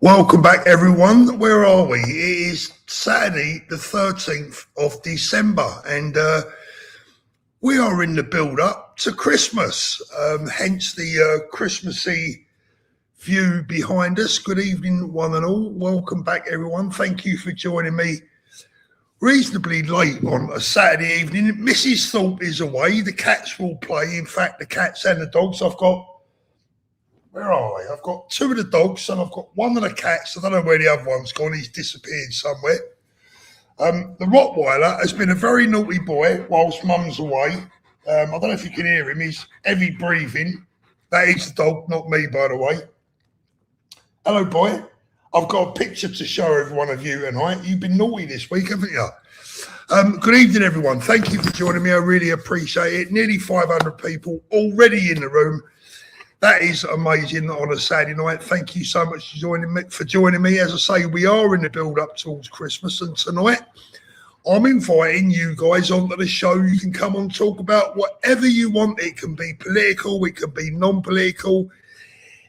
Welcome back, everyone. Where are we? It is Saturday, the 13th of December, and we are in the build-up to Christmas, hence the Christmassy view behind us. Good evening, one and all. Welcome back, everyone. Thank you for joining me reasonably late on a Saturday evening. Mrs. Thorpe is away. The cats will play. In fact, the cats and the dogs. Where are they? I've got two of the dogs and I've got one of the cats. I don't know where the other one's gone. He's disappeared somewhere. The Rottweiler has been a very naughty boy whilst Mum's away. I don't know if you can hear him. He's heavy breathing. That is the dog, not me, by the way. Hello, boy. I've got a picture to show every one of you tonight. You've been naughty this week, haven't you? Good evening, everyone. Thank you for joining me. I really appreciate it. Nearly 500 people already in the room. That is amazing on a Saturday night. Thank you so much for joining me. As I say, we are in the build-up towards Christmas, and tonight I'm inviting you guys onto the show. You can come on, talk about whatever you want. It can be political, it can be non-political,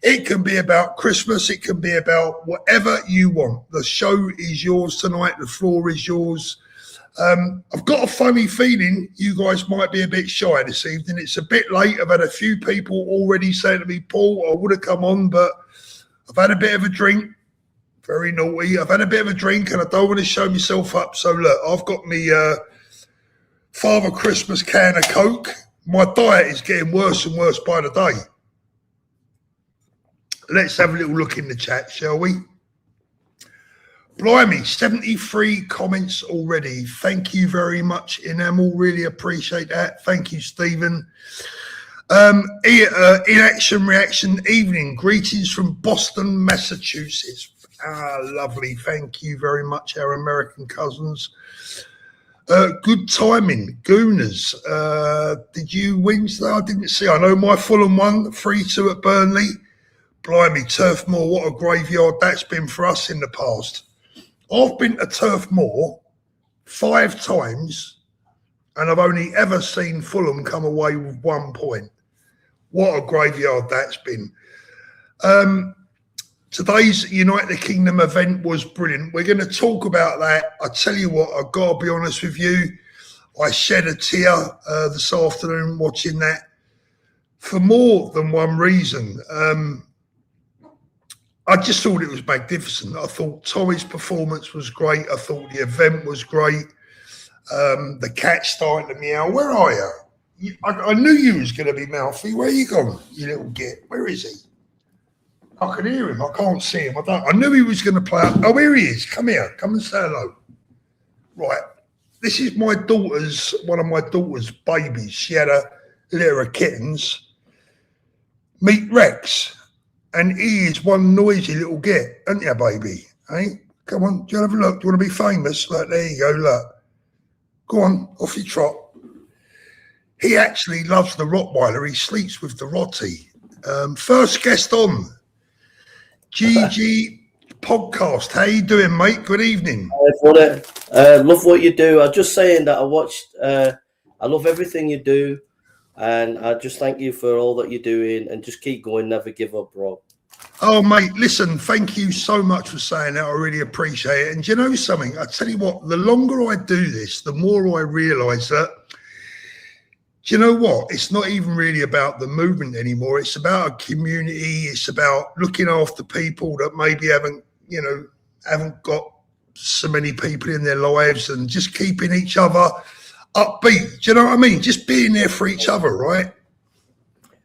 it can be about Christmas, it can be about whatever you want. The show is yours tonight. The floor is yours. I've got a funny feeling you guys might be a bit shy this evening. It's a bit late. I've had a few people already saying to me, Paul, I would have come on, but I've had a bit of a drink. Very naughty. I've had a bit of a drink and I don't want to show myself up. So look, I've got me Father Christmas can of Coke. My diet is getting worse and worse by the day. Let's have a little look in the chat, shall we? Blimey, 73 comments already. Thank you very much, Enamel. Really appreciate that. Thank you, Stephen. Inaction Reaction Evening. Greetings from Boston, Massachusetts. Lovely. Thank you very much, our American cousins. Good timing. Gooners. Did you win today? I didn't see. I know my Fulham won 3-2 at Burnley. Blimey, Turf Moor, what a graveyard that's been for us in the past. I've been to Turf Moor 5 times and I've only ever seen Fulham come away with 1 point. What a graveyard that's been. Today's United Kingdom event was brilliant. We're going to talk about that. I tell you what, I've got to be honest with you. I shed a tear this afternoon watching that for more than one reason. I just thought it was magnificent. I thought Tommy's performance was great. I thought the event was great. The cat starting to meow. Where are you? I knew you was going to be mouthy. Where are you gone, you little git? Where is he? I can hear him. I can't see him. I knew he was going to play. Oh, here he is. Come here. Come and say hello. Right. This is one of my daughter's babies. She had a litter of kittens. Meet Rex. And he is one noisy little git, aren't you, baby? Hey, come on, do you want to have a look? Do you want to be famous? Look, there you go, look. Go on, off your trot. He actually loves the Rottweiler. He sleeps with the Rottie. First guest on GG Podcast. How you doing, mate? Good evening. Love what you do. I'm just saying that I love everything you do. And I just thank you for all that you're doing and just keep going, never give up, bro. Oh, mate, listen, thank you so much for saying that. I really appreciate it. And do you know something? I tell you what, the longer I do this, the more I realise that, do you know what? It's not even really about the movement anymore. It's about a community. It's about looking after people that maybe haven't got so many people in their lives and just keeping each other upbeat. Do you know what I mean? Just being there for each other, right?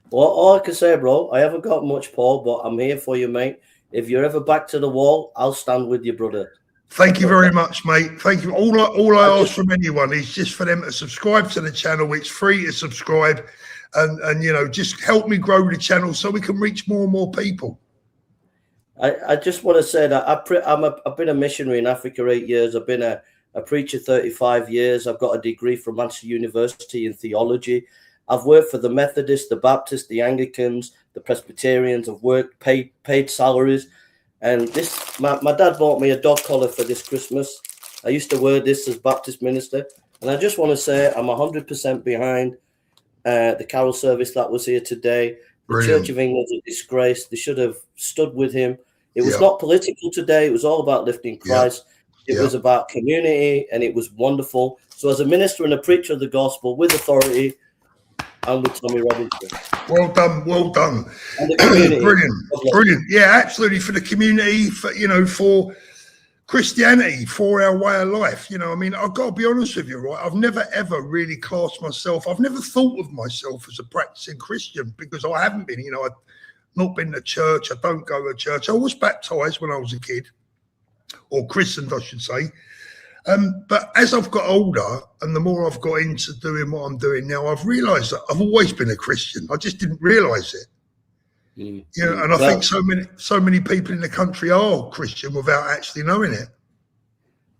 Well, all I can say, bro, I haven't got much, Paul, but I'm here for you, mate. If you're ever back to the wall, I'll stand with you, brother. Thank you very much, mate. Thank you. All I ask from anyone is just for them to subscribe to the channel. It's free to subscribe and just help me grow the channel so we can reach more and more people. I just want to say that I've been a missionary in Africa 8 years. I've been a preacher 35 years. I've got a degree from Manchester University in theology. I've worked for the Methodists, the Baptists, the Anglicans, the Presbyterians. I've worked paid salaries. And my dad bought me a dog collar for this Christmas. I used to wear this as Baptist minister. And I just want to say I'm 100% behind the carol service that was here today. The Church of England's a disgrace. They should have stood with him. It was not political today. It was all about lifting Christ. It was about community, and it was wonderful. So as a minister and a preacher of the gospel with authority, I'm with Tommy Robinson. Well done, well done. And the community. Brilliant. Yeah, absolutely, for the community, for, you know, for Christianity, for our way of life. You know, I mean, I've got to be honest with you, right? I've never, ever really classed myself. I've never thought of myself as a practicing Christian, because I haven't been. You know, I've not been to church. I don't go to church. I was baptized when I was a kid, or christened, I should say. But as I've got older, and the more I've got into doing what I'm doing now, I've realised that I've always been a Christian. I just didn't realise it. You know, and I think so many people in the country are Christian without actually knowing it.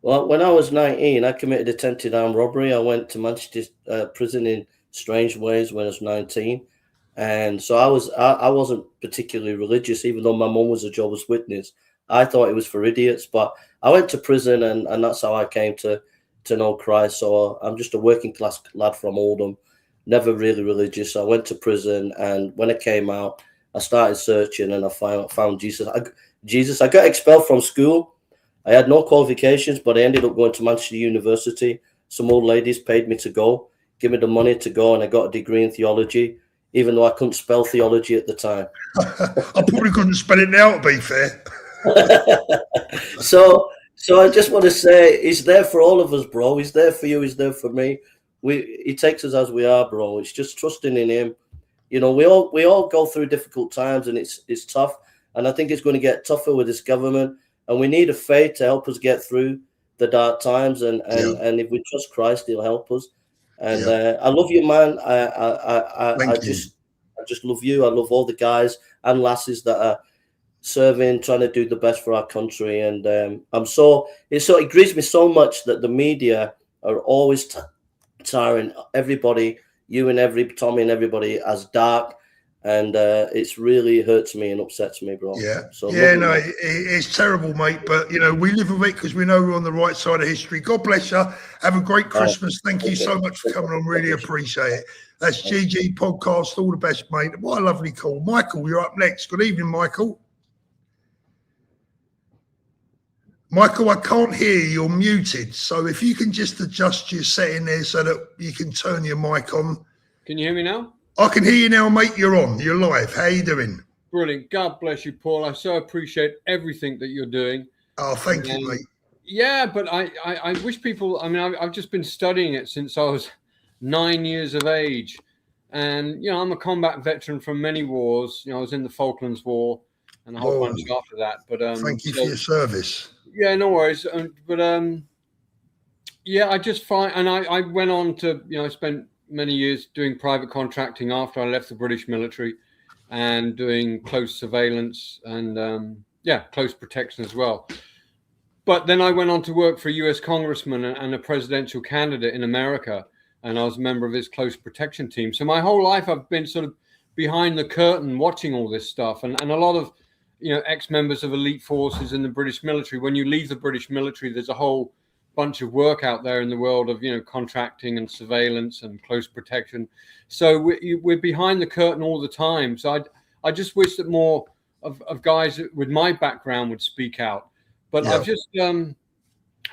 Well, when I was 19, I committed attempted armed robbery. I went to Manchester prison in strange ways when I was 19, and so I wasn't particularly religious, even though my mum was a Jehovah's Witness. I thought it was for idiots, but I went to prison, and that's how I came to know Christ. So I'm just a working class lad from Oldham, never really religious. I went to prison, and when I came out, I started searching, and I found Jesus. I got expelled from school. I had no qualifications, but I ended up going to Manchester University. Some old ladies paid me to go, give me the money to go, and I got a degree in theology, even though I couldn't spell theology at the time. I probably couldn't spell it now, to be fair. So I just want to say, he's there for all of us, bro. He's there for you. He's there for me. He takes us as we are, bro. It's just trusting in him. You know, we all go through difficult times, and it's tough. And I think it's going to get tougher with this government. And we need a faith to help us get through the dark times. And if we trust Christ, he'll help us. And I love you, man. I just love you. I love all the guys and lasses that are serving, trying to do the best for our country. And it grieves me so much that the media are always tiring everybody, you and Tommy and everybody, as dark, and it's really hurts me and upsets me, bro. It's terrible, mate, but you know, we live with it because we know we're on the right side of history. God bless you. Have a great Christmas. Thank you so much for coming on. Really appreciate it. That's GG Podcast. All the best, mate. What a lovely call. Michael, you're up next. Good evening, Michael. Michael, I can't hear you. You're muted. So if you can just adjust your setting there so that you can turn your mic on. Can you hear me now? I can hear you now, mate. You're on. You're live. How you doing? Brilliant. God bless you, Paul. I so appreciate everything that you're doing. Oh, thank you, mate. Yeah, but I wish people, I mean, I've just been studying it since I was 9 years of age. And, you know, I'm a combat veteran from many wars. You know, I was in the Falklands War and a whole bunch after that. But thank you for your service. Yeah, no worries. Yeah, I just find, and I went on to, you know, I spent many years doing private contracting after I left the British military, and doing close surveillance and close protection as well. But then I went on to work for a US congressman and a presidential candidate in America, and I was a member of his close protection team. So my whole life I've been sort of behind the curtain watching all this stuff, and a lot of, you know, ex-members of elite forces in the British military. When you leave the British military, there's a whole bunch of work out there in the world of, you know, contracting and surveillance and close protection. So we're behind the curtain all the time. So I just wish that more of guys with my background would speak out. But I've just, but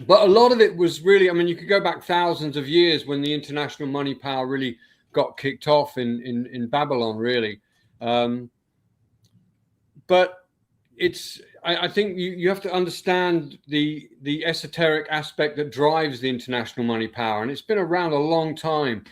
a lot of it was really, I mean, you could go back thousands of years when the international money power really got kicked off in Babylon, really. But I think you have to understand the esoteric aspect that drives the international money power, and it's been around a long time.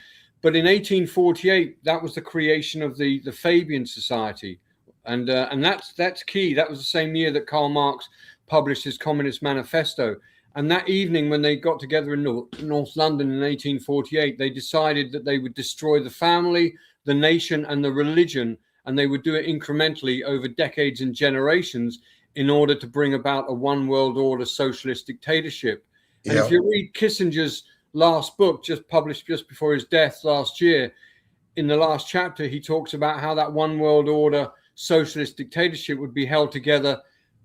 But in 1848, that was the creation of the Fabian Society, and that's key. That was the same year that Karl Marx published his Communist Manifesto. And that evening, when they got together in North London in 1848, they decided that they would destroy the family, the nation, and the religion. And they would do it incrementally over decades and generations in order to bring about a one world order socialist dictatorship. And if you read Kissinger's last book, just published just before his death last year, in the last chapter, he talks about how that one world order socialist dictatorship would be held together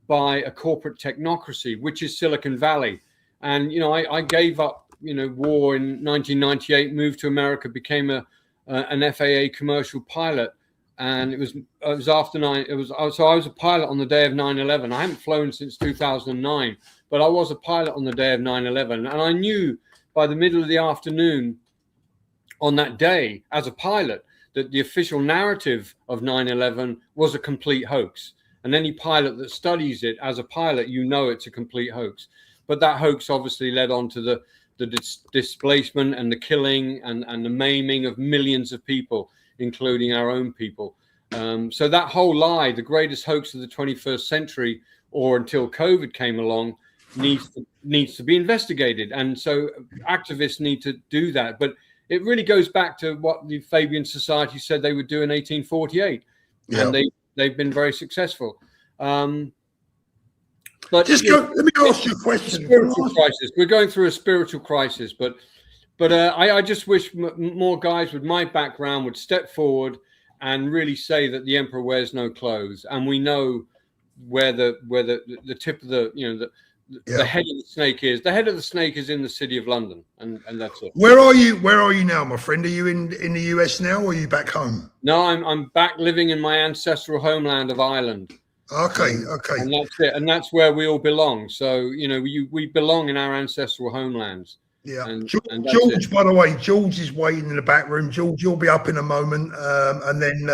by a corporate technocracy, which is Silicon Valley. And, you know, I gave up, you know, war in 1998, moved to America, became an FAA commercial pilot. and it was after 9. So I was a pilot on the day of 9/11. I haven't flown since 2009, but I was a pilot on the day of 9/11, and I knew by the middle of the afternoon on that day as a pilot that the official narrative of 9/11 was a complete hoax. And any pilot that studies it as a pilot, you know it's a complete hoax. But that hoax obviously led on to the displacement and the killing and the maiming of millions of people, including our own people. So that whole lie, the greatest hoax of the 21st century, or until COVID came along, needs to be investigated. And so activists need to do that. But it really goes back to what the Fabian Society said they would do in 1848. Yeah. And they've been very successful. But let me ask you a question. Spiritual crisis. We're going through a spiritual crisis, but I just wish more guys with my background would step forward and really say that the emperor wears no clothes, and we know where the tip of the head of the snake is. The head of the snake is in the city of London, and that's it. Where are you now, my friend? Are you in the US now, or are you back home? No, I'm back living in my ancestral homeland of Ireland. Okay. And that's it, and that's where we all belong. So we belong in our ancestral homelands. Yeah. And George, by the way, George is waiting in the back room. George, you'll be up in a moment, and then.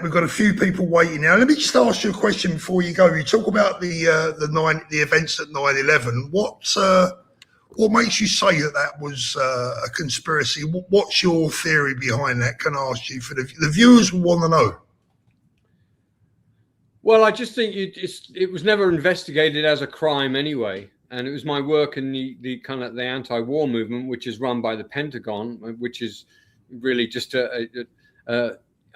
We've got a few people waiting now. Let me just ask you a question before you go. You talk about the events at 9/11. What makes you say that was a conspiracy? What's your theory behind that? Can I ask you for the viewers will want to know? Well, I just think it was never investigated as a crime anyway, and it was my work in the kind of the anti-war movement, which is run by the Pentagon, which is really just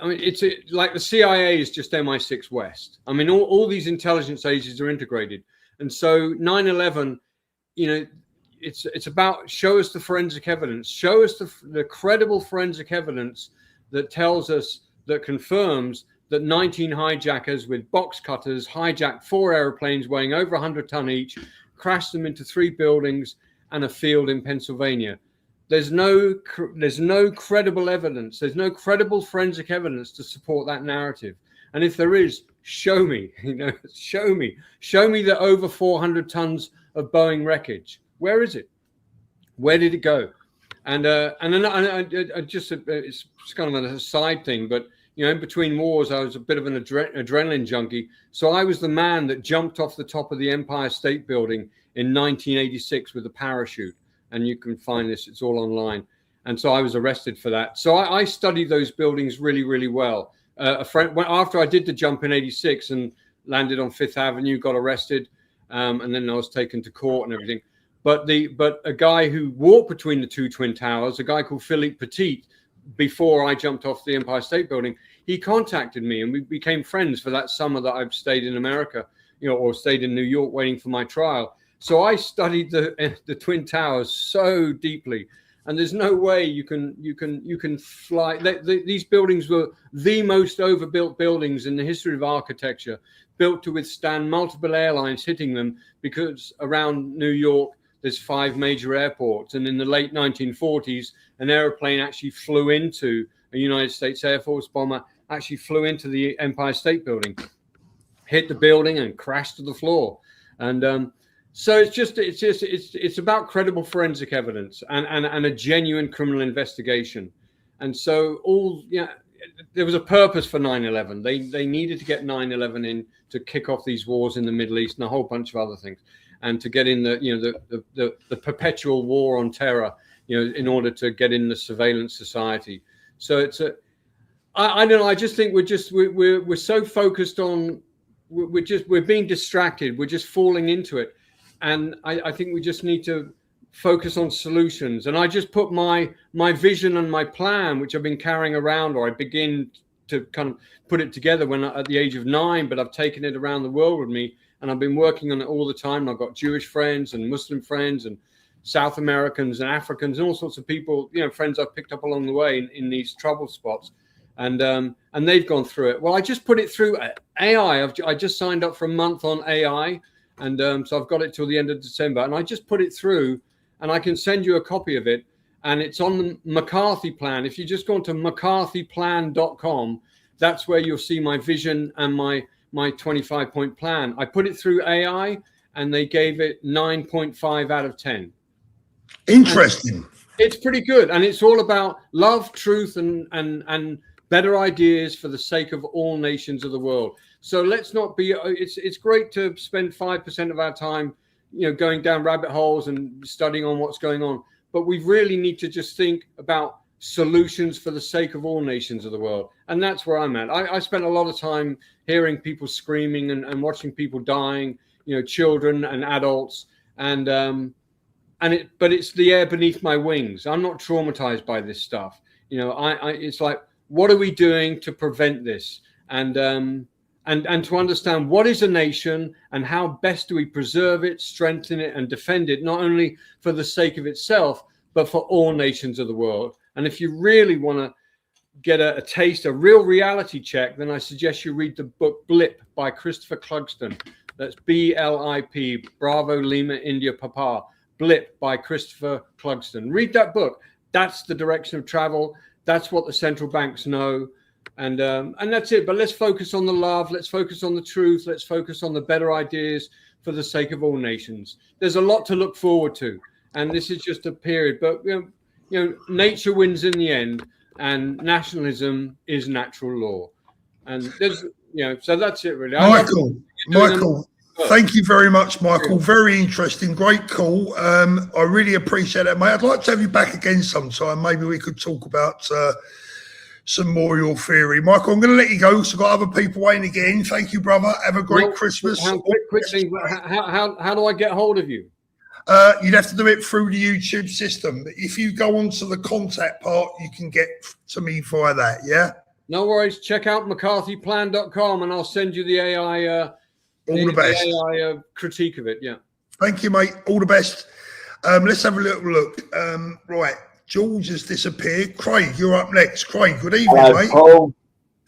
I mean, it's like the CIA is just MI6 West. I mean, all these intelligence agencies are integrated. And so 9/11, it's about show us the forensic evidence, show us the credible forensic evidence that tells us, that confirms that 19 hijackers with box cutters hijacked 4 airplanes weighing over 100 ton each, crashed them into 3 buildings and a field in Pennsylvania. There's no credible evidence. There's no credible forensic evidence to support that narrative. And if there is, show me. Show me the over 400 tons of Boeing wreckage. Where is it? Where did it go? And then I just it's kind of a side thing, but in between wars, I was a bit of an adrenaline junkie. So I was the man that jumped off the top of the Empire State Building in 1986 with a parachute. And you can find this, it's all online. And so I was arrested for that. So I studied those buildings really, really well. A friend, after I did the jump in 86 and landed on 5th Avenue, got arrested. And then I was taken to court and everything. But a guy who walked between the 2 Twin Towers, a guy called Philippe Petit, before I jumped off the Empire State Building, he contacted me and we became friends for that summer that I've stayed in America, or stayed in New York waiting for my trial. So I studied the Twin Towers so deeply, and there's no way you can fly. These buildings were the most overbuilt buildings in the history of architecture, built to withstand multiple airlines hitting them, because around New York there's 5 major airports, and in the late 1940s, an airplane actually flew into a United States Air Force bomber, actually flew into the Empire State Building, hit the building, and crashed to the floor, and so it's about credible forensic evidence and a genuine criminal investigation. And so there was a purpose for 9/11. They needed to get 9/11 in to kick off these wars in the Middle East and a whole bunch of other things, and to get in the perpetual war on terror, in order to get in the surveillance society. So I don't know. I just think we're so focused on, we're being distracted. We're just falling into it. And I think we just need to focus on solutions. And I just put my vision and my plan, which I've been carrying around, or I begin to kind of put it together at the age of 9, but I've taken it around the world with me. And I've been working on it all the time. I've got Jewish friends and Muslim friends and South Americans and Africans and all sorts of people, friends I've picked up along the way in these trouble spots. And they've gone through it. Well, I just put it through AI. I just signed up for a month on AI. And so I've got it till the end of December, and I just put it through, and I can send you a copy of it. And it's on the McCarthy plan. If you just go on to McCarthyplan.com, that's where you'll see my vision and my 25-point plan. I put it through AI, and they gave it 9.5 out of 10. Interesting. And it's pretty good, and it's all about love, truth, and better ideas for the sake of all nations of the world. So let's not be. It's great to spend 5% of our time, going down rabbit holes and studying on what's going on, but we really need to just think about solutions for the sake of all nations of the world. And that's where I'm at. I spent a lot of time hearing people screaming and watching people dying, children and adults, but it's the air beneath my wings. I'm not traumatized by this stuff. It's like, what are we doing to prevent this? And to understand what is a nation and how best do we preserve it, strengthen it, and defend it, not only for the sake of itself, but for all nations of the world. And if you really want to get a taste, a real reality check, then I suggest you read the book Blip by Christopher Clugston. That's B-L-I-P, Bravo, Lima, India, Papa. Blip by Christopher Clugston. Read that book. That's the direction of travel. That's what the central banks know. And that's it. But let's focus on the love. Let's focus on the truth. Let's focus on the better ideas for the sake of all nations. There's a lot to look forward to. And this is just a period. But, nature wins in the end, and nationalism is natural law. And there's, so that's it really. Michael, thank you very much, Michael. Very interesting. Great call. I really appreciate it, mate. I'd like to have you back again sometime. Maybe we could talk about some more of your theory. Michael, I'm going to let you go because I've got other people waiting again. Thank you, brother. Have a great Christmas. Quick thing, how do I get hold of you? You'd have to do it through the YouTube system. If you go onto the contact part, you can get to me via that, yeah? No worries. Check out McCarthyPlan.com and I'll send you the AI all the best. AI critique of it, yeah. Thank you, mate. All the best. Let's have a little look. Right, George has disappeared. Craig, you're up next. Craig, good evening, mate. Paul.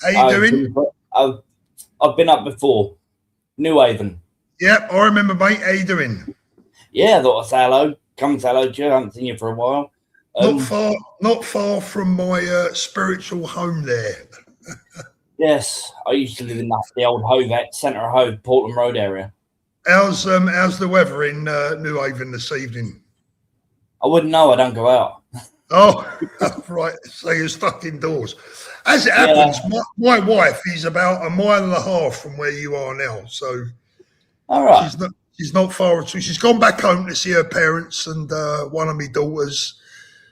How you doing? I've been up before. New Haven. Yeah, I remember, mate. How you doing? Yeah, I thought I'd say hello. Come say hello to you. I haven't seen you for a while. Not far from my spiritual home there. Yes, I used to live in the old Hove, Centre of Hove, Portland Road area. How's the weather in New Haven this evening? I wouldn't know. I don't go out. Oh, right. So you're stuck indoors. As it happens, my wife is about 1.5 miles from where you are now. So all right. She's not far at all. She's gone back home to see her parents and one of my daughters.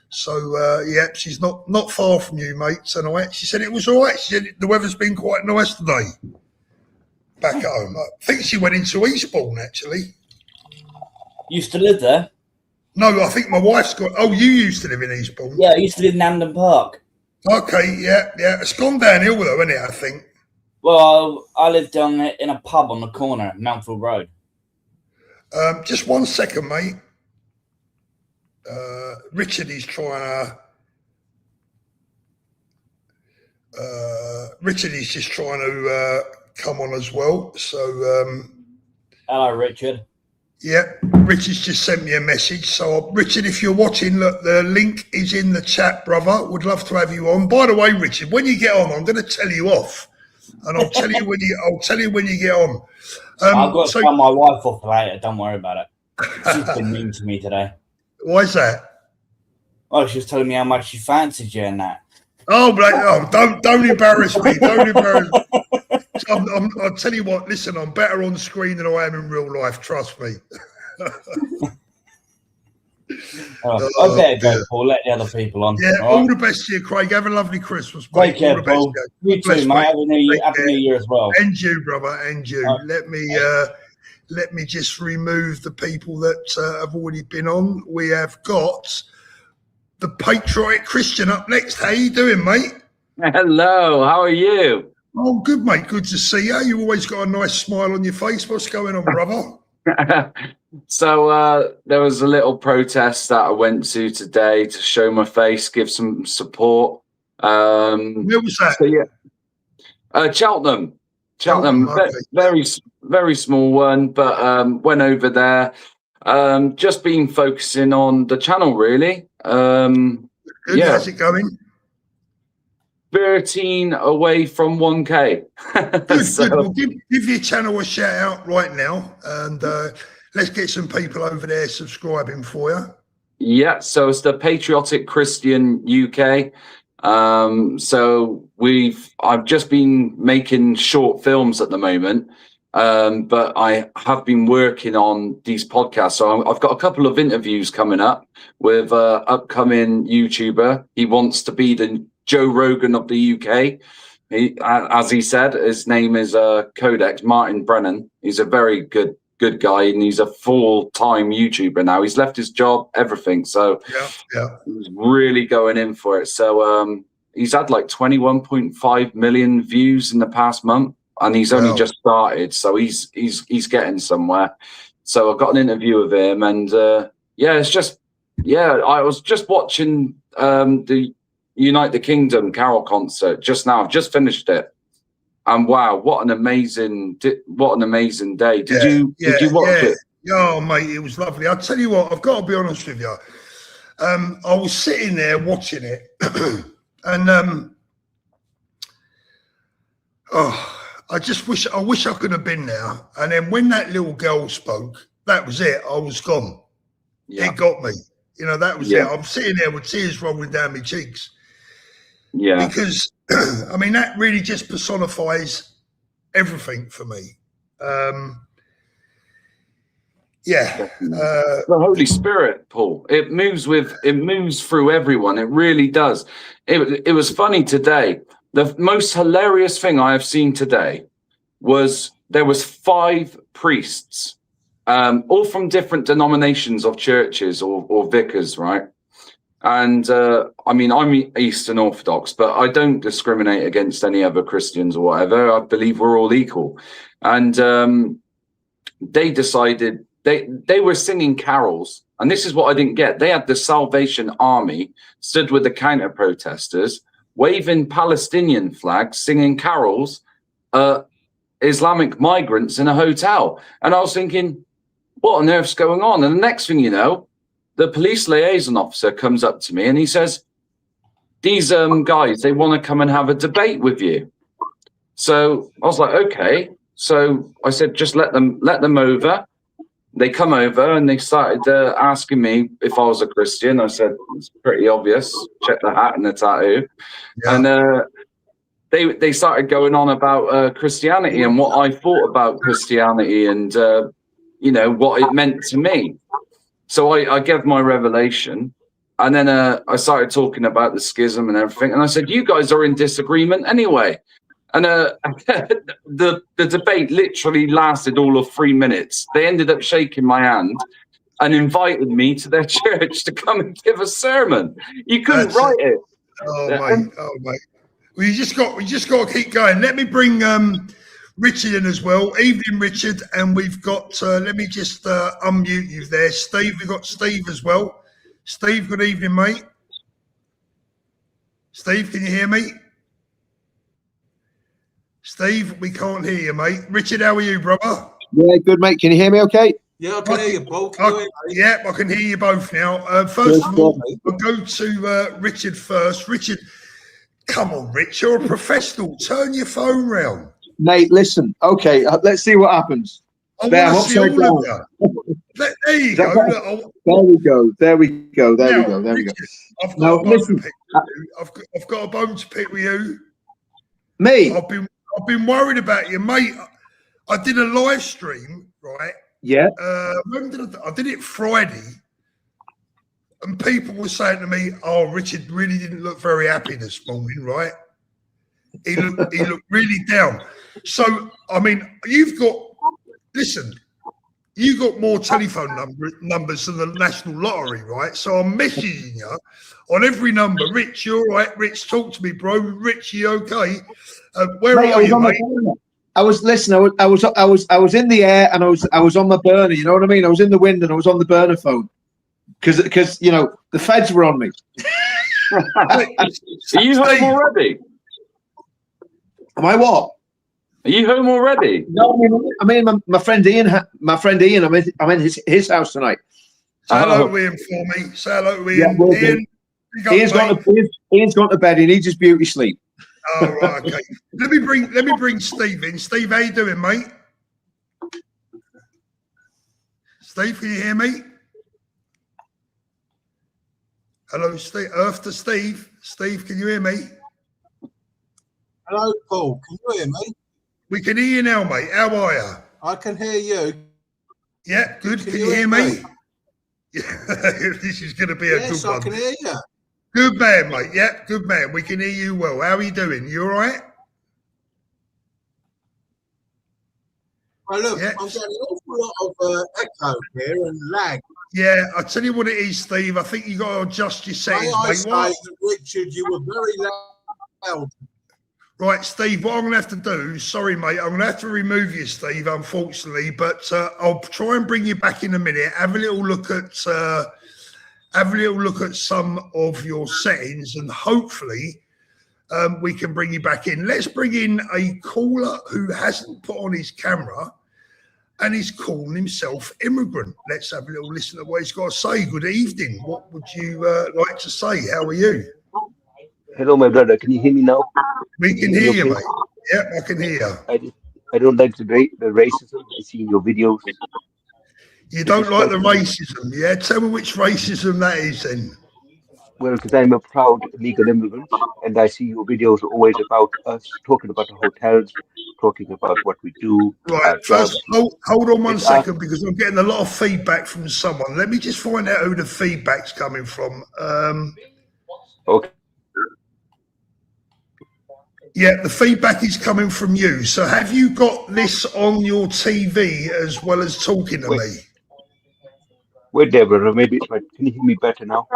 So, she's not far from you, mate, tonight. She said it was all right. She said the weather's been quite nice today back at home. I think she went into Eastbourne, actually. Used to live there? No, I think my wife's got... Oh, you used to live in Eastbourne? Yeah, I used to live in Hampden Park. Okay, yeah. It's gone downhill, though, isn't it, I think? Well, I lived down there in a pub on the corner, Mountfield Road. Just 1 second, mate. Richard is just trying to come on as well. So, hello, Richard. Yeah, Richard's just sent me a message. So, Richard, if you're watching, look, the link is in the chat, brother. Would love to have you on. By the way, Richard, when you get on, I'm going to tell you off, and I'll tell you when you get on. I've got to tell my wife off later. Don't worry about it. She's been mean to me today. Why is that? Oh, she was telling me how much she fancied you and that. Oh, don't embarrass me. Don't embarrass me. I'll tell you what, listen, I'm better on screen than I am in real life, trust me. I better go, Paul. Let the other people on. Yeah, all the best to you, Craig. Have a lovely Christmas, mate. Take care, Paul. You too, mate. Happy New Year as well. And you, brother, and you. Let me just remove the people that have already been on. We have got the Patriotic Christian up next. How you doing, mate? Hello, how are you? Oh, good, mate. Good to see you. You always got a nice smile on your face. What's going on, brother? So there was a little protest that I went to today to show my face, give some support. Where was that? So, yeah. Cheltenham. Okay. Very small one, but went over there. Just been focusing on the channel, really. Good. How's it going? 13 away from 1K. Good, So, good. Well, give your channel a shout out right now, and let's get some people over there subscribing for you. yeah, so it's the Patriotic Christian UK. So I've just been making short films at the moment, but I have been working on these podcasts. So I've got a couple of interviews coming up with upcoming YouTuber. He wants to be the Joe Rogan of the UK. As he said, his name is Codex Martin Brennan. He's a very good guy, and he's a full-time YouTuber now. He's left his job, everything. So he's really going in for it. So he's had like 21.5 million views in the past month, and he's only just started. So he's getting somewhere. So I got an interview with him, and it's just I was just watching the Unite the Kingdom Carol concert just now. I've just finished it. And wow, what an amazing day! Did you watch it? Oh, mate, it was lovely. I'll tell you what, I've got to be honest with you. I was sitting there watching it, and I wish I could have been there. And then when that little girl spoke, that was it. I was gone. Yeah. It got me. You know, that was it. I'm sitting there with tears rolling down my cheeks. Yeah, because I mean that really just personifies everything for me. The Holy Spirit, Paul. It moves through everyone. It really does. It was funny today. The most hilarious thing I have seen today was there was 5 priests, all from different denominations of churches or vicars, right? And I mean, I'm Eastern Orthodox, but I don't discriminate against any other Christians or whatever. I believe we're all equal. And they decided they were singing carols. And this is what I didn't get. They had the Salvation Army stood with the counter protesters, waving Palestinian flags, singing carols, Islamic migrants in a hotel. And I was thinking, what on earth's going on? And the next thing you know, the police liaison officer comes up to me and he says, these guys, they want to come and have a debate with you. So I was like, okay. So I said, just let them over. They come over and they started asking me if I was a Christian. I said, it's pretty obvious. Check the hat and the tattoo. Yeah. And they started going on about Christianity and what I thought about Christianity and, what it meant to me. So I gave my revelation, and then I started talking about the schism and everything. And I said, you guys are in disagreement anyway. And the debate literally lasted all of 3 minutes. They ended up shaking my hand and invited me to their church to come and give a sermon. You couldn't write it. Oh, mate. Well, you just got to keep going. Let me bring Richard in as well. Evening, Richard. And we've got, let me just unmute you there. Steve, we've got Steve as well. Steve, good evening, mate. Steve, can you hear me? Steve, we can't hear you, mate. Richard, how are you, brother? Yeah, good, mate. Can you hear me okay? Yeah, I can hear you, Paul. Yeah, I can hear you both now. First of all, we'll go to Richard first. Richard, come on, Rich. You're a professional. Turn your phone round. Mate, listen. Okay, let's see what happens. There you go. Look, there we go. Richard, I've got a bone to pick with you. Me? I've been worried about you, mate. I did a live stream, right? Yeah. When did I did it Friday, and people were saying to me, "Oh, Richard really didn't look very happy this morning, right? He looked really down." So, I mean, you've got more telephone numbers than the National Lottery, right? So I'm messaging you on every number. Rich, you all right? Rich, talk to me, bro. Rich, you okay? Where are you, mate? I was listening. I was in the air and I was on my burner. You know what I mean? I was in the wind and I was on the burner phone because the feds were on me. Are you home already? Am I what? Are you home already? No, I mean my friend Ian. I'm in his house tonight. Say hello to Ian for me. Say hello to Ian. Yeah, Ian's gone to bed. He needs his beauty sleep. Oh, right, okay. Let me bring Steve in. Steve, how you doing, mate? Steve, can you hear me? Hello, Steve. Earth to Steve. Steve, can you hear me? Hello, Paul. Can you hear me? We can hear you now, mate. How are you? I can hear you. Yeah, good. Can you hear me? Yeah, this is going to be a Yes, good one. I can hear you. Good man, mate. Yeah, good man. We can hear you well. How are you doing? You all right? Well, look, Yeah. I'm getting an awful lot of echo here and lag. Yeah, I'll tell you what it is, Steve. I think you got to adjust your May settings, I mate. say What? that, Richard, you were very loud. Right, Steve, what I'm going to have to do, sorry, mate, I'm going to have to remove you, Steve, unfortunately, but I'll try and bring you back in a minute. Have a little look at some of your settings, and hopefully we can bring you back in. Let's bring in a caller who hasn't put on his camera and he's calling himself Immigrant. Let's have a little listen to what he's got to say. Good evening. What would you like to say? How are you? Hello, my brother. Can you hear me now? We can hear you, mate. Yep, I can hear you. I don't like the racism I see in your videos. You don't like the racism, yeah? Tell me which racism that is then. Well, because I'm a proud legal immigrant, and I see your videos always about us talking about the hotels, talking about what we do. Right, first, hold on one second, because I'm getting a lot of feedback from someone. Let me just find out who the feedback's coming from. Okay. Yeah, the feedback is coming from you. So have you got this on your TV as well as talking to me? Wait there, brother. Maybe it's right. Can you hear me better now?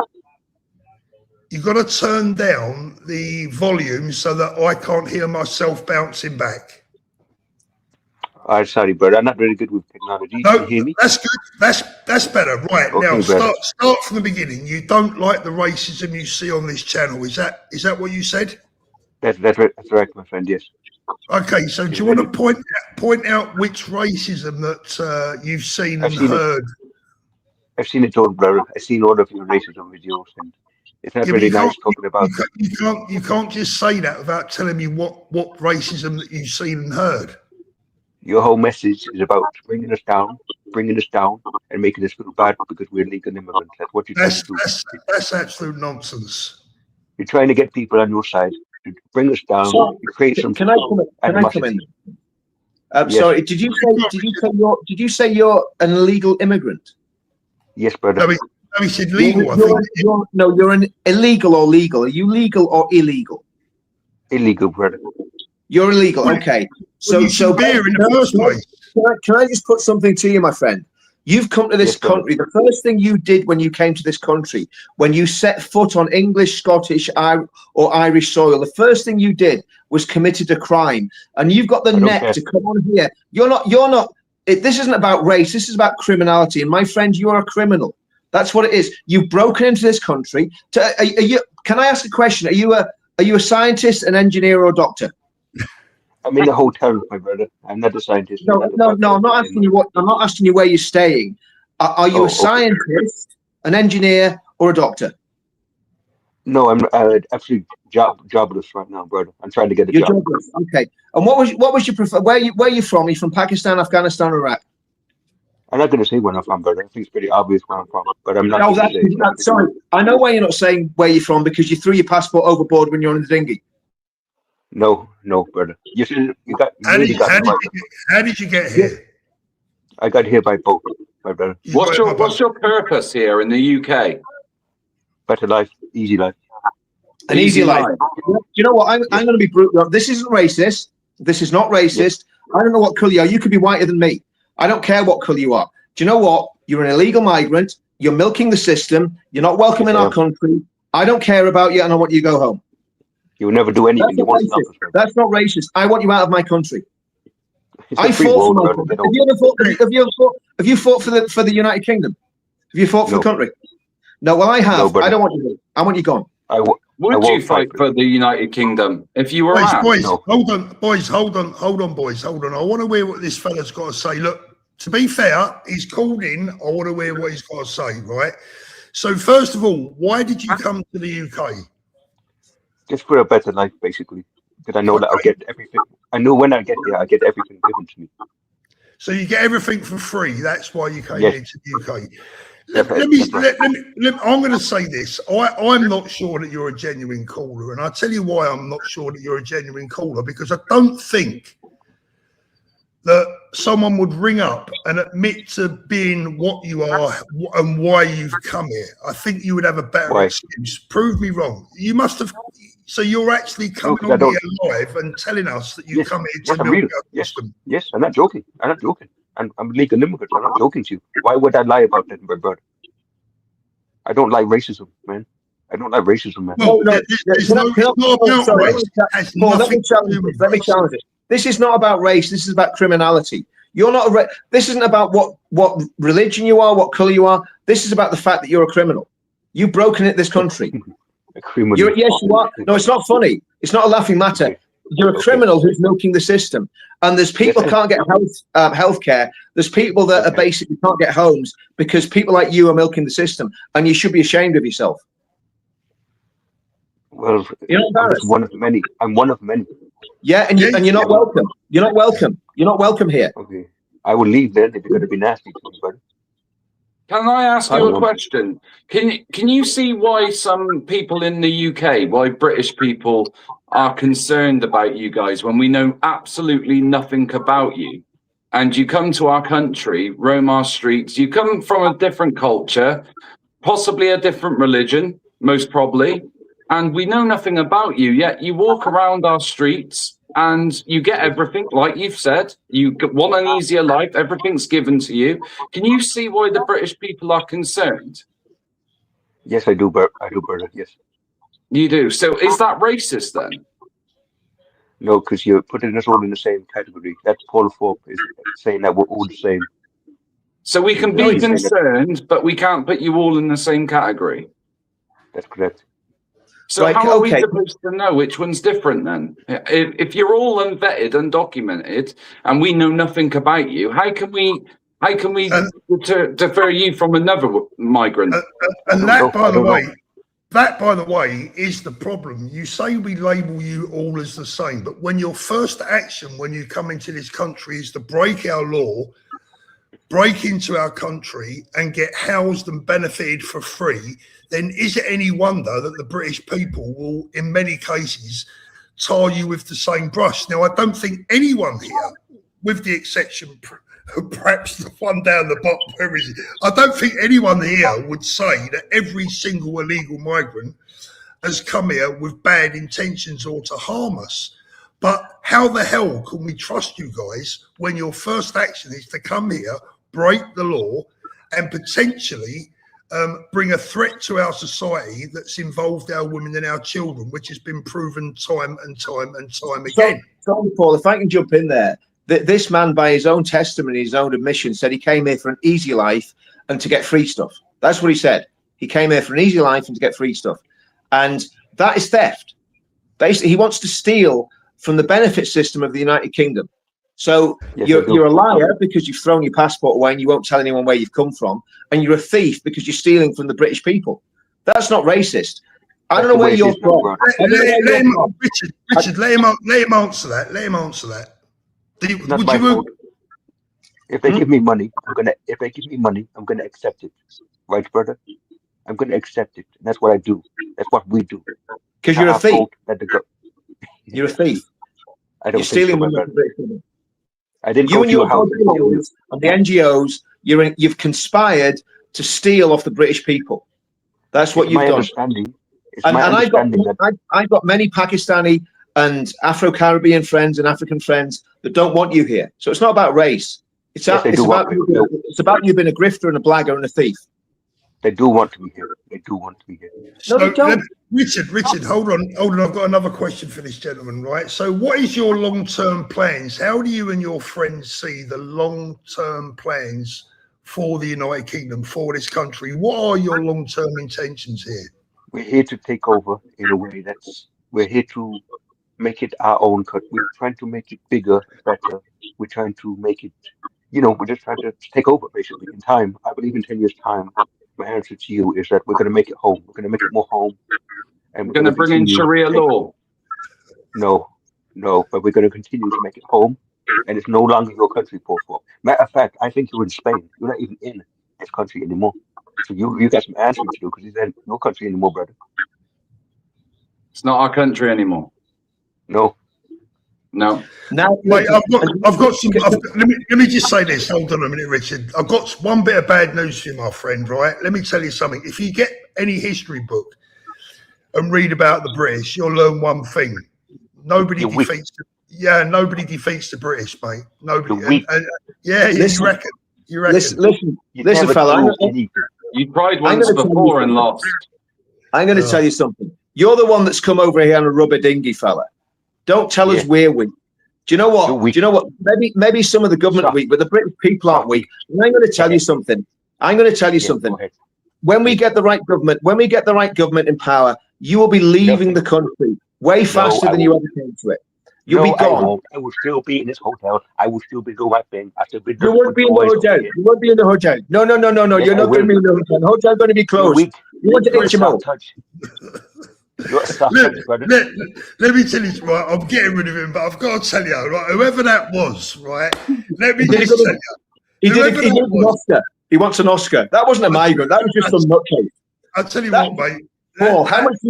You've got to turn down the volume so that I can't hear myself bouncing back. Sorry, brother. I'm not very good with technology. No, Can you hear me? that's good. That's better. Right, Okay, now brother. start from the beginning. You don't like the racism you see on this channel. Is that what you said? That's right. That's right, my friend. Yes. Okay, so do you want to point out which racism that you've seen and heard? I've seen it all, brother. I've seen all of your racism videos, and it's not very nice talking about. You can't just say that without telling me what racism that you've seen and heard. Your whole message is about bringing us down, and making us feel bad because we're legal immigrants. That's what you're trying to do. That's absolute nonsense. You're trying to get people on your side to bring us down. So, create some. Can I come in? Yes. Sorry, did you say you're an illegal immigrant? Yes, brother. No, he said legal. You're an illegal or legal. Are you legal or illegal? Illegal, brother. You're illegal. Okay. So beer in the first place. Can I just put something to you, my friend? You've come to this country. The first thing you did when you came to this country, when you set foot on English, Scottish, or Irish soil, the first thing you did was committed a crime. And you've got the neck to come on here. You're not. This isn't about race. This is about criminality. And my friend, you're a criminal. That's what it is. You've broken into this country. Can I ask a question? Are you a scientist, an engineer, or a doctor? I'm in a hotel, my brother. I'm not a scientist. No. I'm not asking you what. I'm not asking you where you're staying. Are you a scientist, an engineer, or a doctor? No, I'm absolutely jobless right now, brother. I'm trying to get a job. You're jobless. Okay. And what was your prefer? Where you from? Are you from Pakistan, Afghanistan, or Iraq? I'm not going to say where I'm from, brother. I think it's pretty obvious where I'm from, but I'm not. No, sorry. I know why you're not saying where you're from, because you threw your passport overboard when you're on the dinghy. No, brother. How did you get here? I got here by boat, my brother. What's your purpose here in the UK? Better life, easy life. An easy life. You know what? I'm going to be brutal. This isn't racist. This is not racist. I don't know what colour you are. You could be whiter than me. I don't care what colour you are. Do you know what? You're an illegal migrant. You're milking the system. You're not welcome in our country. I don't care about you, and I want you to go home. You will never do anything you want. That's not racist. I want you out of my country. I fought for my country. Have you fought for the United Kingdom? Have you fought for the country? No, well, I have. No, I don't want you here. I want you gone. Would you fight for the United Kingdom if you were asked? Boys, hold on. I want to hear what this fella's got to say. Look, to be fair, he's called in. I want to hear what he's got to say, right? So, first of all, why did you come to the UK? Just for a better life, basically. because I know that I'll get everything. I know when I get there, I get everything given to me. So you get everything for free. That's why you came Yes. into the UK. That's right. I'm going to say this. I'm not sure that you're a genuine caller, and I'll tell you why I'm not sure that you're a genuine caller, because I don't think that someone would ring up and admit to being what you are and why you've come here. I think you would have a better excuse. Prove me wrong. You must have. So you're actually coming on here live and telling us that you come here to milk our system. Yes, I'm not joking. I'm not joking. I'm legal immigrant. I'm not joking to you. Why would I lie about that, my brother? I don't like racism, man. I don't like racism, man. Well, it's not about race. Let me challenge it. This is not about race. This is about criminality. You're not this isn't about what religion you are, what color you are. This is about the fact that you're a criminal. You've broken this country. A criminal. Yes, you are. No, it's not funny. It's not a laughing matter. You're a criminal who's milking the system. And there's people can't get health care. There's people that are basically can't get homes because people like you are milking the system. And you should be ashamed of yourself. Well, you're not embarrassed. I'm one of many. I'm one of many. Yeah, and you're not welcome. You're not welcome. You're not welcome here. Okay. I will leave then if you're going to be nasty to me, buddy. Can I ask you a question? Can you see why some people in the UK, why British people are concerned about you guys when we know absolutely nothing about you? And you come to our country, roam our streets, you come from a different culture, possibly a different religion, most probably, and we know nothing about you, yet you walk around our streets and you get everything, like you've said. You want an easier life, everything's given to you. Can you see why the British people are concerned? Yes, I do, brother, yes. You do? So is that racist then? No, because you're putting us all in the same category. That Paul Forbes is saying that we're all the same. So we can be concerned, but we can't put you all in the same category. That's correct. So how are we supposed to know which one's different then? If you're all unvetted, undocumented, and we know nothing about you, how can we defer you from another migrant? And that, by the way, is the problem. You say we label you all as the same, but when your first action when you come into this country is to break our law, break into our country and get housed and benefited for free, then is it any wonder that the British people will, in many cases, tar you with the same brush? Now, I don't think anyone here, with the exception, perhaps the one down the bottom, where is it? I don't think anyone here would say that every single illegal migrant has come here with bad intentions or to harm us. But how the hell can we trust you guys when your first action is to come here, break the law, and potentially bring a threat to our society that's involved our women and our children, which has been proven time and time and time again? So Paul, if I can jump in there, this man, by his own testimony, his own admission, said he came here for an easy life and to get free stuff. That's what he said. He came here for an easy life and to get free stuff. And that is theft. Basically, he wants to steal from the benefit system of the United Kingdom. So you're a liar because you've thrown your passport away and you won't tell anyone where you've come from. And you're a thief because you're stealing from the British people. That's not racist. I don't know where you're from. Richard, let him answer that. Let him answer that. Would you? If they give me money, I'm gonna accept it. Right, brother? I'm gonna accept it. And that's what I do. That's what we do. Because you're a thief. You're a thief. You're stealing money from the British people. I didn't you and your and the NGOs, you've conspired to steal off the British people. That's what you've done. And I've got many Pakistani and Afro-Caribbean friends and African friends that don't want you here. So it's not about race. It's about you being a grifter and a blagger and a thief. They do want to be here. They do want to be here. So, no, they don't. Richard, hold on. I've got another question for this gentleman, right? So what is your long-term plans? How do you and your friends see the long-term plans for the United Kingdom, for this country? What are your long-term intentions here? We're here to take over in a way we're here to make it our own country. We're trying to make it bigger, better. We're trying to make it, we're just trying to take over basically in time. I believe in 10 years' time. My answer to you is that we're going to make it home. We're going to make it more home. And we're going to bring in Sharia law. No, No, but we're going to continue to make it home, and it's no longer your country, post-war. Matter of fact, I think you're in Spain. You're not even in this country anymore. So you got some answering to do because it's in no country anymore, brother. It's not our country anymore. No. No. Now, Mate, I've got some. Let me just say this. Hold on a minute, Richard. I've got one bit of bad news for you, my friend. Right? Let me tell you something. If you get any history book and read about the British, you'll learn one thing: nobody defeats. Nobody defeats the British, mate. Nobody. Yeah, listen, you reckon? You reckon? Listen, fella. You tried once before and lost. I'm going to tell you something. You're the one that's come over here on a rubber dinghy, fella. Don't tell us we're weak. Do you know what? Do you know what? Maybe some of the government are weak, but the British people aren't weak. And I'm going to tell you something. When we get the right government in power, you will be leaving the country way faster than you ever came to it. You'll be gone. I will still be in this hotel. I will still be doing my thing. You won't be in the hotel. You won't be in the hotel. No. Yes, You're not going to be in the hotel. The hotel's going to be closed. You want to HMO? You're a soft touch, brother. Let me tell you, right, I'm getting rid of him, but I've got to tell you, right, whoever that was, right, let me just tell you. He did an Oscar. He wants an Oscar. That wasn't a migrant. That was just some nutcase. I'll tell you what, mate. Paul, how much do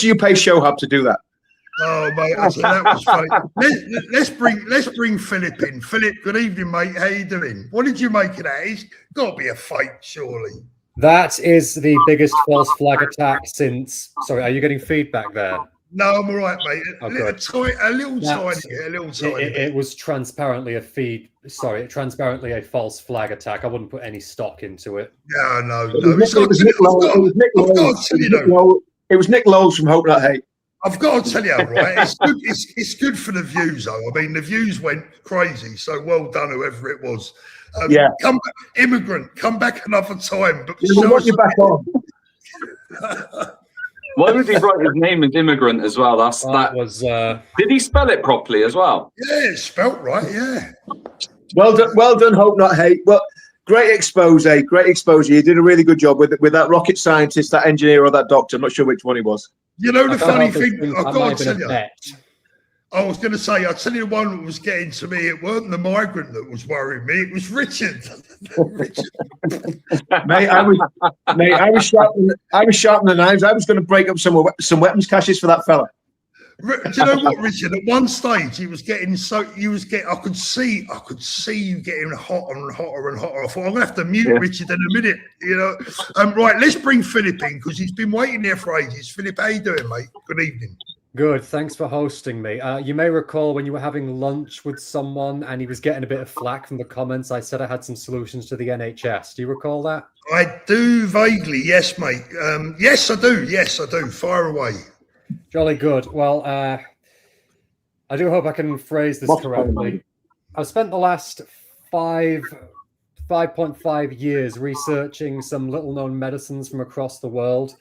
you pay Showhub to do that? Oh, mate, that was funny. Let's bring Philip in. Philip, good evening, mate. How you doing? What did you make of that? It's got to be a fake, surely. That is the biggest false flag attack since. Sorry, are you getting feedback there? No, I'm all right, mate. A little tiny. It was transparently transparently a false flag attack. I wouldn't put any stock into it. Yeah, no. It was Nick Lowes from Hope Not Hate. I've got to tell you, right? It's good for the views, though. I mean, the views went crazy. So well done, whoever it was. Come back, immigrant. Come back another time. But want you back on. Why did he write his name as immigrant as well? That was. Did he spell it properly as well? Yeah, it's spelt right. Yeah. Well done. Hope Not Hate. Well, great expose. You did a really good job with that rocket scientist, that engineer, or that doctor. I'm not sure which one he was. You know the funny thing, I've got to tell you. I was going to say, I'll tell you the one that was getting to me. It weren't the migrant that was worrying me. It was Richard. Mate, I was sharpening the knives. I was going to break up some weapons caches for that fella. Do you know what, Richard? At one stage, he was getting I could see you getting hotter and hotter and hotter. I thought, I'm going to have to mute Richard in a minute, you know. Right, let's bring Philip in because he's been waiting there for ages. Philip, how you doing, mate? Good evening. Good, thanks for hosting me. You may recall when you were having lunch with someone and he was getting a bit of flack from the comments, I said I had some solutions to the NHS. Do you recall that? I do vaguely, yes, mate. Yes, I do. Fire away. Jolly good. Well, I do hope I can phrase this correctly. I've spent the last 5.5 years researching some little-known medicines from across the world.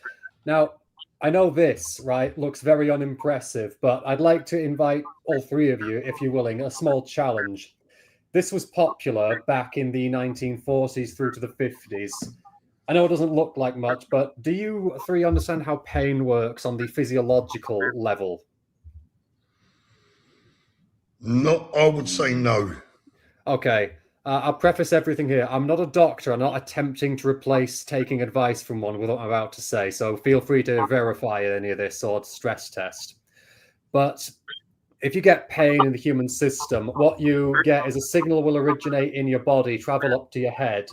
Now, I know this, right, looks very unimpressive, but I'd like to invite all three of you, if you're willing, a small challenge. This was popular back in the 1940s through to the 50s. I know it doesn't look like much, but do you three understand how pain works on the physiological level? No, I would say no. Okay. I'll preface everything here. I'm not a doctor. I'm not attempting to replace taking advice from one with what I'm about to say. So feel free to verify any of this or stress test. But if you get pain in the human system, what you get is a signal will originate in your body, travel up to your head.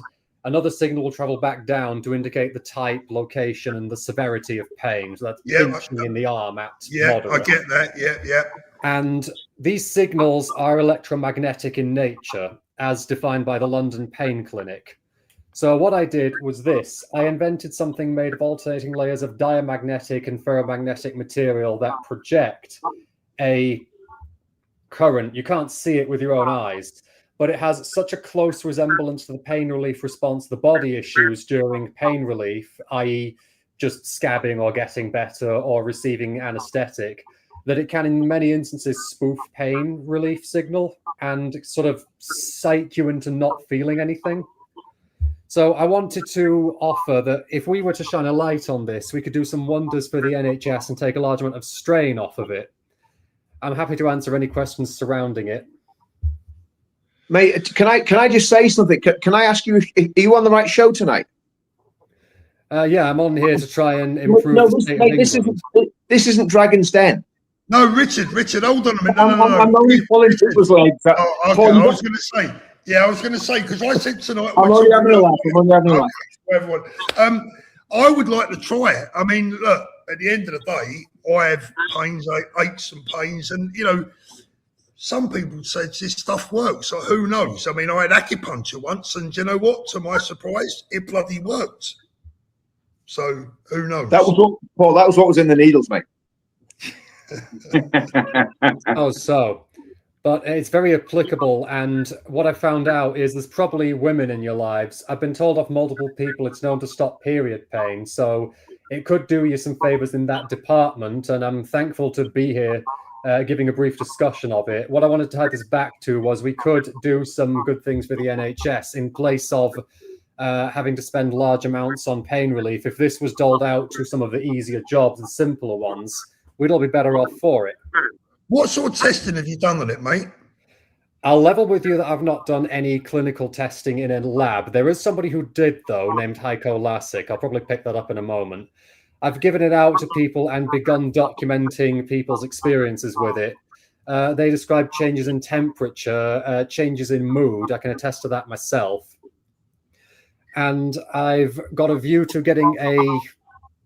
Another signal will travel back down to indicate the type, location, and the severity of pain. So that's pinching in the arm at moderate. I get that. Yeah. And these signals are electromagnetic in nature, as defined by the London Pain Clinic. So what I did was this. I invented something made of alternating layers of diamagnetic and ferromagnetic material that project a current. You can't see it with your own eyes, but it has such a close resemblance to the pain relief response to the body issues during pain relief, i.e. just scabbing or getting better or receiving anesthetic, that it can in many instances spoof pain relief signal and sort of psych you into not feeling anything. So I wanted to offer that if we were to shine a light on this, we could do some wonders for the NHS and take a large amount of strain off of it. I'm happy to answer any questions surrounding it. Mate, can I just say something? Can I ask you, are you on the right show tonight? Yeah, I'm on here to try and improve the state of England. This isn't Dragon's Den. No, Richard, hold on a minute. I'm only pulling people's legs. Oh, okay, I was going to say, because I said tonight. I'm only having a laugh. Everyone. I would like to try it. I mean, look, at the end of the day, I have pains, aches and pains, and some people say this stuff works. So who knows? I mean, I had acupuncture once, and you know what? To my surprise, it bloody worked. So who knows? That was what was in the needles, mate. But it's very applicable, and what I found out is there's probably women in your lives. I've been told off multiple people it's known to stop period pain, so it could do you some favors in that department, and I'm thankful to be here giving a brief discussion of it. What I wanted to tie this back to was we could do some good things for the NHS in place of having to spend large amounts on pain relief. If this was doled out to some of the easier jobs and simpler ones, we'd all be better off for it. What sort of testing have you done on it, mate? I'll level with you that I've not done any clinical testing in a lab. There is somebody who did, though, named Heiko Lasik. I'll probably pick that up in a moment. I've given it out to people and begun documenting people's experiences with it. They describe changes in temperature, changes in mood. I can attest to that myself. And I've got a view to getting a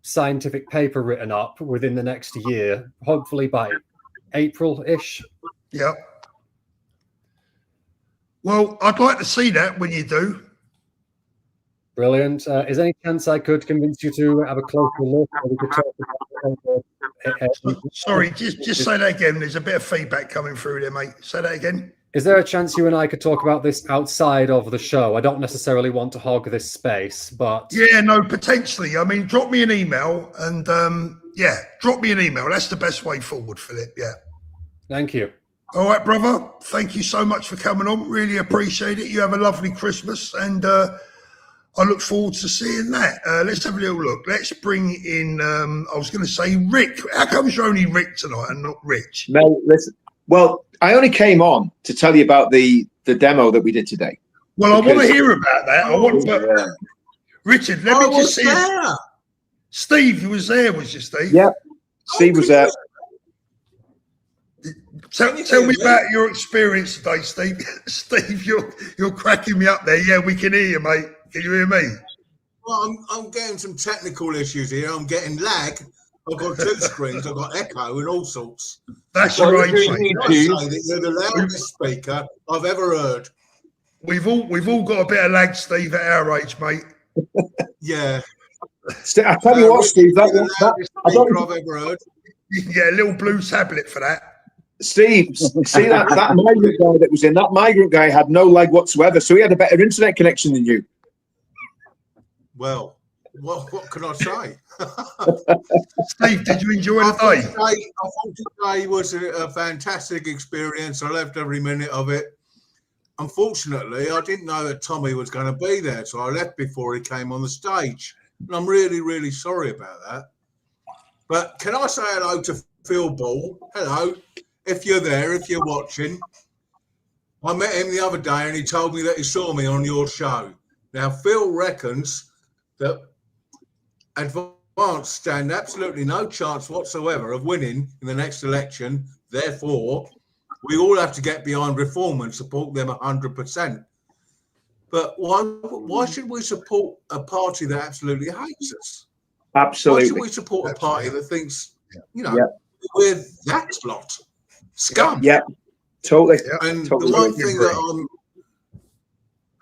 scientific paper written up within the next year, hopefully by April-ish. Yep. Well, I'd like to see that when you do. Brilliant. Is there any chance I could convince you to have a closer look? Or we could talk about Sorry, just say that again. There's a bit of feedback coming through there, mate. Say that again. Is there a chance you and I could talk about this outside of the show? I don't necessarily want to hog this space, but... Yeah, no, potentially. I mean, drop me an email and, drop me an email. That's the best way forward, Philip. Yeah. Thank you. All right, brother. Thank you so much for coming on. Really appreciate it. You have a lovely Christmas, and I look forward to seeing that. Let's have a little look. Let's bring in, I was going to say Rick. How comes you're only Rick tonight and not Rich? No, listen. Well, I only came on to tell you about the demo that we did today. Well, I want to hear about that. Richard, let me just see. Steve, you was there, was you, Steve? Yeah, Steve was there. Tell me about your experience today, Steve. Steve, you're cracking me up there. Yeah, we can hear you, mate. Can you hear me? Well, I'm getting some technical issues here. I'm getting lag. I've got two screens. I've got echo and all sorts. That's right, mate. I say that you're the loudest speaker I've ever heard. We've all got a bit of lag, Steve, at our age, mate. Yeah. I tell you what, Steve, I've ever heard. You can get a little blue tablet for that. Steve, see that migrant guy that was in, that migrant guy had no lag whatsoever, so he had a better internet connection than you. Well, what can I say? Steve, did you enjoy the day? I thought today was a fantastic experience. I loved every minute of it. Unfortunately, I didn't know that Tommy was going to be there, so I left before he came on the stage. And I'm really, really sorry about that. But can I say hello to Phil Ball? Hello. If you're there, if you're watching. I met him the other day and he told me that he saw me on your show. Now, Phil reckons that Advance stand absolutely no chance whatsoever of winning in the next election. Therefore, we all have to get behind reform and support them 100%. But why should we support a party that absolutely hates us? Absolutely. Why should we support a party that thinks, we're that lot? Scum. Yeah, totally. And totally. the one thing that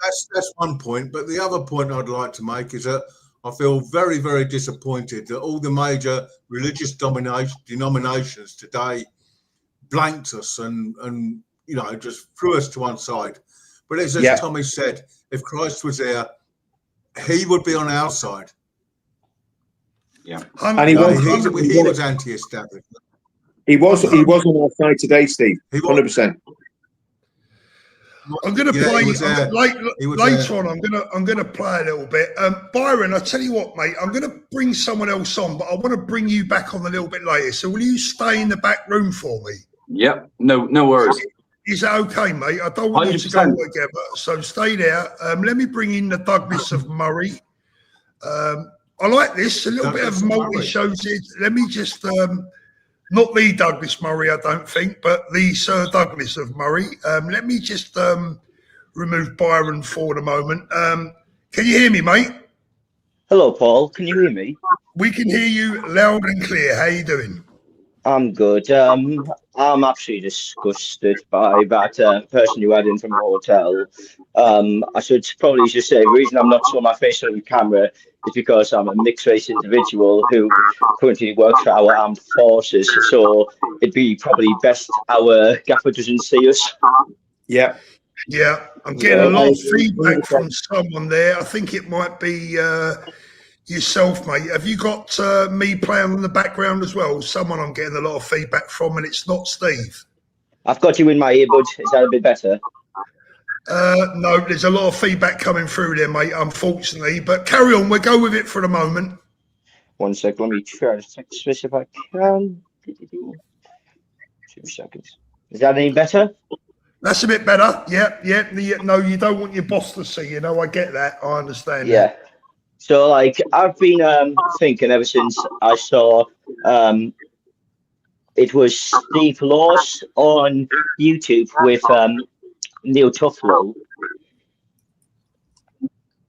that's one point, but the other point I'd like to make is that I feel very, very disappointed that all the major religious denominations today blanked us and just threw us to one side. But as Tommy said, if Christ was there, he would be on our side. Yeah, and he was anti-establishment. He was on our side today, Steve. 100%. I'm going to play later on. I'm going to play a little bit. Byron, I tell you what, mate. I'm going to bring someone else on, but I want to bring you back on a little bit later. So will you stay in the back room for me? Yep. No worries. Is that okay, mate? I don't want you to go 100%. together, so stay there. Let me bring in the Douglas of Murray. I like this, a little bit of multi-shows here. Let me just, not the Douglas Murray, I don't think, but the Sir Douglas of Murray. Let me just remove Byron for the moment. Can you hear me, mate? Hello, Paul. Can you hear me? We can hear you loud and clear. How you doing? I'm good. I'm absolutely disgusted by that person you had in from the hotel. I should probably just say the reason I'm not showing my face on camera is because I'm a mixed race individual who currently works for our armed forces. So it'd be probably best our gaffer doesn't see us. Yeah. Yeah, I'm getting a lot of feedback from someone there. I think it might be yourself, mate. Have you got me playing in the background as well? Someone I'm getting a lot of feedback from, and it's not Steve. I've got you in my earbud. Is that a bit better? No, there's a lot of feedback coming through there, mate, unfortunately. But carry on. We'll go with it for the moment. 1 sec. Let me try to text this if I can. 2 seconds. Is that any better? That's a bit better. Yeah. No, you don't want your boss to see. I get that. I understand. Yeah. That. So, like, I've been thinking ever since I saw it was Steve Laws on YouTube with Neil Tuflow.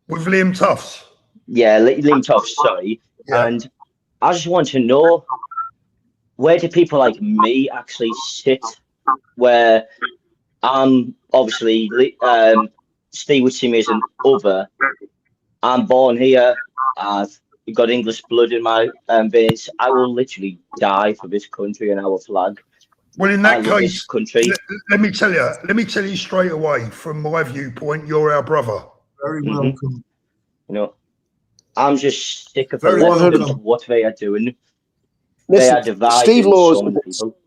With Liam Tufts? Yeah, Liam Tufts, sorry. Yeah. And I just want to know, where do people like me actually sit? Where obviously Steve would see me as an other. I'm born here. I've got English blood in my veins. I will literally die for this country and our flag. Well, in that case, country. Let me tell you straight away, from my viewpoint, you're our brother. Very welcome. I'm just sick of what they are doing. Listen, they are dividing Steve Laws. so many people.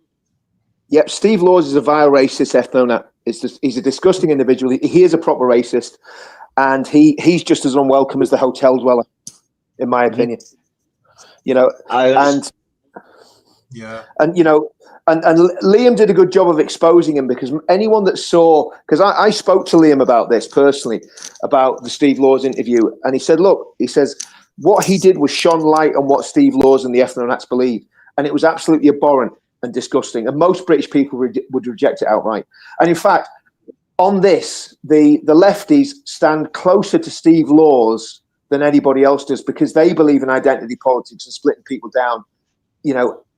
Yep, Steve Laws is a vile racist ethnonat. He's a disgusting individual. He is a proper racist. And he's just as unwelcome as the hotel dweller, in my opinion. And Liam did a good job of exposing him, because anyone that saw, because I spoke to Liam about this personally, about the Steve Laws interview, and he said, look, he says, what he did was shone light on what Steve Laws and the ethnonats believe, and it was absolutely abhorrent and disgusting, and most British people would reject it outright. And in fact, on this, the lefties stand closer to Steve Laws than anybody else does, because they believe in identity politics and splitting people down,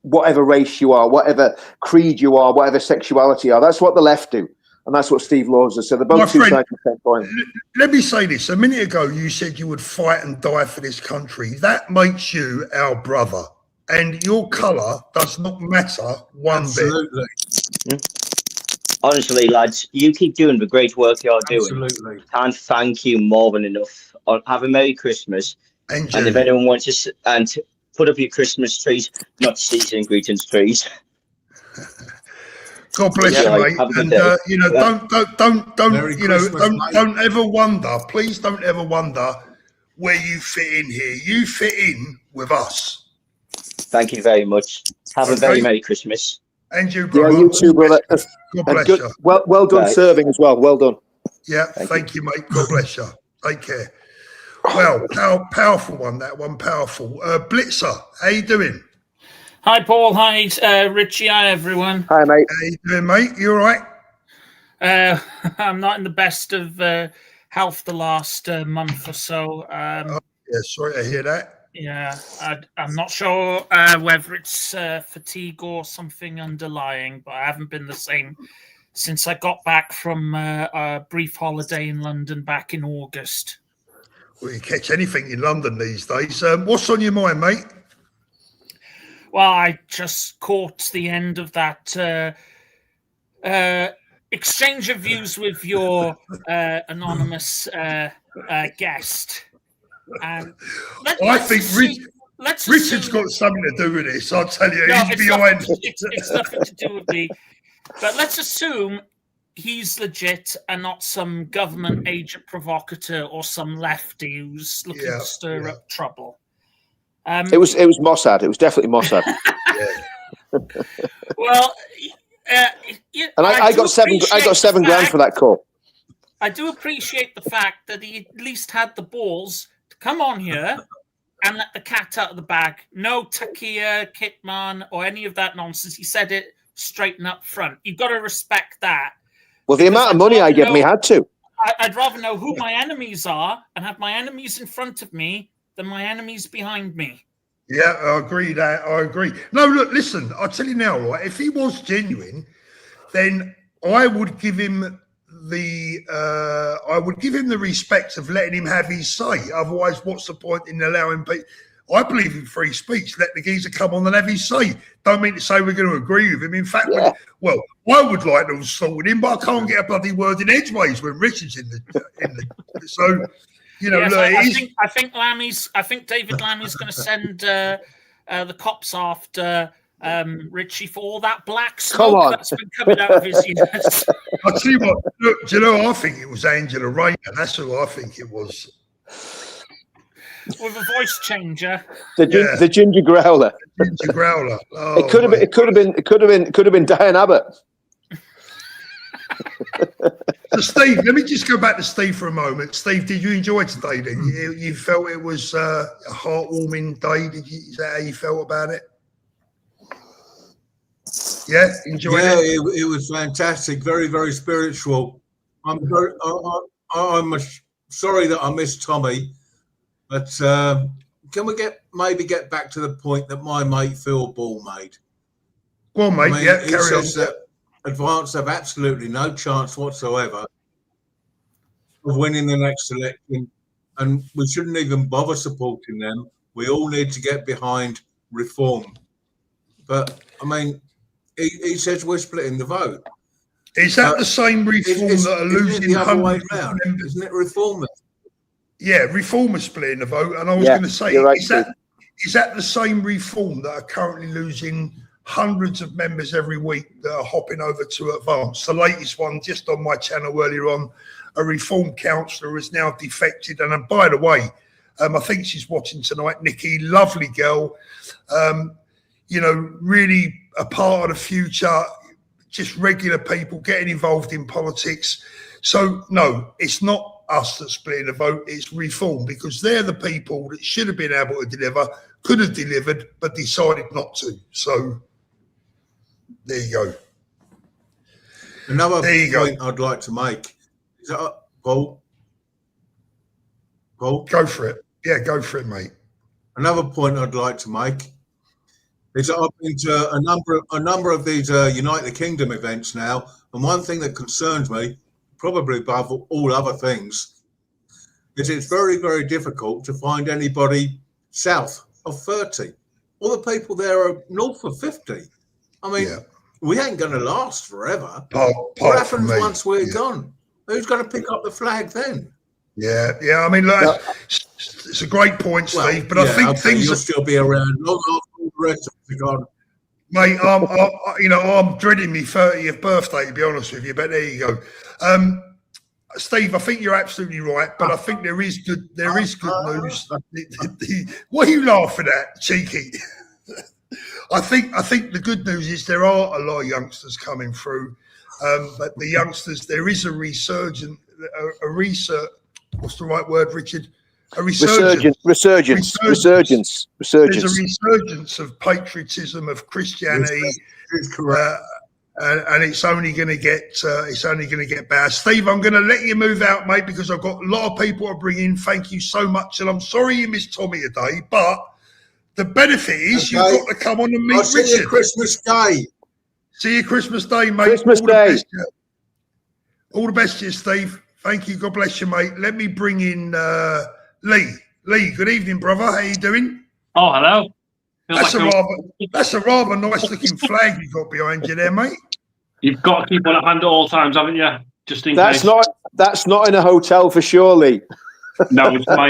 whatever race you are, whatever creed you are, whatever sexuality you are. That's what the left do. And that's what Steve Laws does. So they're both two sides of the same coin. Let me say this. A minute ago, you said you would fight and die for this country. That makes you our brother. And your colour does not matter one Absolutely. bit. Honestly, lads, you keep doing the great work you're doing. Absolutely. Can't thank you more than enough. Have a Merry Christmas. And if anyone wants to, and put up your Christmas trees, not season greetings trees. God bless you, mate. And don't ever wonder. Please don't ever wonder where you fit in here. You fit in with us. Thank you very much. Have a very Merry Christmas. And you, brother. Yeah, you too, brother. God bless you. Well done serving as well. Well done. Yeah, thank you, mate. God bless you. Take care. Well, powerful one, that one, powerful. Blitzer, how you doing? Hi, Paul. Hi, Richie. Hi, everyone. Hi, mate. How you doing, mate? You all right? I'm not in the best of health the last month or so. Yeah, sorry to hear that. Yeah, I'm not sure whether it's fatigue or something underlying, but I haven't been the same since I got back from a brief holiday in London back in August. Well, you catch anything in London these days. What's on your mind, mate? Well, I just caught the end of that exchange of views with your anonymous guest. And I think Richard's got something to do with this. I'll tell you, he's behind. It's nothing to do with me. But let's assume he's legit and not some government agent provocateur or some lefty who's looking to stir up trouble. It was Mossad. It was definitely Mossad. Well, And I got seven grand for that call. I do appreciate the fact that he at least had the balls to come on here and let the cat out of the bag. No Takia, Kitman, or any of that nonsense. He said it straight and up front. You've got to respect that. Well, the amount of money I get me had to. I'd rather know who my enemies are and have my enemies in front of me than my enemies behind me. Yeah, I agree. No, look, listen, I'll tell you now, right? If he was genuine, then I would give him the respect of letting him have his say. Otherwise, what's the point in allowing people? I believe in free speech. Let the geezer come on and have his say. Don't mean to say we're going to agree with him. In fact, I would like to assault with him, but I can't get a bloody word in edgeways when Richard's in the. So, you know, Yes, look, I think David Lammy's going to send the cops after Richie for all that black smoke that's been coming out of his ears. I'll tell you what. Look, do you know? I think it was Angela Rayner. That's who I think it was. With a voice changer. The ginger growler. Ginger growler. Oh, it could have been Diane Abbott. So Steve, let me just go back to Steve for a moment. Steve, did you enjoy today? Then you felt it was a heartwarming day. Is that how you felt about it? Yeah, enjoyed it. It was fantastic. Very, very spiritual. I'm sorry that I missed Tommy. But can we maybe get back to the point that my mate Phil Ball made? Go on, mate. He says that Advance have absolutely no chance whatsoever of winning the next election, and we shouldn't even bother supporting them. We all need to get behind reform. But I mean, he says we're splitting the vote. Is that the same reform that are losing the other way hundreds round? of members? Isn't it reformers? Yeah, reform is splitting the vote, and I was going to say, is that the same reform that are currently losing hundreds of members every week that are hopping over to Advance? The latest one, just on my channel earlier on, a reform councillor has now defected, and by the way, I think she's watching tonight. Nikki, lovely girl, you know, really a part of the future. Just regular people getting involved in politics. So no, it's not us that's splitting the vote, it's reform, because they're the people that should have been able to deliver, could have delivered, but decided not to. So there you go. Another point I'd like to make is that, Paul? Go for it. Yeah, go for it, mate. Another point I'd like to make is that I've been to a number of these United Kingdom events now, and one thing that concerns me, probably above all other things, is it's very, very difficult to find anybody south of 30. All the people there are north of 50. I mean, we ain't going to last forever. What happens once we're gone? Who's going to pick up the flag then? Yeah. I mean, look, it's a great point, Steve. But I think things you'll still be around long after all the rest of the gone. Mate, I'm dreading my 30th birthday, to be honest with you. But there you go. Steve, I think you're absolutely right, but I think there is good news. What are you laughing at, cheeky? I think the good news is there are a lot of youngsters coming through, but the youngsters, there is a resurgence. What's the right word, Richard? A resurgence. Resurgence. There's a resurgence of patriotism, of Christianity, and it's only going to get better. Steve, I'm going to let you move out, mate, because I've got a lot of people to bring in. Thank you so much, and I'm sorry you missed Tommy today, but the benefit is you've got to come on and meet Richard. See you Christmas Day. See you Christmas Day, mate. Christmas Day. All the best to you, Steve. Thank you. God bless you, mate. Let me bring in Lee. Lee, good evening, brother. How you doing? Oh, hello. That's a rather nice looking flag you've got behind you there, mate. You've got to keep one at hand at all times, haven't you? Just in case. That's not in a hotel for sure, Lee. No, it's my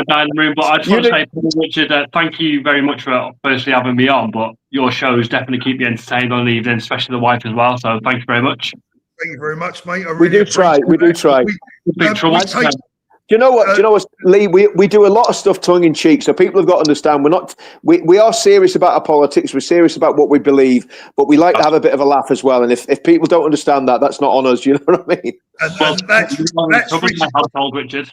dining room. But I just want to say, Richard, thank you very much for firstly having me on. But your shows definitely keep me entertained on the evening, especially the wife as well. So thank you very much. Thank you very much, mate. We do try. Do you know what? Lee? We do a lot of stuff tongue in cheek, so people have got to understand we are serious about our politics. We're serious about what we believe, but we like to have a bit of a laugh as well. And if people don't understand that, that's not on us. You know what I mean? And that's Richard.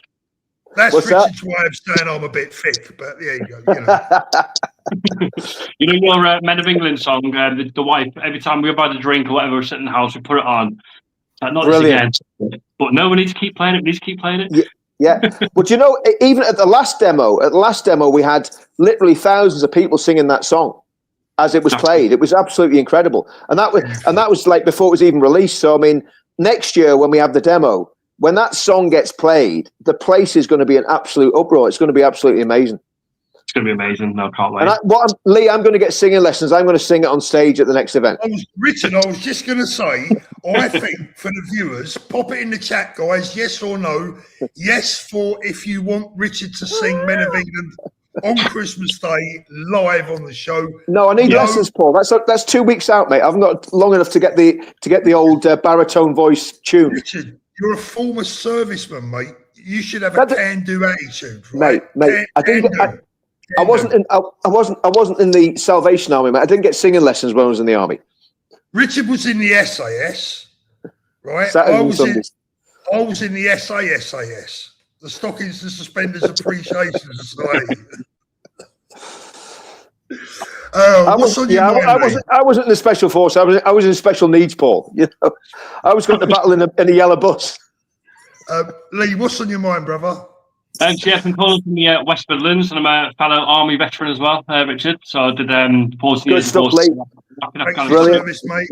That's What's Richard's way of saying I'm a bit thick, but there you go. You know. You know your Men of England song, the wife, every time we go buy the drink or whatever, we sit in the house, we put it on. Like, not this again. But no, we need to keep playing it. We need to keep playing it. Yeah. But you know, even at the last demo, we had literally thousands of people singing that song as it was played. It was absolutely incredible. And that was like before it was even released. So I mean, next year when we have the demo, when that song gets played, the place is going to be an absolute uproar. It's going to be absolutely amazing. It's going to be amazing. No, can't wait. And Lee, I'm going to get singing lessons. I'm going to sing it on stage at the next event. Richard, I was just going to say, I think for the viewers, pop it in the chat, guys. Yes or no? Yes, for if you want Richard to sing Men of England on Christmas Day live on the show. No, I need lessons, Paul. That's 2 weeks out, mate. I've not long enough to get the old baritone voice tune. Richard, you're a former serviceman, mate. You should have a can-do attitude, right? Mate. I wasn't in the Salvation Army, mate. I didn't get singing lessons when I was in the army. Richard was in the SAS, right? Saturdays I and was in the SAS, the Stockings and Suspenders Appreciation Society. I wasn't in the special force. I was in special needs, Paul. You know, I was going to battle in a yellow bus. Lee, what's on your mind, brother? Jeff, I'm calling from the West Midlands, and I'm a fellow Army veteran as well, Richard. So I did 14 years stuff, Lee. Brilliant, mate.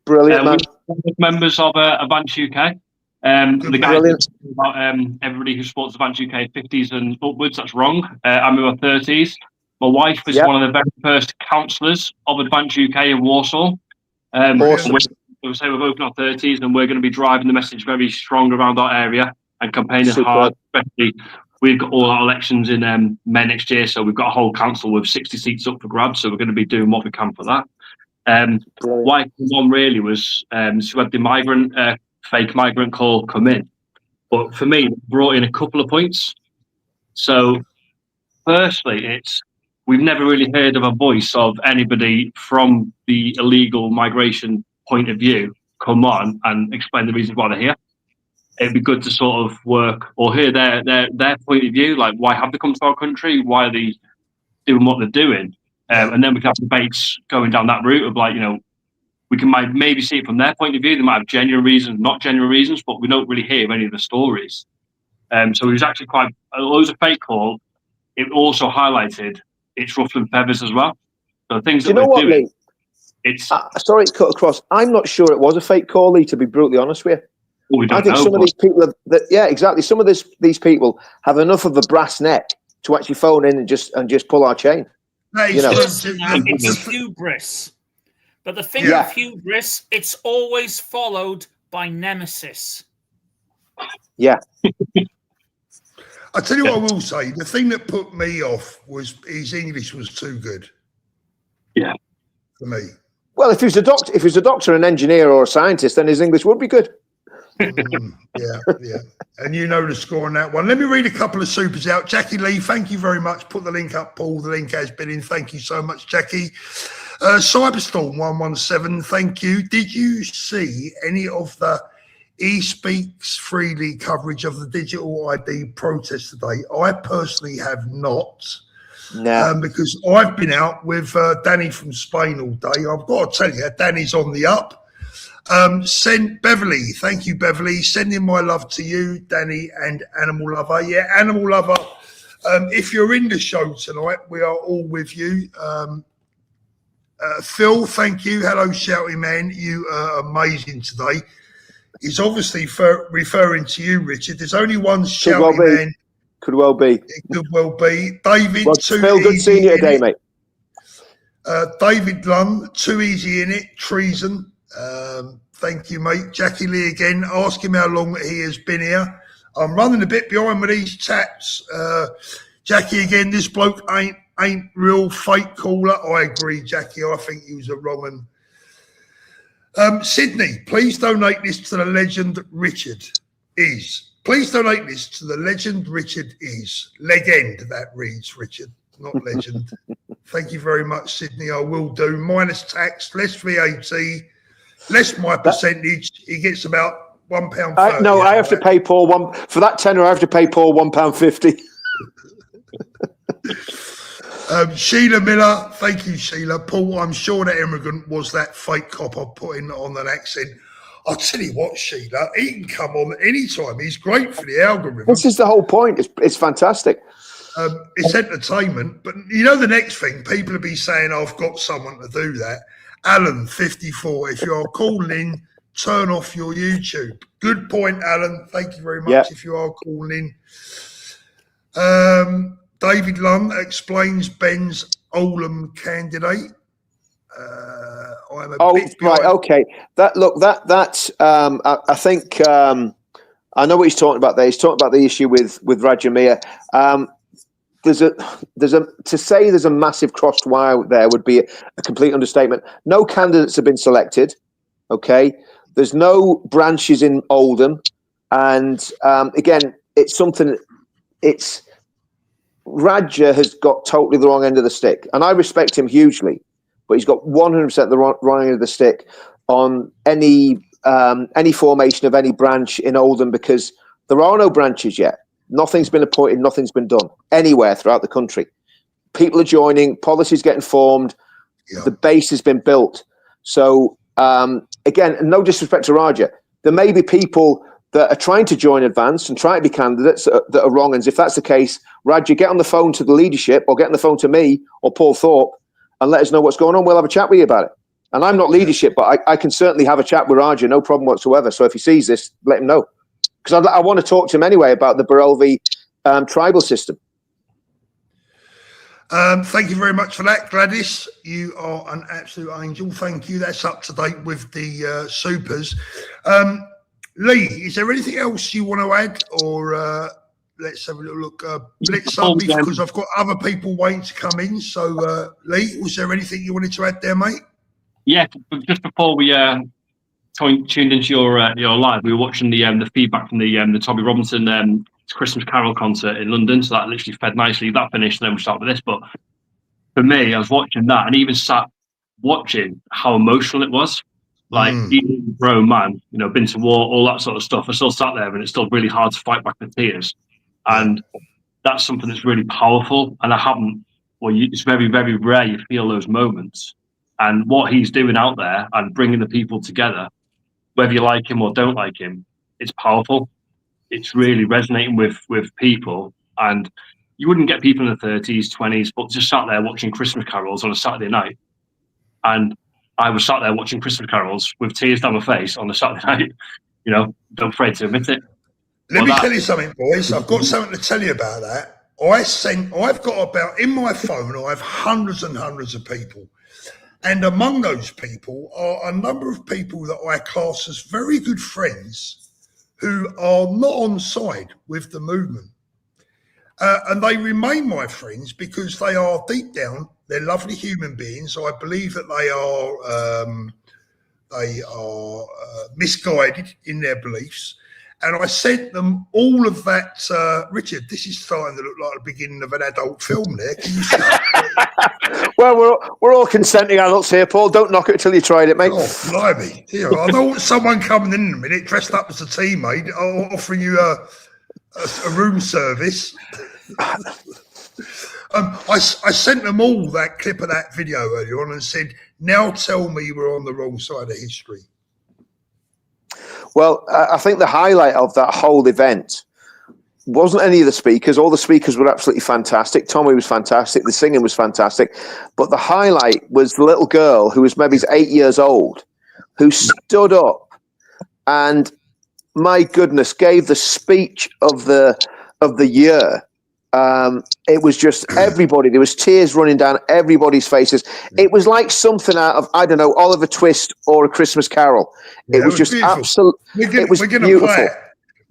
Brilliant, man. We're members of Advance UK. The guys about everybody who supports Advance UK 50s and upwards, that's wrong. I'm in my 30s. My wife is one of the very first counsellors of Advance UK in Warsaw. Awesome. We say we're both in our 30s, and we're going to be driving the message very strong around our area and campaigning hard. Especially, we've got all our elections in May next year, so we've got a whole council with 60 seats up for grabs. So we're going to be doing what we can for that. Why I came on really was so we had the fake migrant call come in, but for me, it brought in a couple of points. So, firstly, we've never really heard of a voice of anybody from the illegal migration point of view come on and explain the reasons why they're here. It'd be good to sort of work or hear their point of view, like why have they come to our country? Why are they doing what they're doing? And then we can have debates going down that route of like, you know, we can maybe see it from their point of view. They might have genuine reasons, not genuine reasons, but we don't really hear any of the stories. So it was actually quite, although it was a fake call, it also highlighted its ruffle and feathers as well. So things that we're doing. Lee? Sorry to cut across. I'm not sure it was a fake call, Lee, to be brutally honest with you. I think some of these people exactly. Some of these people have enough of a brass neck to actually phone in and just pull our chain. You know, it's hubris. But the thing with hubris, it's always followed by nemesis. Yeah. I tell you what I will say. The thing that put me off was his English was too good. Yeah. For me. Well, if he was a doctor, an engineer, or a scientist, then his English would be good. Yeah. And you know the score on that one. Let me read a couple of supers out. Jackie Lee, thank you very much. Put the link up, Paul. The link has been in. Thank you so much, Jackie. Cyberstorm 117, thank you. Did you see any of the eSpeaks Freely coverage of the digital ID protest today? I personally have not. No. Because I've been out with Danny from Spain all day. I've got to tell you, Danny's on the up. Send Beverly, thank you, Beverly. Sending my love to you, Danny, and Animal Lover. Yeah, Animal Lover. If you're in the show tonight, we are all with you. Phil, thank you. Hello, Shouty Man. You are amazing today. He's obviously referring to you, Richard. There's only one Shouty Man. Could well be. It could well be. David, Phil, good seeing you today, mate. David Lund, too easy in it. Treason. Thank you, mate. Jackie Lee again. Ask him how long he has been here. I'm running a bit behind with these chats. Jackie again. This bloke ain't real, fake caller. I agree, Jackie. I think he was a wrong one. Sydney, please donate this to the legend Richard is. Please donate this to the legend Richard is. Legend, that reads, Richard, not legend. Thank you very much, Sydney. I will do. Minus tax, less VAT, less my percentage. He gets about £1.30. No, I have to pay Paul for that tenner. I have to pay Paul £1.50. Sheila Miller, thank you, Sheila. Paul, I'm sure that immigrant was that fake cop I put in on an accent. I'll tell you what, Sheila, he can come on anytime. He's great for the algorithm. This is the whole point. It's fantastic. It's entertainment. But you know the next thing, people will be saying, I've got someone to do that. Alan, 54, if you're calling in, turn off your YouTube. Good point, Alan. Thank you very much if you are calling in. David Lunn explains Ben's Oldham candidate. I'm a bit right, okay. That's I think I know what he's talking about there. He's talking about the issue with Raja Mir. There's a to say there's a massive crossed wire there would be a complete understatement. No candidates have been selected. Okay, there's no branches in Oldham, and again, it's something. It's Raja has got totally the wrong end of the stick, and I respect him hugely, but he's got 100% the wrong end of the stick on any formation of any branch in Oldham, because there are no branches yet. Nothing's been appointed, nothing's been done anywhere throughout the country. People are joining, policies getting formed, the base has been built. So again, no disrespect to Raja, there may be people that are trying to join Advance and try to be candidates that are wrong. And if that's the case, Raja, get on the phone to the leadership or get on the phone to me or Paul Thorpe and let us know what's going on. We'll have a chat with you about it. And I'm not leadership, but I can certainly have a chat with Raja, no problem whatsoever. So if he sees this, let him know. Because I want to talk to him anyway about the Barelvi tribal system. Thank you very much for that, Gladys. You are an absolute angel. Thank you. That's up to date with the supers. Lee, is there anything else you want to add, or let's have a little look? Blitz up, because I've got other people waiting to come in. So, Lee, was there anything you wanted to add there, mate? Yeah, just before we tuned into your live, we were watching the feedback from the Tommy Robinson Christmas Carol concert in London. So that literally fed nicely. That finished, and then we start with this. But for me, I was watching that, and even sat watching how emotional it was. Like, even a grown man, you know, been to war, all that sort of stuff. I still sat there, and it's still really hard to fight back the tears. And that's something that's really powerful. And I haven't, it's very, very rare you feel those moments. And what he's doing out there and bringing the people together, whether you like him or don't like him, it's powerful. It's really resonating with people. And you wouldn't get people in the 30s, 20s, but just sat there watching Christmas carols on a Saturday night. And I was sat there watching Christmas carols with tears down my face on a Saturday night. You know, don't afraid to admit it. Let me tell you something, boys. I've got something to tell you about that. I've got about, in my phone, I have hundreds and hundreds of people. And among those people are a number of people that I class as very good friends who are not on side with the movement. And they remain my friends because they are deep down, they're lovely human beings. I believe that they are misguided in their beliefs. And I sent them all of that. Richard, this is starting to look like the beginning of an adult film there. Can you see? Well, we're all consenting adults here, Paul. Don't knock it till you tried it, mate. Oh, blimey. Yeah, I know someone coming in a minute dressed up as a teammate offering you a room service. I sent them all that clip of that video earlier on and said, now tell me we're on the wrong side of history. Well, I think the highlight of that whole event wasn't any of the speakers. All the speakers were absolutely fantastic. Tommy was fantastic. The singing was fantastic. But the highlight was the little girl who was maybe 8 years old, who stood up and, my goodness, gave the speech of the year. It was just everybody. There was tears running down everybody's faces. It was like something out of, I don't know, Oliver Twist or A Christmas Carol. It was just absolutely. It was beautiful.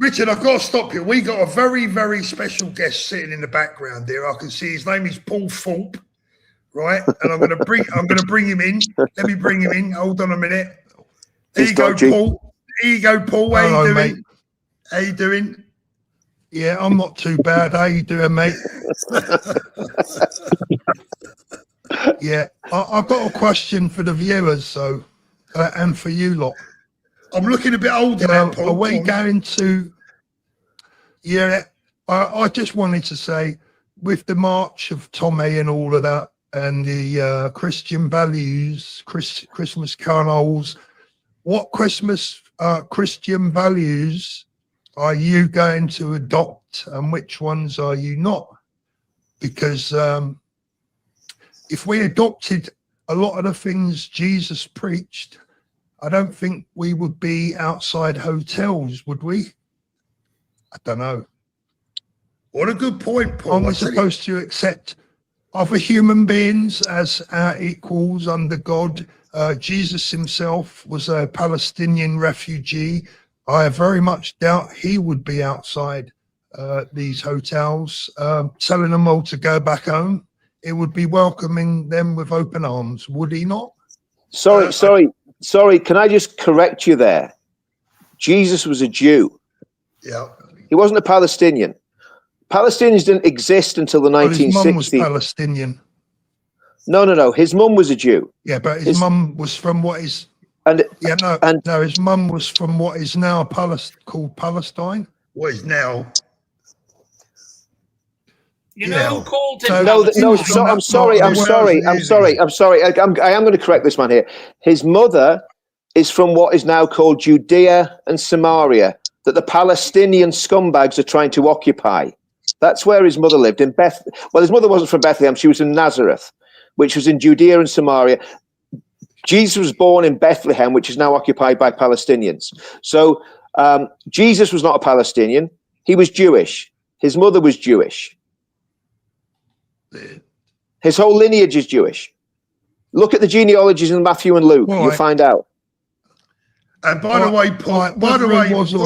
Richard, I've got to stop you. We got a very, very special guest sitting in the background there. I can see his name is Paul Thorpe, right? And I'm going to bring him in. Let me bring him in. Hold on a minute. There you go, Paul. Here you go, Paul. How you doing? Mate. How you doing? Yeah, I'm not too bad. How you doing, mate? Yeah, I've got a question for the viewers, so and for you lot. I'm looking a bit older now, Paul. Are we going to? Yeah, I just wanted to say, with the march of Tommy and all of that, and the Christian values, Christmas carols, what Christian values are you going to adopt, and which ones are you not? Because if we adopted a lot of the things Jesus preached, I don't think we would be outside hotels, would we? I don't know. What a good point, Paul. Aren't we supposed to accept other human beings as our equals under God? Jesus himself was a Palestinian refugee. I very much doubt he would be outside these hotels telling them all to go back home. It would be welcoming them with open arms, would he not? Sorry. Can I just correct you there? Jesus was a Jew. Yeah. He wasn't a Palestinian. Palestinians didn't exist until the 1960s. His mum was Palestinian. No. His mum was a Jew. Yeah, but his mum was from what is his mum was from what is now called Palestine. What is now? You know who called him? I'm sorry. I am going to correct this man here. His mother is from what is now called Judea and Samaria, that the Palestinian scumbags are trying to occupy. That's where his mother lived, in Well, his mother wasn't from Bethlehem. She was in Nazareth, which was in Judea and Samaria. Jesus was born in Bethlehem, which is now occupied by Palestinians. So Jesus was not a Palestinian. He was Jewish. His mother was Jewish. His whole lineage is Jewish. Look at the genealogies in Matthew and Luke. You'll find out. And by the way, Paul,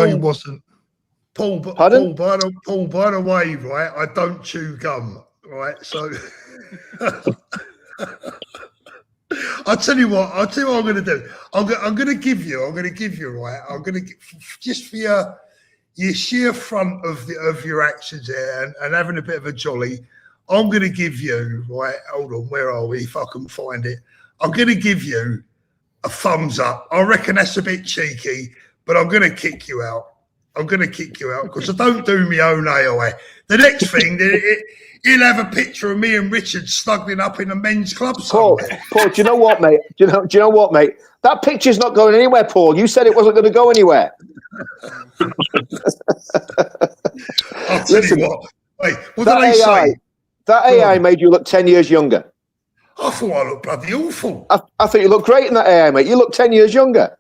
he wasn't. Paul, by the way, right, I don't chew gum, right? So I'll tell you what I'm going to do. I'm going to give you, right? I'm going to just for your sheer front of your actions here and having a bit of a jolly. I'm going to give you, right? Hold on, where are we? If I can find it, I'm going to give you a thumbs up. I reckon that's a bit cheeky, but I'm going to kick you out. Because I don't do my own AOA. The next thing, he'll have a picture of me and Richard snuggling up in a men's club somewhere. Paul, do you know what, mate? Do you know what, mate? That picture's not going anywhere, Paul. You said it wasn't going to go anywhere. I'll tell you what. Wait, what did I say? That AI made you look 10 years younger. I thought I looked bloody awful. I thought you looked great in that AI, mate. You look 10 years younger.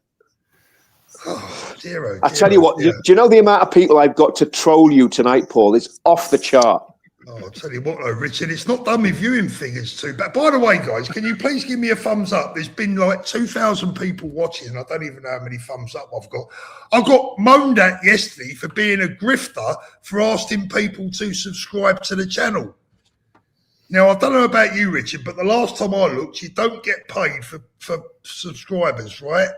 Oh, dear. I tell you what, do you know the amount of people I've got to troll you tonight, Paul? It's off the chart. Oh, I'll tell you what, though, Richard, it's not done with viewing figures too bad. By the way, guys, can you please give me a thumbs up? There's been like 2,000 people watching. I don't even know how many thumbs up I've got. I got moaned at yesterday for being a grifter for asking people to subscribe to the channel. Now, I don't know about you, Richard, but the last time I looked, you don't get paid for subscribers, right?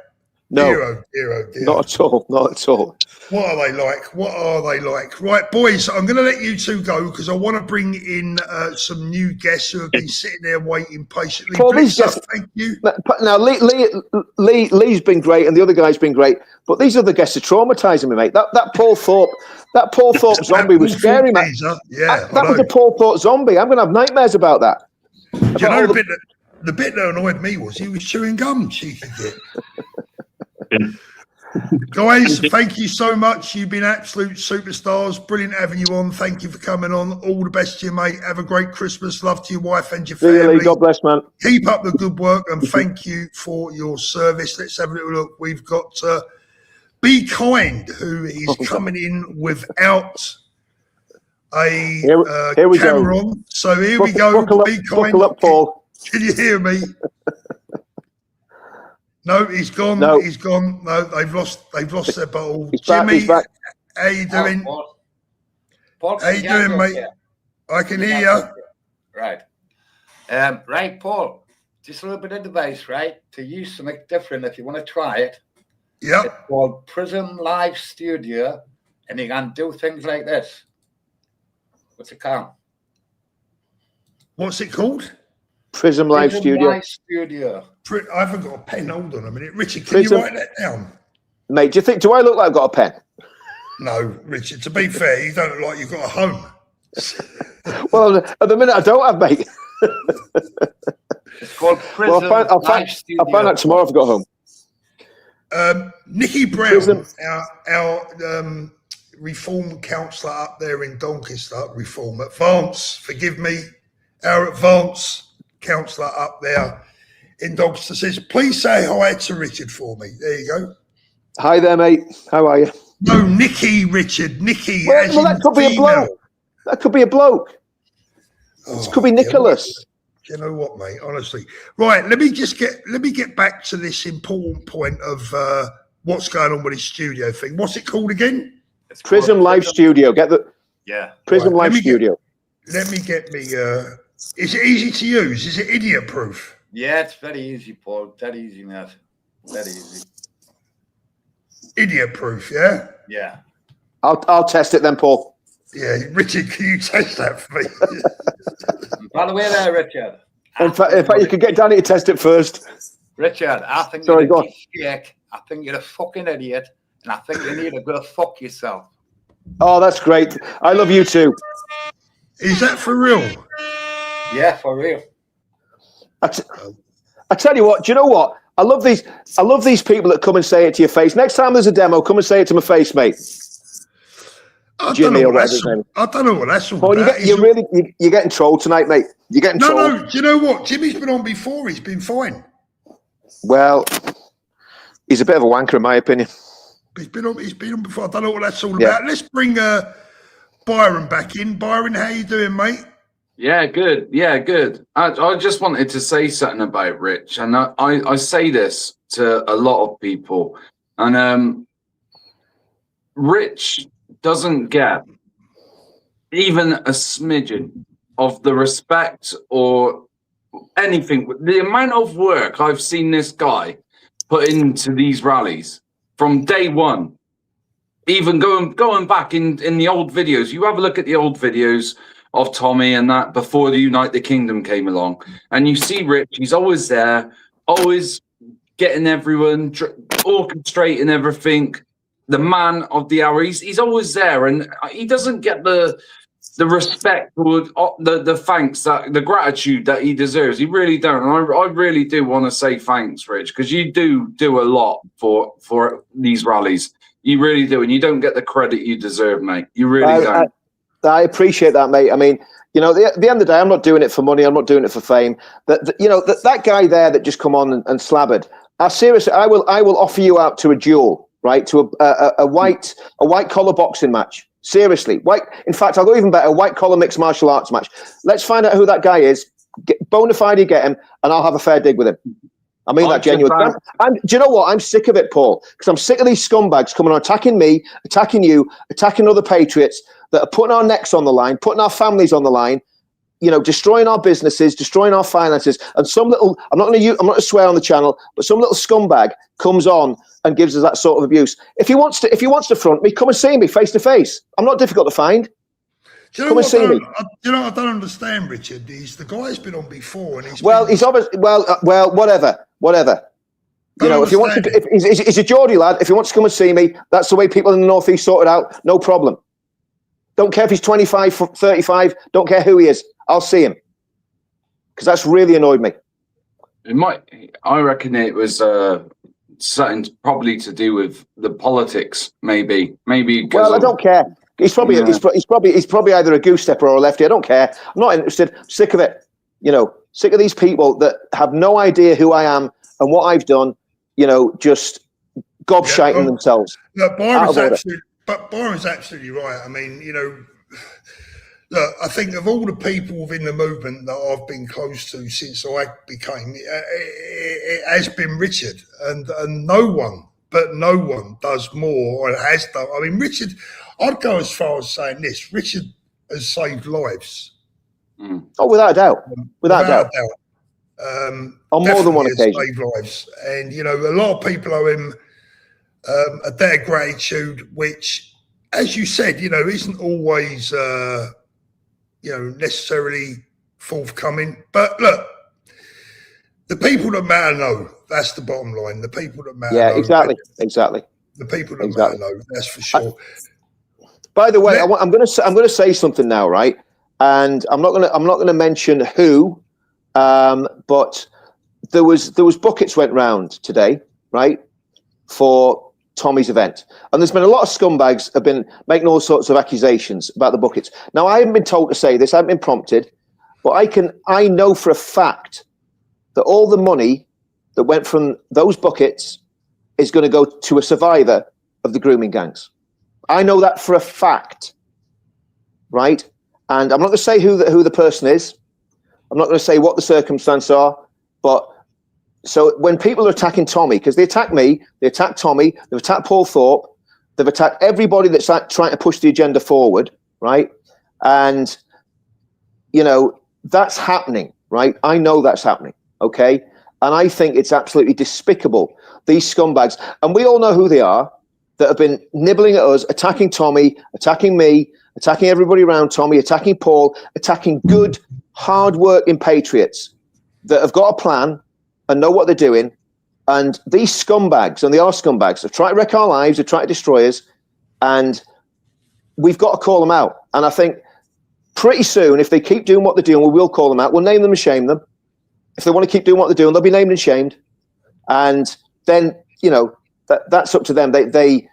No, dear. Not at all. What are they like? Right, boys, I'm going to let you two go because I want to bring in some new guests who have been sitting there waiting patiently. Paul, these guests, thank you. Now, Lee's been great and the other guy's been great, but these other guests are traumatising me, mate. That Paul Thorpe zombie was scary, man. Yeah, that was a Paul Thorpe zombie. I'm going to have nightmares about that. Do you know the bit that annoyed me was he was chewing gum, cheeky git. Guys, thank you so much. You've been absolute superstars. Brilliant having you on. Thank you for coming on. All the best to you, mate. Have a great Christmas. Love to your wife and your family. Really, God bless, man. Keep up the good work and thank you for your service. Let's have a little look. We've got Be Kind, who is coming in without a camera on. So here we go. Be Kind. Buckle up, Paul. Can you hear me? No, he's gone. No. He's gone. No, they've lost their bottle. He's Jimmy, back. how you doing? Paul, how you doing, mate? Here. I can hear you. Right. Right, Paul, just a little bit of advice, right? To use something different if you want to try it. Yeah. It's called Prism Live Studio, and you can do things like this. What's it called? What's it called? Prism Live Studio. Live Studio. I haven't got a pen. Hold on a minute. Richard, can you write that down? Mate, do I look like I've got a pen? No, Richard, to be fair, you don't look like you've got a home. Well, at the minute I don't have, mate. It's called Prism I'll Live Studio. find out tomorrow if I've got home. Nikki Brown, our reform councillor up there in Doncaster, reform advance, forgive me, our advance councillor up there in Doncaster says, please say hi to Richard for me. There you go. Hi there, mate. How are you? No, Nikki, Richard. Nikki. Well, that could be a bloke. That could be a bloke. This could be Nicholas. You know what, mate? Honestly, right. Let me get back to this important point of what's going on with his studio thing. What's it called again? It's Prism Live Studio. Get the Prism Right, Live Studio. Let me get me. Is it easy to use? Is it idiot proof? Yeah, it's very easy, Paul. Very easy, mate. Very easy. Idiot proof, yeah. Yeah. I'll test it then, Paul. Yeah, Richard, can you test that for me? By the way, there, Richard. In fact, you could get Danny to test it first. Richard, I think Sorry, you're go a dick. I think you're a fucking idiot, and I think you need to go fuck yourself. Oh, that's great. I love you too. Is that for real? Yeah, for real. I tell you what. Do you know what? I love these people that come and say it to your face. Next time there's a demo, come and say it to my face, mate. Jimmy or whatever his name is. I don't know what that's all Paul, about. you're getting trolled tonight, mate. You're getting trolled. No, do you know what? Jimmy's been on before. He's been fine. Well, he's a bit of a wanker, in my opinion. He's been on before. I don't know what that's all about. Let's bring Byron back in. Byron, how you doing, mate? Yeah, good. Yeah, good. I just wanted to say something about Rich, and I say this to a lot of people, and Rich doesn't get even a smidgen of the respect or anything. The amount of work I've seen this guy put into these rallies from day one, even going back in the old videos. You have a look at the old videos of Tommy and that before the Unite the Kingdom came along, and you see Rich, he's always there, always getting everyone, orchestrating everything, the man of the hour. He's always there, and he doesn't get the respect or the thanks, the gratitude that he deserves. He really don't. And I really do want to say thanks, Rich, because you do a lot for these rallies. You really do, and you don't get the credit you deserve, mate. You really don't. I appreciate that, mate. I mean, you know, at the end of the day, I'm not doing it for money. I'm not doing it for fame. That guy there that just come on and slabbered. Seriously, I will offer you out to a duel, right? To a white collar boxing match. Seriously, in fact, I'll go even better. A white collar mixed martial arts match. Let's find out who that guy is. Bona fide, get him, and I'll have a fair dig with him. I mean that genuinely. Do you know what? I'm sick of it, Paul, because I'm sick of these scumbags coming on, attacking me, attacking you, attacking other patriots that are putting our necks on the line, putting our families on the line, you know, destroying our businesses, destroying our finances. And some little, I'm not going to swear on the channel, but some little scumbag comes on and gives us that sort of abuse. If he wants to front me, come and see me face to face. I'm not difficult to find. Come and see me. I don't understand, Richard. The guy's been on before, and he's obviously whatever. You know, if he wants to, he's a Geordie lad. If he wants to come and see me, that's the way people in the Northeast sort it out. No problem. Don't care if he's 25, 35. Don't care who he is. I'll see him, because that's really annoyed me. I reckon it was something probably to do with the politics. Maybe. Well, I don't care. He's probably either a goose stepper or a lefty. I don't care. I'm not interested. I'm sick of it. You know, sick of these people that have no idea who I am and what I've done. You know, just gobshiting themselves. No, Byron's absolutely right. I mean, you know, look, I think of all the people within the movement that I've been close to since I became, it has been Richard, and no one does more or has done. I mean, Richard, I'd go as far as saying this: Richard has saved lives. Oh, without a doubt, without a doubt. On more than one occasion, saved lives, and you know, a lot of people owe him a debt of gratitude, which, as you said, you know, isn't always necessarily forthcoming. But look, the people that matter know. That's the bottom line. The people that matter know. Exactly. The people that matter know. That's for sure. By the way, I'm going to say something now, right? And I'm not going to mention who, but there was buckets went round today, right, for Tommy's event, and there's been a lot of scumbags have been making all sorts of accusations about the buckets. Now, I haven't been told to say this, I haven't been prompted, but I know for a fact that all the money that went from those buckets is going to go to a survivor of the grooming gangs. I know that for a fact, right? And I'm not going to say who the person is. I'm not going to say what the circumstances are. But so when people are attacking Tommy, because they attack me, they attack Tommy, they've attacked Paul Thorpe, they've attacked everybody that's trying to push the agenda forward, right? And, that's happening, right? I know that's happening, okay? And I think it's absolutely despicable, these scumbags. And we all know who they are, that have been nibbling at us, attacking Tommy, attacking me, attacking everybody around Tommy, attacking Paul, attacking good, hard-working patriots that have got a plan and know what they're doing. And these scumbags, and they are scumbags, have tried to wreck our lives, they've tried to destroy us, and we've got to call them out. And I think pretty soon, if they keep doing what they're doing, we will call them out. We'll name them and shame them. If they want to keep doing what they're doing, they'll be named and shamed. And then, that's up to them. They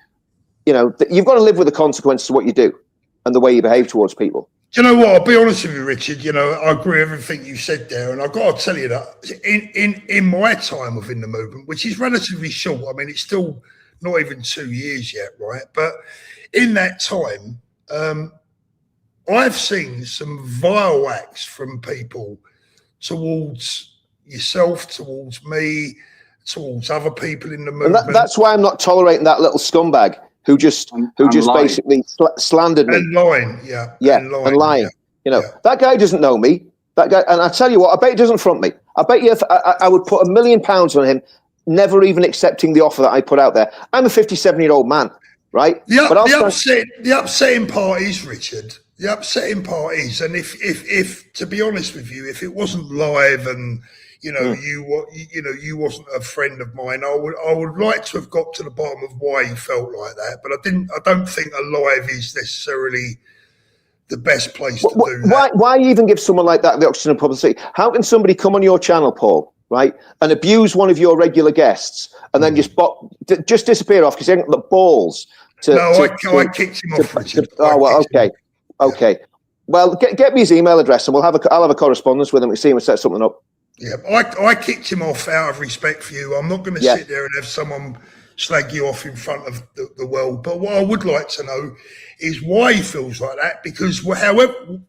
you've got to live with the consequences of what you do and the way you behave towards people. Do you know what? I'll be honest with you, Richard. I agree with everything you said there, and I've got to tell you that in my time within the movement, which is relatively short, I mean, it's still not even 2 years yet, right? But in that time, I've seen some vile acts from people towards yourself, towards me, towards other people in the movement. And that's why I'm not tolerating that little scumbag who just basically slandered me. And lying, and lying. That guy doesn't know me. That guy, and I tell you what, I bet he doesn't front me. I bet you I would put £1 million on him, never even accepting the offer that I put out there. I'm a 57-year-old man, right? The upsetting part is, Richard. The upsetting part is, and if to be honest with you, if it wasn't live and you wasn't a friend of mine, I would like to have got to the bottom of why you felt like that, but I don't think a live is necessarily the best place to do that. Why even give someone like that the oxygen of publicity? How can somebody come on your channel, Paul, right, and abuse one of your regular guests and then just disappear off because he hasn't got the balls to? I kicked him off, Richard. Okay. Well, get me his email address and I'll have a correspondence with him and see him and set something up. Yeah, I kicked him off out of respect for you. I'm not going to sit there and have someone slag you off in front of the world. But what I would like to know is why he feels like that. Because however,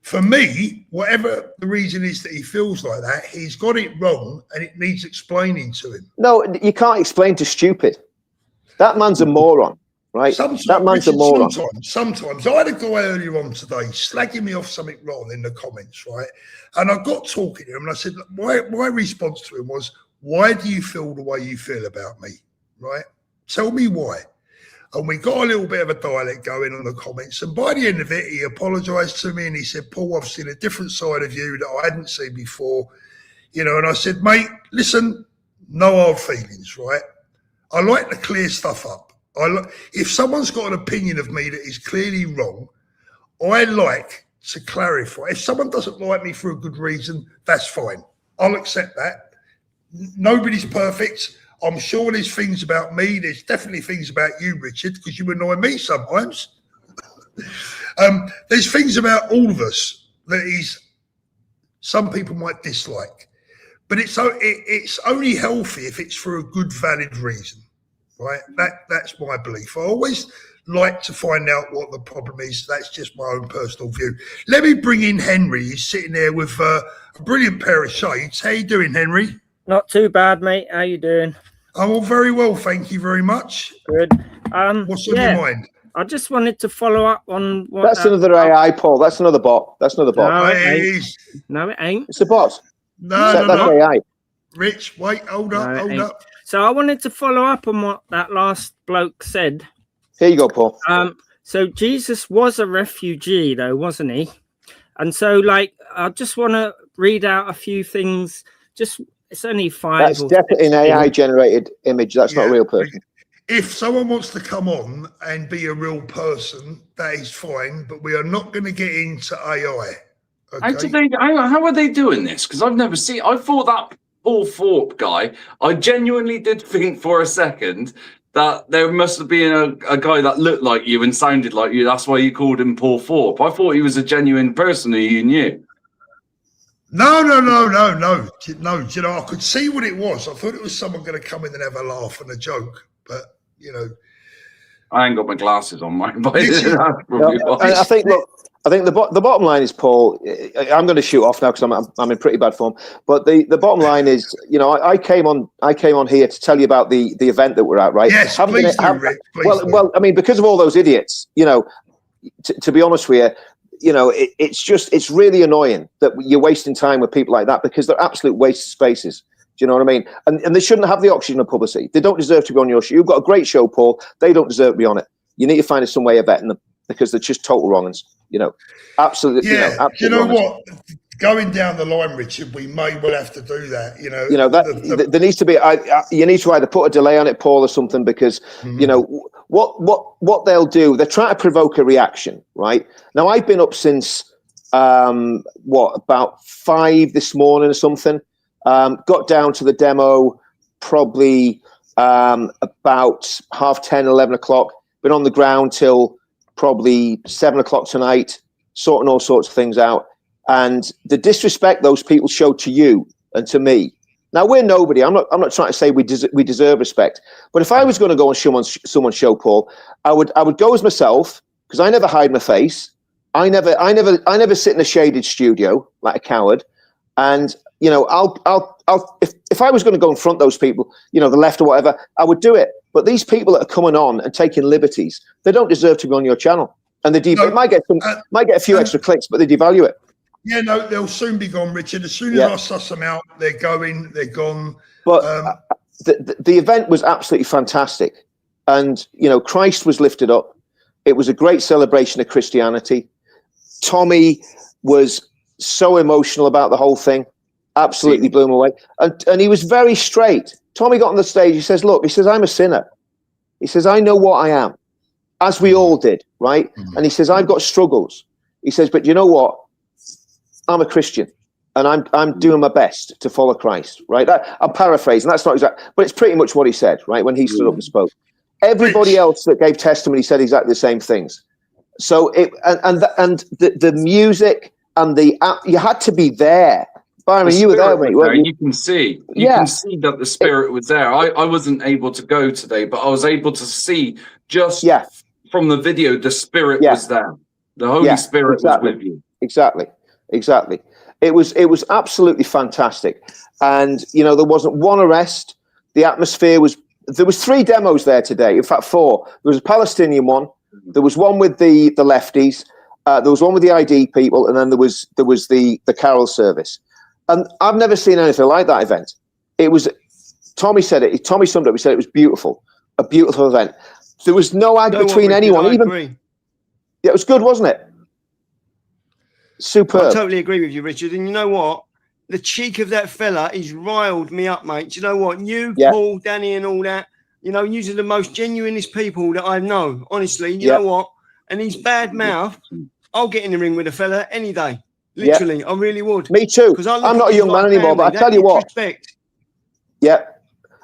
for me, whatever the reason is that he feels like that, he's got it wrong and it needs explaining to him. No, you can't explain to stupid. That man's a moron. Right, that man's a moron. Sometimes I had a guy earlier on today slagging me off something wrong in the comments, right? And I got talking to him and I said, my response to him was, why do you feel the way you feel about me, right? Tell me why. And we got a little bit of a dialect going on the comments. And by the end of it, he apologised to me and he said, Paul, I've seen a different side of you that I hadn't seen before. And I said, mate, listen, no hard feelings, right? I like to clear stuff up. If someone's got an opinion of me that is clearly wrong, I like to clarify. If someone doesn't like me for a good reason, that's fine. I'll accept that. Nobody's perfect. I'm sure there's things about me. There's definitely things about you, Richard, because you annoy me sometimes. There's things about all of us that some people might dislike. But it's only healthy if it's for a good, valid reason. Right, that's my belief. I always like to find out what the problem is. That's just my own personal view. Let me bring in Henry. He's sitting there with a brilliant pair of shades. How you doing, Henry? Not too bad, mate. How you doing? I'm all very well, thank you very much. Good. What's on your mind? I just wanted to follow up on what. That's another AI, Paul. That's another bot. No, it ain't. It's a bot. No. That's AI. Rich, wait, hold up. So I wanted to follow up on what that last bloke said. Here you go, Paul. So Jesus was a refugee, though, wasn't he? And so, like, I just want to read out a few things. Just, it's only 5. That's definitely an AI generated image. That's not a real person. If someone wants to come on and be a real person, that is fine, but we are not going to get into AI. Okay? How are they doing this? Because I've never seen. I thought that Paul Thorpe guy. I genuinely did think for a second that there must have been a guy that looked like you and sounded like you. That's why you called him Paul Thorpe. I thought he was a genuine person who you knew. No. You know, I could see what it was. I thought it was someone going to come in and have a laugh and a joke, but you know, I ain't got my glasses on, mate. But I think. Look, I think the bottom line is, Paul. I'm going to shoot off now because I'm in pretty bad form. But the bottom line is, you know, I came on here to tell you about the event that we're at, right? Yes, please do, Rick. Well, I mean, because of all those idiots, you know, to be honest with you. You know, it's really annoying that you're wasting time with people like that because they're absolute waste of spaces. Do you know what I mean? And they shouldn't have the oxygen of publicity. They don't deserve to be on your show. You've got a great show, Paul. They don't deserve to be on it. You need to find some way of vetting them because they're just total wrong-uns. You know, absolutely. Yeah. Absolutely you know wrong-uns. what? Going down the line, Richard, we may well have to do that. You know that there needs to be. You need to either put a delay on it, Paul, or something, because you know what they'll do. They're trying to provoke a reaction, right? Now I've been up since about 5 this morning or something. Got down to the demo probably about 10:30, 11 o'clock. Been on the ground till probably 7 o'clock tonight, sorting all sorts of things out. And the disrespect those people showed to you and to me. Now we're nobody. I'm not trying to say we deserve respect. But if I was going to go on someone's show, Paul, I would go as myself because I never hide my face. I never sit in a shaded studio like a coward. And you know, if I was going to go and front those people, you know, the left or whatever, I would do it. But these people that are coming on and taking liberties, they don't deserve to be on your channel. And they might get a few extra clicks, but they devalue it. Yeah, no, they'll soon be gone, Richard. As soon as I suss them out, they're gone. But the event was absolutely fantastic. And, you know, Christ was lifted up. It was a great celebration of Christianity. Tommy was so emotional about the whole thing. Absolutely blew him away. And he was very straight. Tommy got on the stage. He says, look, he says, I'm a sinner. He says, I know what I am, as we all did, right? Mm-hmm. And he says, I've got struggles. He says, but you know what? I'm a Christian, and I'm doing my best to follow Christ, right? I'm paraphrasing. That's not exact, but it's pretty much what he said, right? When he stood up and spoke. Everybody else that gave testimony said exactly the same things. So the music and you had to be there. Byron, you were there, mate. You can see that the spirit was there. I wasn't able to go today, but I was able to see just from the video, the spirit was there. The Holy Spirit was with you. Exactly. It was absolutely fantastic. And, you know, there wasn't one arrest. The atmosphere there was 3 demos there today. In fact, 4. There was a Palestinian one. There was one with the lefties. There was one with the ID people. And then there was the carol service. And I've never seen anything like that event. It was, Tommy said it. Tommy summed it up. He said it was beautiful. A beautiful event. There was no ag between anyone. Yeah, it was good, wasn't it? Superb. I totally agree with you, Richard. And you know what? The cheek of that fella, he's riled me up, mate. Do you know what? You, Paul, Danny, and all that, you know, you are the most genuinest people that I know, honestly. You know what? And he's bad mouth. I'll get in the ring with a fella any day. Literally, I really would. Me too. Because I'm not a young man anymore, but I tell you what. Yeah.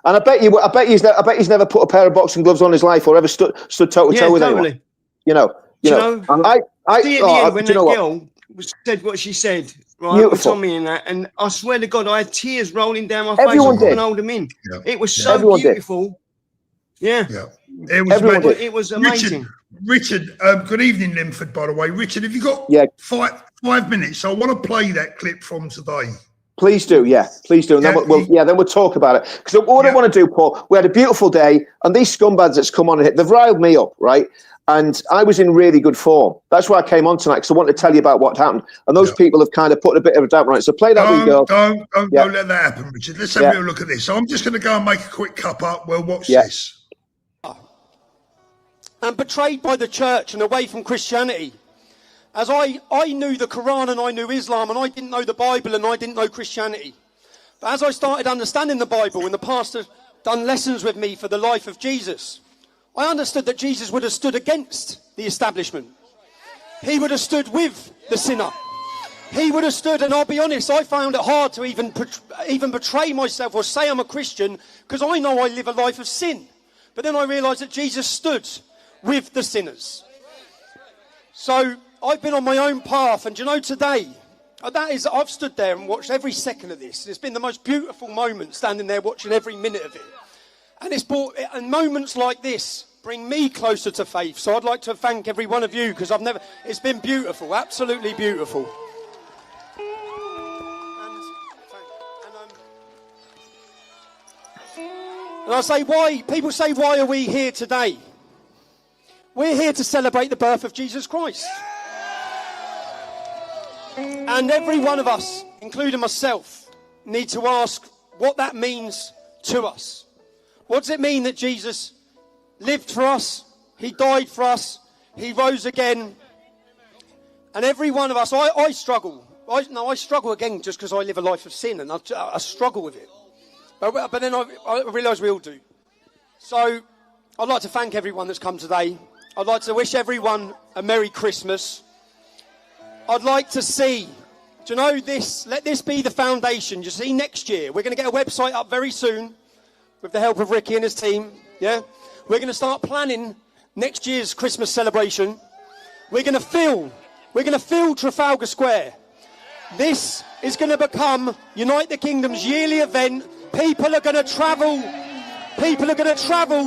And I bet he's never put a pair of boxing gloves on his life or ever stood toe to toe with anyone. You know. When that girl said what she said, right, with Tommy and that, and I swear to God, I had tears rolling down my face. Everyone did. And hold them in. Yeah. It was so beautiful. Yeah. It was amazing. Richard, good evening, Linford, by the way. Richard, have you got 5 minutes? I want to play that clip from today. Please do, please do. And then we'll talk about it. Because what I want to do, Paul, we had a beautiful day, and these scumbags that's come on and they've riled me up, right? And I was in really good form. That's why I came on tonight, because I wanted to tell you about what happened. And those people have kind of put a bit of a damper on it. So play that with girl. Don't let that happen, Richard. Let's have a little look at this. So I'm just going to go and make a quick cup up. We'll watch this. And betrayed by the church and away from Christianity. As I knew the Quran and I knew Islam, and I didn't know the Bible and I didn't know Christianity. But as I started understanding the Bible and the pastor done lessons with me for the life of Jesus, I understood that Jesus would have stood against the establishment. He would have stood with the sinner. He would have stood, and I'll be honest, I found it hard to even betray myself or say I'm a Christian, because I know I live a life of sin. But then I realised that Jesus stood with the sinners. So I've been on my own path, and you know, today, I've stood there and watched every second of this. It's been the most beautiful moment, standing there watching every minute of it. And moments like this bring me closer to faith. So I'd like to thank every one of you, because it's been beautiful, absolutely beautiful. And I say, why? People say, why are we here today? We're here to celebrate the birth of Jesus Christ. And every one of us, including myself, need to ask what that means to us. What does it mean that Jesus lived for us? He died for us. He rose again. And every one of us, I struggle. I struggle again just because I live a life of sin, and I struggle with it. But then I realise we all do. So I'd like to thank everyone that's come today. I'd like to wish everyone a Merry Christmas. I'd like to see, do you know this? Let this be the foundation. You see, next year, we're going to get a website up very soon with the help of Ricky and his team. Yeah? We're going to start planning next year's Christmas celebration. We're going to fill Trafalgar Square. This is going to become Unite the Kingdom's yearly event. People are going to travel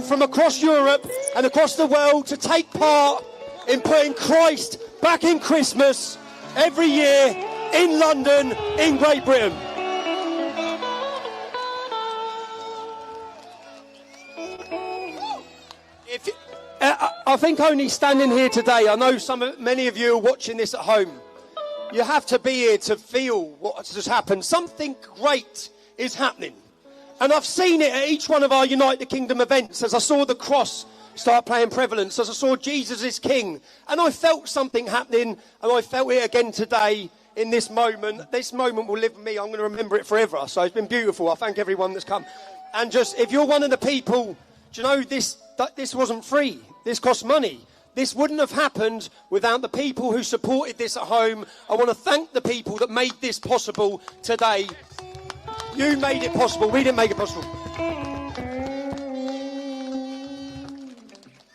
from across Europe and across the world to take part in putting Christ back in Christmas every year in London, in Great Britain. I think only standing here today, I know many of you are watching this at home. You have to be here to feel what has happened. Something great is happening. And I've seen it at each one of our Unite the Kingdom events, as I saw the cross start playing prevalence, as I saw Jesus is King. And I felt something happening, and I felt it again today in this moment. This moment will live with me. I'm going to remember it forever. So it's been beautiful. I thank everyone that's come. And just, if you're one of the people, do you know, this wasn't free. This cost money. This wouldn't have happened without the people who supported this at home. I want to thank the people that made this possible today. You made it possible. We didn't make it possible.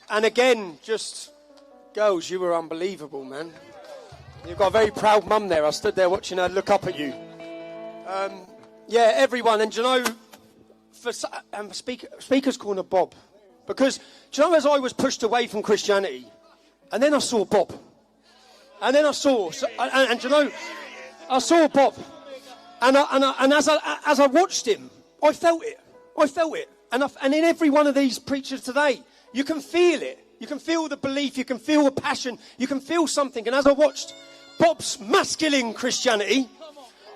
And again, just, girls, you were unbelievable, man. You've got a very proud mum there. I stood there watching her look up at you. Yeah, everyone. And do you know, for Speaker's Corner Bob, because do you know, as I was pushed away from Christianity, and then I saw Bob, and then I saw, and do you know, I saw Bob, and as I watched him, I felt it, and in every one of these preachers today, you can feel it, you can feel the belief, you can feel the passion, you can feel something. And as I watched Bob's masculine Christianity,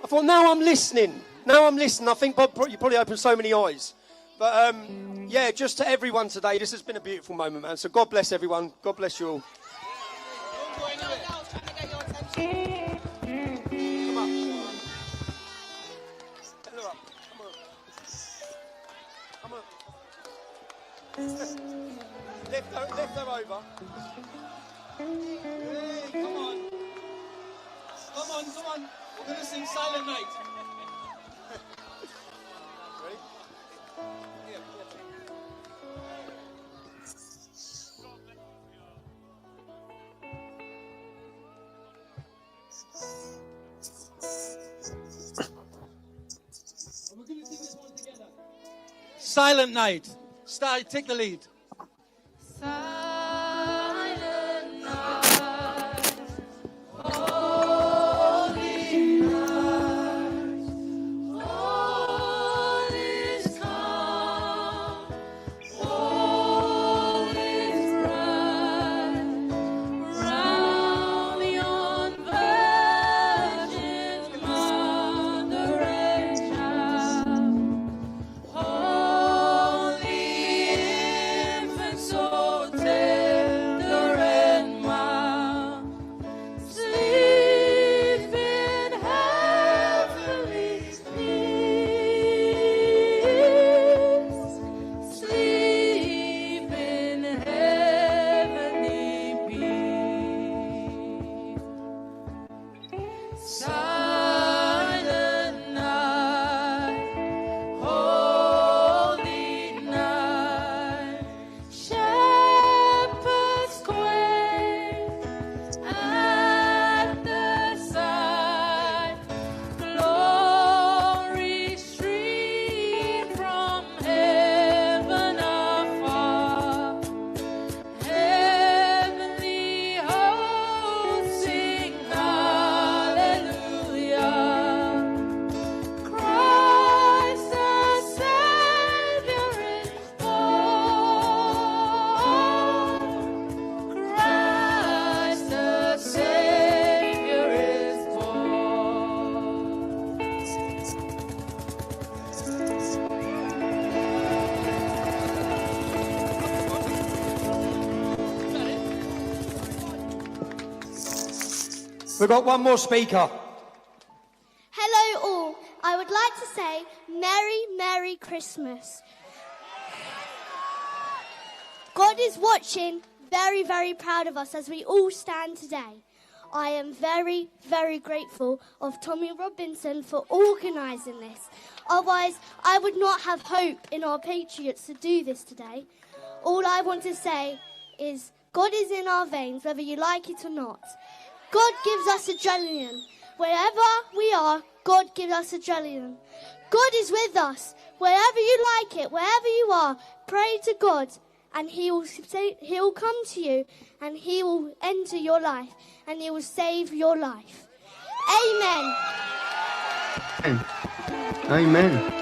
I thought, now I'm listening. I think Bob, you probably opened so many eyes. But yeah, just to everyone today, this has been a beautiful moment, man. So God bless everyone. God bless you all. Come on. Come on. Lift her over. Hey, come on. Come on. We're going to sing Silent Night. Ready? Here. We're going to sing this one together. Silent Night. Take the lead. Silent night, holy night, all is calm, all is bright, round yon virgin mother and child, holy We've got one more speaker. Hello all. I would like to say Merry, Merry Christmas. God is watching, very, very proud of us as we all stand today. I am very, very grateful of Tommy Robinson for organising this. Otherwise, I would not have hope in our Patriots to do this today. All I want to say is God is in our veins, whether you like it or not. God gives us adrenaline. Wherever we are, God gives us adrenaline. God is with us. Wherever you like it, wherever you are, pray to God and He will come to you and He will enter your life and He will save your life. Amen. Amen.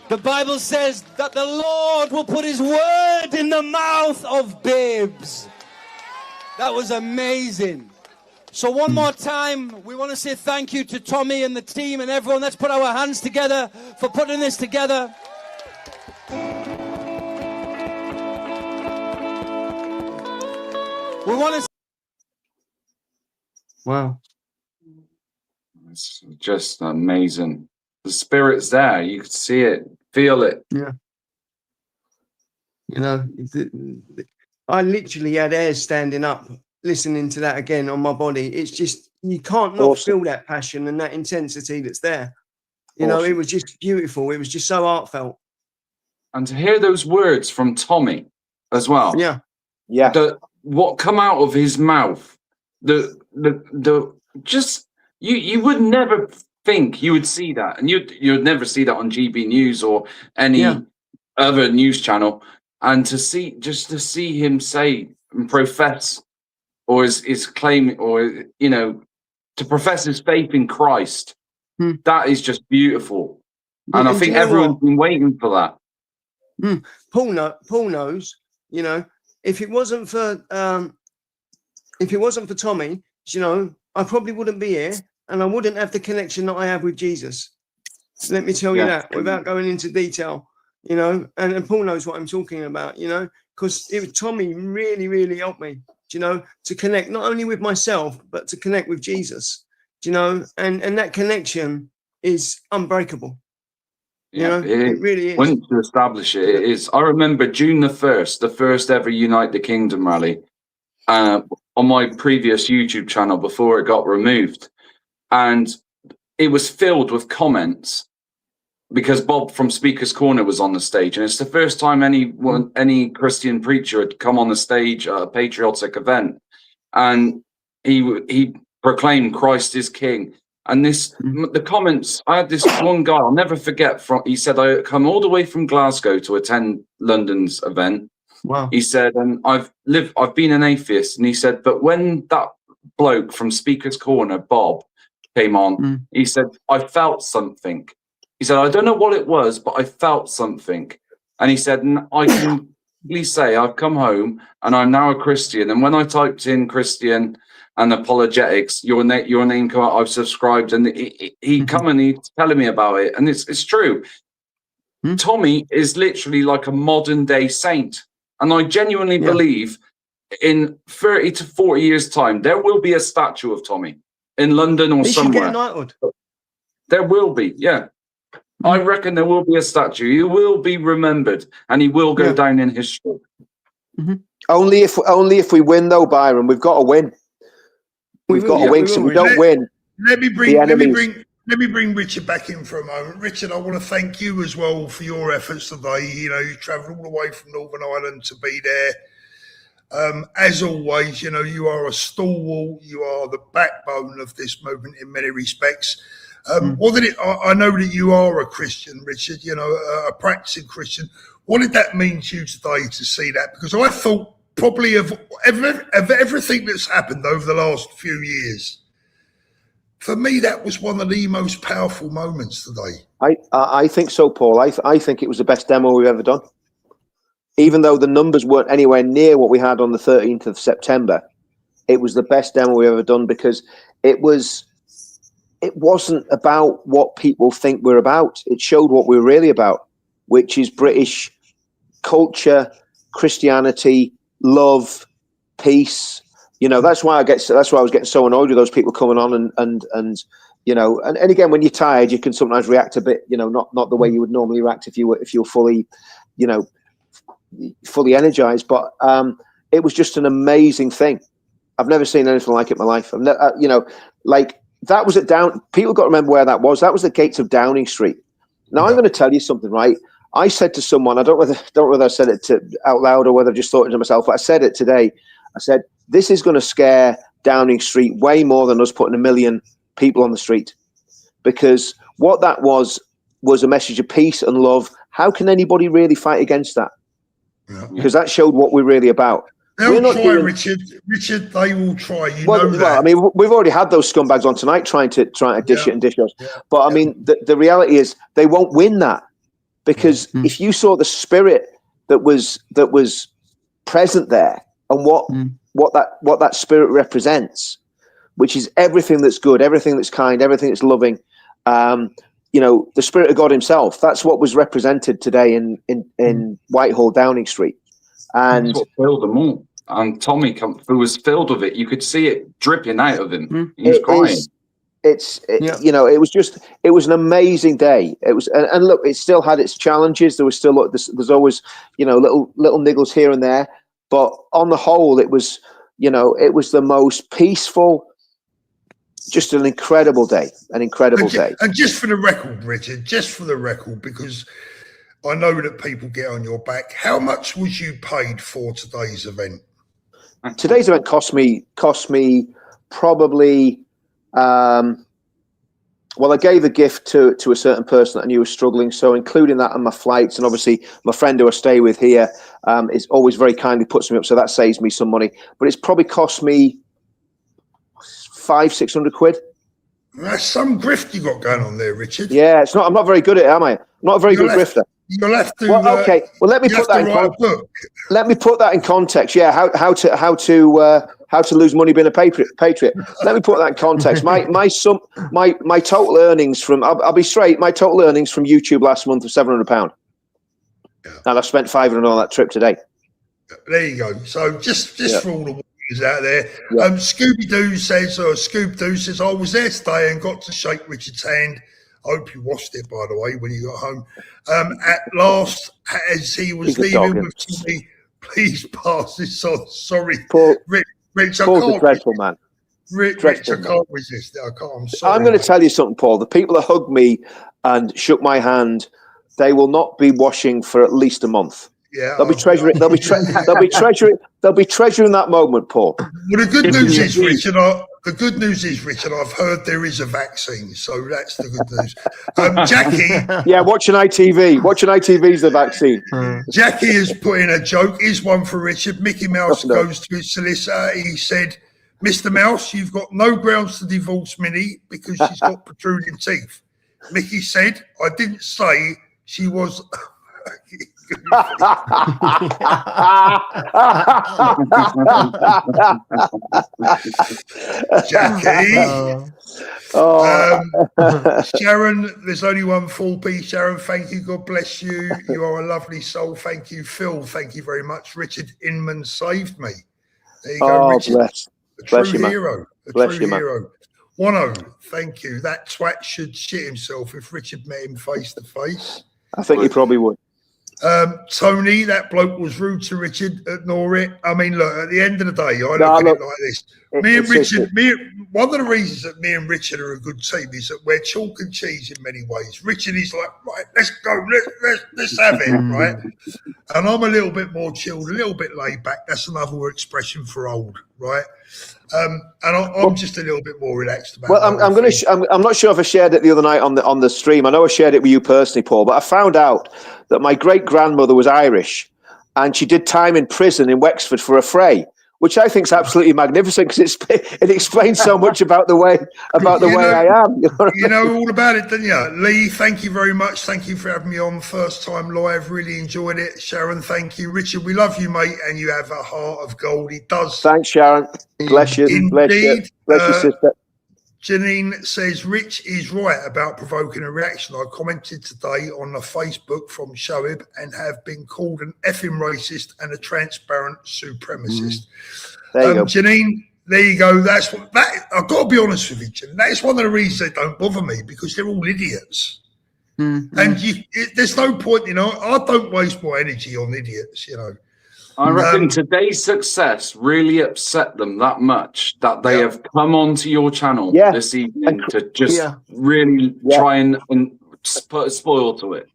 The Bible says that the Lord will put His word in the mouth of babes. That was amazing. So one more time, we want to say thank you to Tommy and the team and everyone. Let's put our hands together for putting this together. We want to... Wow. It's just amazing. The spirit's there. You could see it, feel it. Yeah. You know, I literally had hairs standing up listening to that again on my body. It's just, you can't not feel that passion and that intensity that's there. You know, it was just beautiful. It was just so heartfelt. And to hear those words from Tommy as well. Yeah. Yeah. What come out of his mouth, just you would never think you would see that, and you'd never see that on GB News or any other news channel. And to see him say and profess, or his claim, or to profess his faith in Christ, that is just beautiful. And I think everyone's been waiting for that. Paul knows, you know, if it wasn't for Tommy, you know, I probably wouldn't be here and I wouldn't have the connection that I have with Jesus. Let me tell you that without going into detail, you know, and Paul knows what I'm talking about, you know, because Tommy really, really helped me, you know, to connect not only with myself, but to connect with Jesus, you know, and that connection is unbreakable. You know, it really is. Once you establish it, it is. I remember June the 1st, the first ever Unite the Kingdom rally, on my previous YouTube channel before it got removed. And it was filled with comments because Bob from Speaker's Corner was on the stage. And it's the first time any Christian preacher had come on the stage at a patriotic event. And he proclaimed Christ is King. And the comments, I had this one guy, I'll never forget, he said, I come all the way from Glasgow to attend London's event. Wow. He said, and I've been an atheist. And he said, but when that bloke from Speaker's Corner, Bob, came on, he said, I felt something. He said, I don't know what it was, but I felt something. And he said, I can really say I've come home and I'm now a Christian. And when I typed in Christian and apologetics, your name come out, I've subscribed, and he come and he's telling me about it, and it's true. Tommy is literally like a modern day saint, and I genuinely believe in 30 to 40 years time there will be a statue of Tommy in London or somewhere. There will be, I reckon there will be a statue. He will be remembered, and he will go down in history. Only if we win, though, Byron. We've got to win. We've got to win. So we don't win. Let me bring Richard back in for a moment. Richard, I want to thank you as well for your efforts today. You know, you travelled all the way from Northern Ireland to be there. As always, you know, you are a stalwart. You are the backbone of this movement in many respects. I know that you are a Christian, Richard, you know, a practicing Christian. What did that mean to you today to see that? Because I thought probably of everything that's happened over the last few years, for me, that was one of the most powerful moments today. I think so, Paul. I think it was the best demo we've ever done. Even though the numbers weren't anywhere near what we had on the 13th of September, it was the best demo we've ever done because it wasn't about what people think we're about. It showed what we're really about, which is British culture, Christianity, love, peace. You know, that's why I was getting so annoyed with those people coming on and you know, and again, when you're tired, you can sometimes react a bit, you know, not the way you would normally react if you're fully, you know, fully energized. But it was just an amazing thing. I've never seen anything like it in my life. I've never, you know, like that was at people got to remember where that was. That was the gates of Downing Street. Now I'm going to tell you something, right? I said to someone, I don't know whether I said it out loud or whether I just thought it to myself, but I said it today. I said, this is going to scare Downing Street way more than us putting 1 million people on the street, because what that was a message of peace and love. How can anybody really fight against that? Yeah. Because that showed what we're really about. They'll try, Richard. Richard, they will try. You know that. Well, I mean, we've already had those scumbags on tonight trying to dish it and dish us. Yeah. But I mean, the reality is they won't win that, because if you saw the spirit that was present there and what that spirit represents, which is everything that's good, everything that's kind, everything that's loving. You know, the Spirit of God Himself. That's what was represented today in Whitehall, Downing Street, and that's what filled them all. And Tommy, who was filled with it, you could see it dripping out of him. He was crying. You know, it was an amazing day. It was, and look, it still had its challenges. There was still there's always, you know, little niggles here and there, but on the whole, it was, you know, it was the most peaceful. Just an incredible day, day. And just for the record, Richard, because I know that people get on your back, how much was you paid for today's event? Today's event cost me probably, well, I gave a gift to a certain person that I knew was struggling, so including that and my flights, and obviously my friend who I stay with here is always very kindly puts me up, so that saves me some money. But it's probably cost me 500-600 quid. That's some grift you got going on there, Richard. Yeah, it's not. I'm not very good at it, am I? I'm not a very good grifter. You'll have to. Well, okay. Well, let me put that in context. Let me put that in context. Yeah, how to lose money being a patriot. Let me put that in context. My total earnings from I'll be straight. My total earnings from YouTube last month was £700, and I've spent 500 on that trip today. There you go. So just for all the out there, Scooby-Doo says, I was there today and got to shake Richard's hand. I hope you washed it, by the way, when you got home. At last, as he was leaving with me, please pass this on. Sorry, Paul. Rich, I Paul's can't. a dreadful man. Rich, I can't resist it. I can't. I'm sorry. I'm going to tell you something, Paul. The people that hugged me and shook my hand, they will not be washing for at least a month. Yeah, they'll be treasuring. They'll be treasuring that moment, Paul. Well, the good news is, Richard. Richard, I've heard there is a vaccine, so that's the good news. Jackie. Yeah, watching ITV. Watching ITV is the vaccine. Jackie has put in a joke. Here's one for Richard. Mickey Mouse goes to his solicitor. He said, "Mr. Mouse, you've got no grounds to divorce Minnie because she's got protruding teeth." Mickey said, "I didn't say she was." Jackie. Sharon, there's only one full piece. Sharon, thank you. God bless you. You are a lovely soul. Thank you. Phil, thank you very much. Richard Inman saved me. There you go, Richard. Bless you, hero. A true hero. Wano, thank you. That twat should shit himself if Richard met him face to face. I think he probably would. Tony, that bloke was rude to Richard. Ignore it. I mean, look, at the end of the day, I look at it like this. One of the reasons that me and Richard are a good team is that we're chalk and cheese in many ways. Richard is like, right, let's go, let's have it, right? And I'm a little bit more chilled, a little bit laid back. That's another expression for old, right? And I'm just a little bit more relaxed about it. Well, I'm not sure if I shared it the other night on the stream. I know I shared it with you personally, Paul, but I found out that my great grandmother was Irish, and she did time in prison in Wexford for a fray, which I think is absolutely magnificent because it explains so much about the way I am. You know all about it, didn't you? Lee, thank you very much. Thank you for having me on first time live. Really enjoyed it. Sharon, thank you. Richard, we love you, mate, and you have a heart of gold. It does. Thanks, Sharon. Bless you. Indeed. Bless you, sister. Janine says, Rich is right about provoking a reaction. I commented today on the Facebook from Shoaib and have been called an effing racist and a transparent supremacist. There you go. Janine, there you go. That's what that. I've got to be honest with you, Janine. That's one of the reasons they don't bother me, because they're all idiots. And there's no point, you know. I don't waste my energy on idiots, you know. I reckon today's success really upset them that much that they have come onto your channel this evening to just really try and put a spoil to it.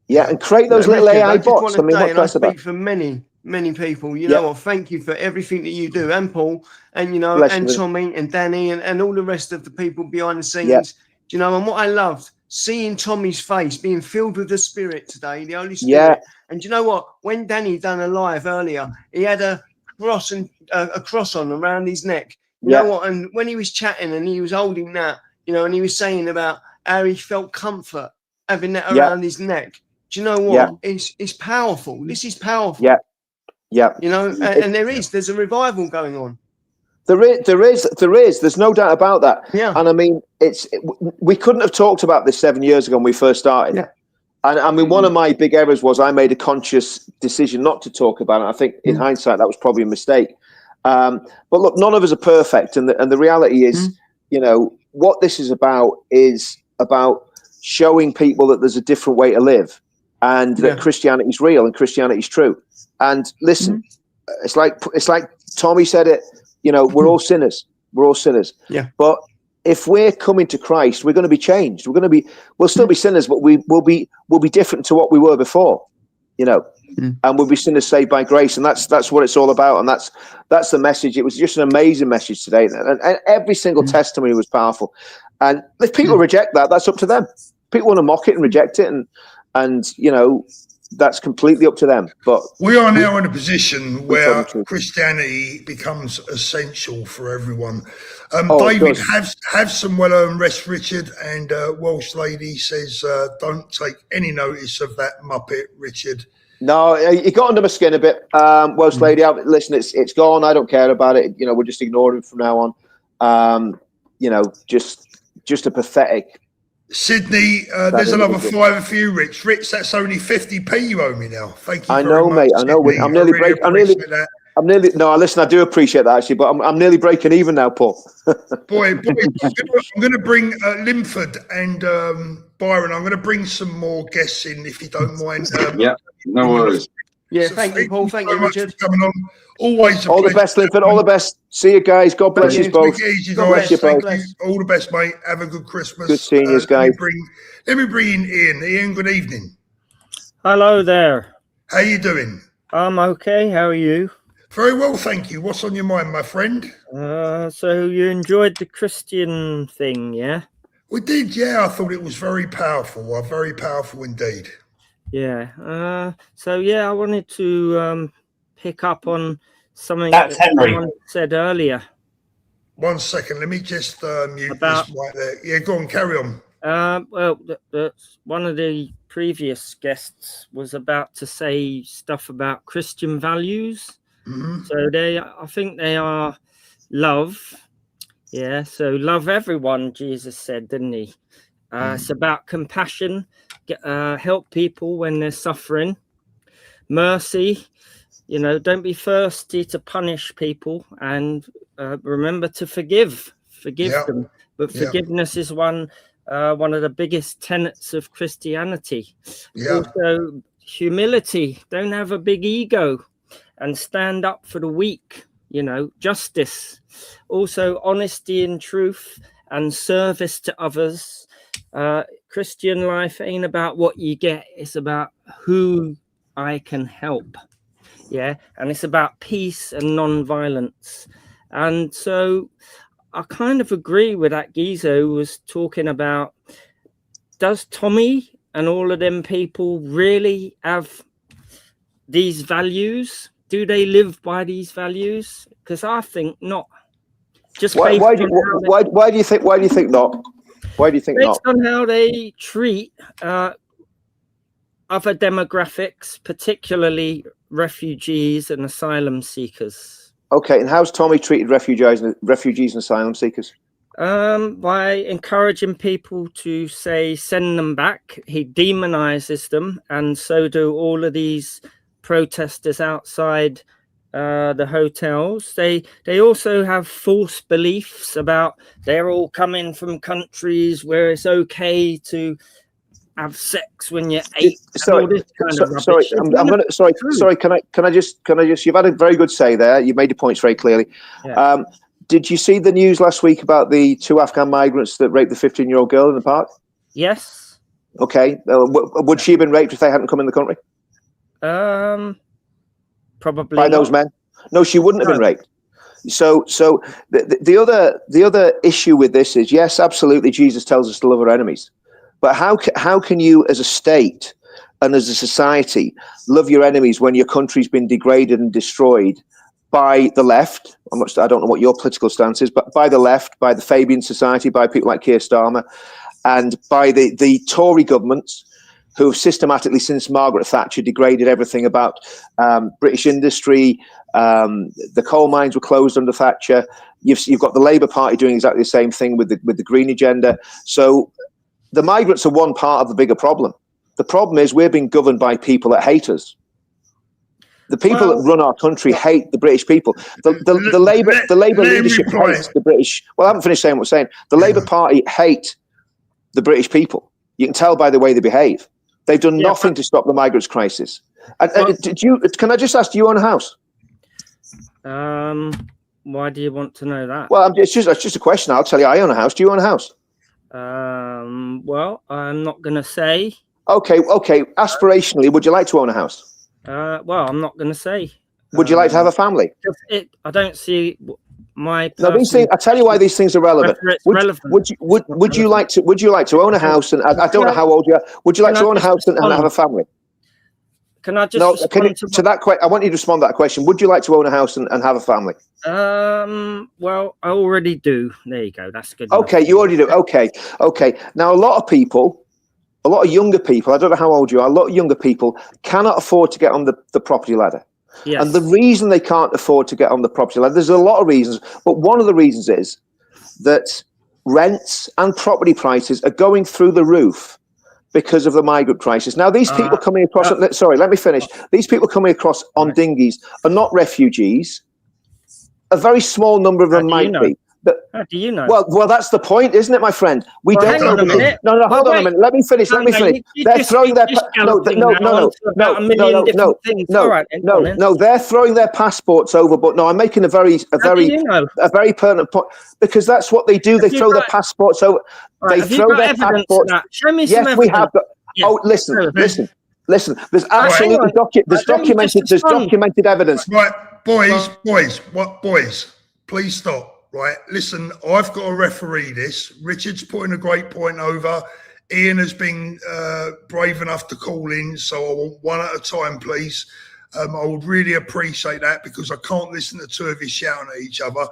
Yeah, and create those little AI bots. I mean, I what's speak about? for many people. You know what? Thank you for everything that you do, and Paul, and you know, Bless and you. Tommy, and Danny, and all the rest of the people behind the scenes. Do you know? And what I loved, seeing Tommy's face being filled with the Spirit today, the Holy Spirit. And do you know what? When Danny done a live earlier, he had a cross and a cross on around his neck. You know what? And when he was chatting and he was holding that, you know, and he was saying about how he felt comfort having that around his neck. Do you know what? It's powerful. This is powerful. You know, and there's a revival going on. There is. There's no doubt about that. And I mean, we couldn't have talked about this 7 years ago when we first started. And I mean, one of my big errors was I made a conscious decision not to talk about it. I think in hindsight, that was probably a mistake. But look, none of us are perfect. And the reality is, you know, what this is about showing people that there's a different way to live and that Christianity is real and Christianity is true. And listen, it's like Tommy said it, you know, we're all sinners. We're all sinners. But if we're coming to Christ, we're going to be changed. We'll still be sinners, but we'll be different to what we were before, you know, and we'll be sinners saved by grace. And that's what it's all about. And that's the message. It was just an amazing message today. And every single testimony was powerful. And if people reject that, that's up to them. People want to mock it and reject it. And, you know, that's completely up to them. But we are now in a position where Christianity becomes essential for everyone. David, have some well-earned rest, Richard. And Welsh lady says, don't take any notice of that Muppet, Richard. No, he got under my skin a bit. Welsh lady, listen, it's gone. I don't care about it. You know, we'll just ignore him from now on. You know, just a pathetic. Sydney, there's another $5 for you, Rich. Rich, that's only 50p you owe me now. Thank you. I know, mate. I know. I'm nearly breaking. No, listen, I do appreciate that actually, but I'm nearly breaking even now, Paul. boy, I'm going to bring Linford and Byron. I'm going to bring some more guests in if you don't mind. No worries. Yeah, thank you, Paul. Thank you, Richard, for coming on. Always all the best, Linford. All the best. See you guys. God bless you both. Bless you both. All the best, mate. Have a good Christmas. Good seeing you guys. Let me bring in Ian. Ian, good evening. Hello there. How you doing? I'm okay. How are you? Very well, thank you. What's on your mind, my friend? So you enjoyed the Christian thing, yeah? We did, yeah. I thought it was very powerful. Very powerful indeed. Yeah. So yeah, I wanted to pick up on something That's that Henry someone said earlier. 1 second, let me just mute this right there. Yeah, go on, carry on. Well, one of the previous guests was about to say stuff about Christian values. So I think they are love. Yeah, so love everyone, Jesus said, didn't he? It's about compassion, help people when they're suffering, mercy. You know, don't be thirsty to punish people, and remember to forgive them. But forgiveness is one of the biggest tenets of Christianity. Also, humility. Don't have a big ego, and stand up for the weak. You know, justice. Also, honesty and truth, and service to others. Christian life ain't about what you get; it's about who I can help. Yeah, and it's about peace and non-violence. And so I kind of agree with that geezer who was talking about, does Tommy and all of them people really have these values? Do they live by these values? Because I think not. Just why do you think not? Why do you think not? Based on how they treat other demographics, particularly refugees and asylum seekers. Okay, and how's Tommy treated refugees and asylum seekers? By encouraging people to say send them back. He demonizes them, and so do all of these protesters outside the hotels. They also have false beliefs about they're all coming from countries where it's okay to have sex when you're 8. Sorry, sorry. Sorry. Can I just? You've had a very good say there. You made your points very clearly. Yeah. Did you see the news last week about the 2 Afghan migrants that raped the 15-year-old girl in the park? Yes. Okay. Would she have been raped if they hadn't come in the country? Probably by those men. No, she wouldn't have been raped. So the other issue with this is, yes, absolutely, Jesus tells us to love our enemies, but how can you, as a state and as a society, love your enemies when your country's been degraded and destroyed by the left? I don't know what your political stance is, but by the left, by the Fabian Society, by people like Keir Starmer, and by the Tory governments, who have systematically, since Margaret Thatcher, degraded everything about British industry. The coal mines were closed under Thatcher. You've got the Labour Party doing exactly the same thing with the green agenda. So the migrants are one part of the bigger problem. The problem is we're being governed by people that hate us. The people that run our country hate the British people. The Labour leadership hates the British. Well, I haven't finished saying what I'm saying. The Labour Party hate the British people. You can tell by the way they behave. They've done nothing to stop the migrants crisis. Can I just ask, do you own a house? Why do you want to know that? Well, it's just a question. I'll tell you, I own a house. Do you own a house? Well, I'm not going to say. Okay. Aspirationally, would you like to own a house? Well, I'm not going to say. Would you like to have a family? I don't see my. No, these things. I tell you why these things are relevant. Would you like to own a house? And I don't know how old you are. Would you like to own a house and have a family? Can I just respond to that question? I want you to respond to that question. Would you like to own a house and have a family? Well, I already do. There you go. That's good. Okay, you already do. Okay. Now, a lot of younger people, I don't know how old you are, a lot of younger people cannot afford to get on the property ladder. Yes. And the reason they can't afford to get on the property ladder, there's a lot of reasons, but one of the reasons is that rents and property prices are going through the roof because of the migrant crisis. Now, these people coming across, sorry, let me finish. These people coming across on dinghies are not refugees. A very small number of them might be. How do you know? Well, that's the point, isn't it, my friend? We don't know. No, hold on a minute. Let me finish. They're throwing their they're throwing their passports over. But no, I'm making a very pertinent point, because that's what they do. They throw their passports over. They throw their passports. Show me some evidence. Yes, we have. Oh, listen. There's absolutely documented evidence. Right, boys, please stop. Right, listen, I've got to referee this. Richard's putting a great point over. Ian has been brave enough to call in, so I want one at a time, please. I would really appreciate that, because I can't listen to two of you shouting at each other.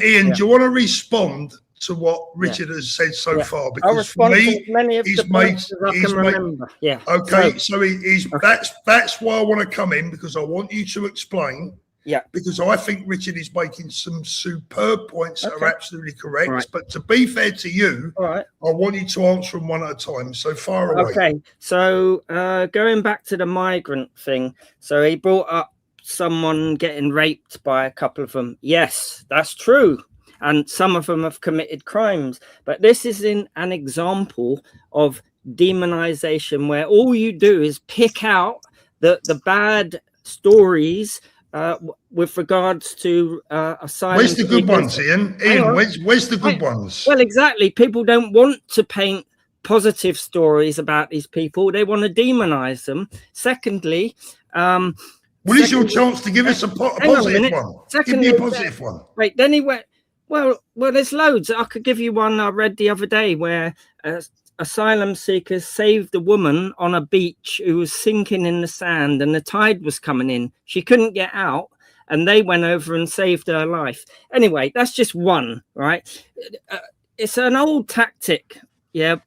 Ian, do you want to respond to what Richard has said so far? Because for me, he's made. Yeah. Okay, so that's why I want to come in, because I want you to explain. Yeah, because I think Richard is making some superb points that are absolutely correct. Right. But to be fair to you, I want you to answer them one at a time. So far away. Okay, so going back to the migrant thing. So he brought up someone getting raped by a couple of them. Yes, that's true. And some of them have committed crimes. But this is an example of demonization, where all you do is pick out the bad stories with regards to asylum. Where's the good ones, Ian? Where's the good ones? Well, exactly. People don't want to paint positive stories about these people. They want to demonize them. Secondly, is your chance to give us a positive one? Give me a positive one. Right, then he went, well, there's loads. I could give you one I read the other day where asylum seekers saved a woman on a beach who was sinking in the sand, and the tide was coming in. She couldn't get out, and they went over and saved her life. Anyway, that's just one, right? It's an old tactic,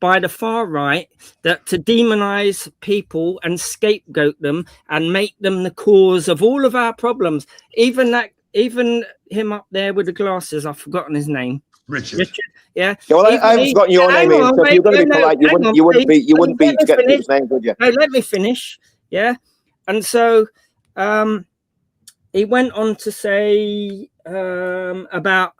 by the far right, that to demonize people and scapegoat them and make them the cause of all of our problems. Even that even him up there with the glasses, I've forgotten his name. Richard. Yeah. Yeah, well, I haven't forgotten your name, Ian. So if you're going to be polite, you wouldn't be forgetting his name, would you? Hey, let me finish. Yeah. And so he went on to say about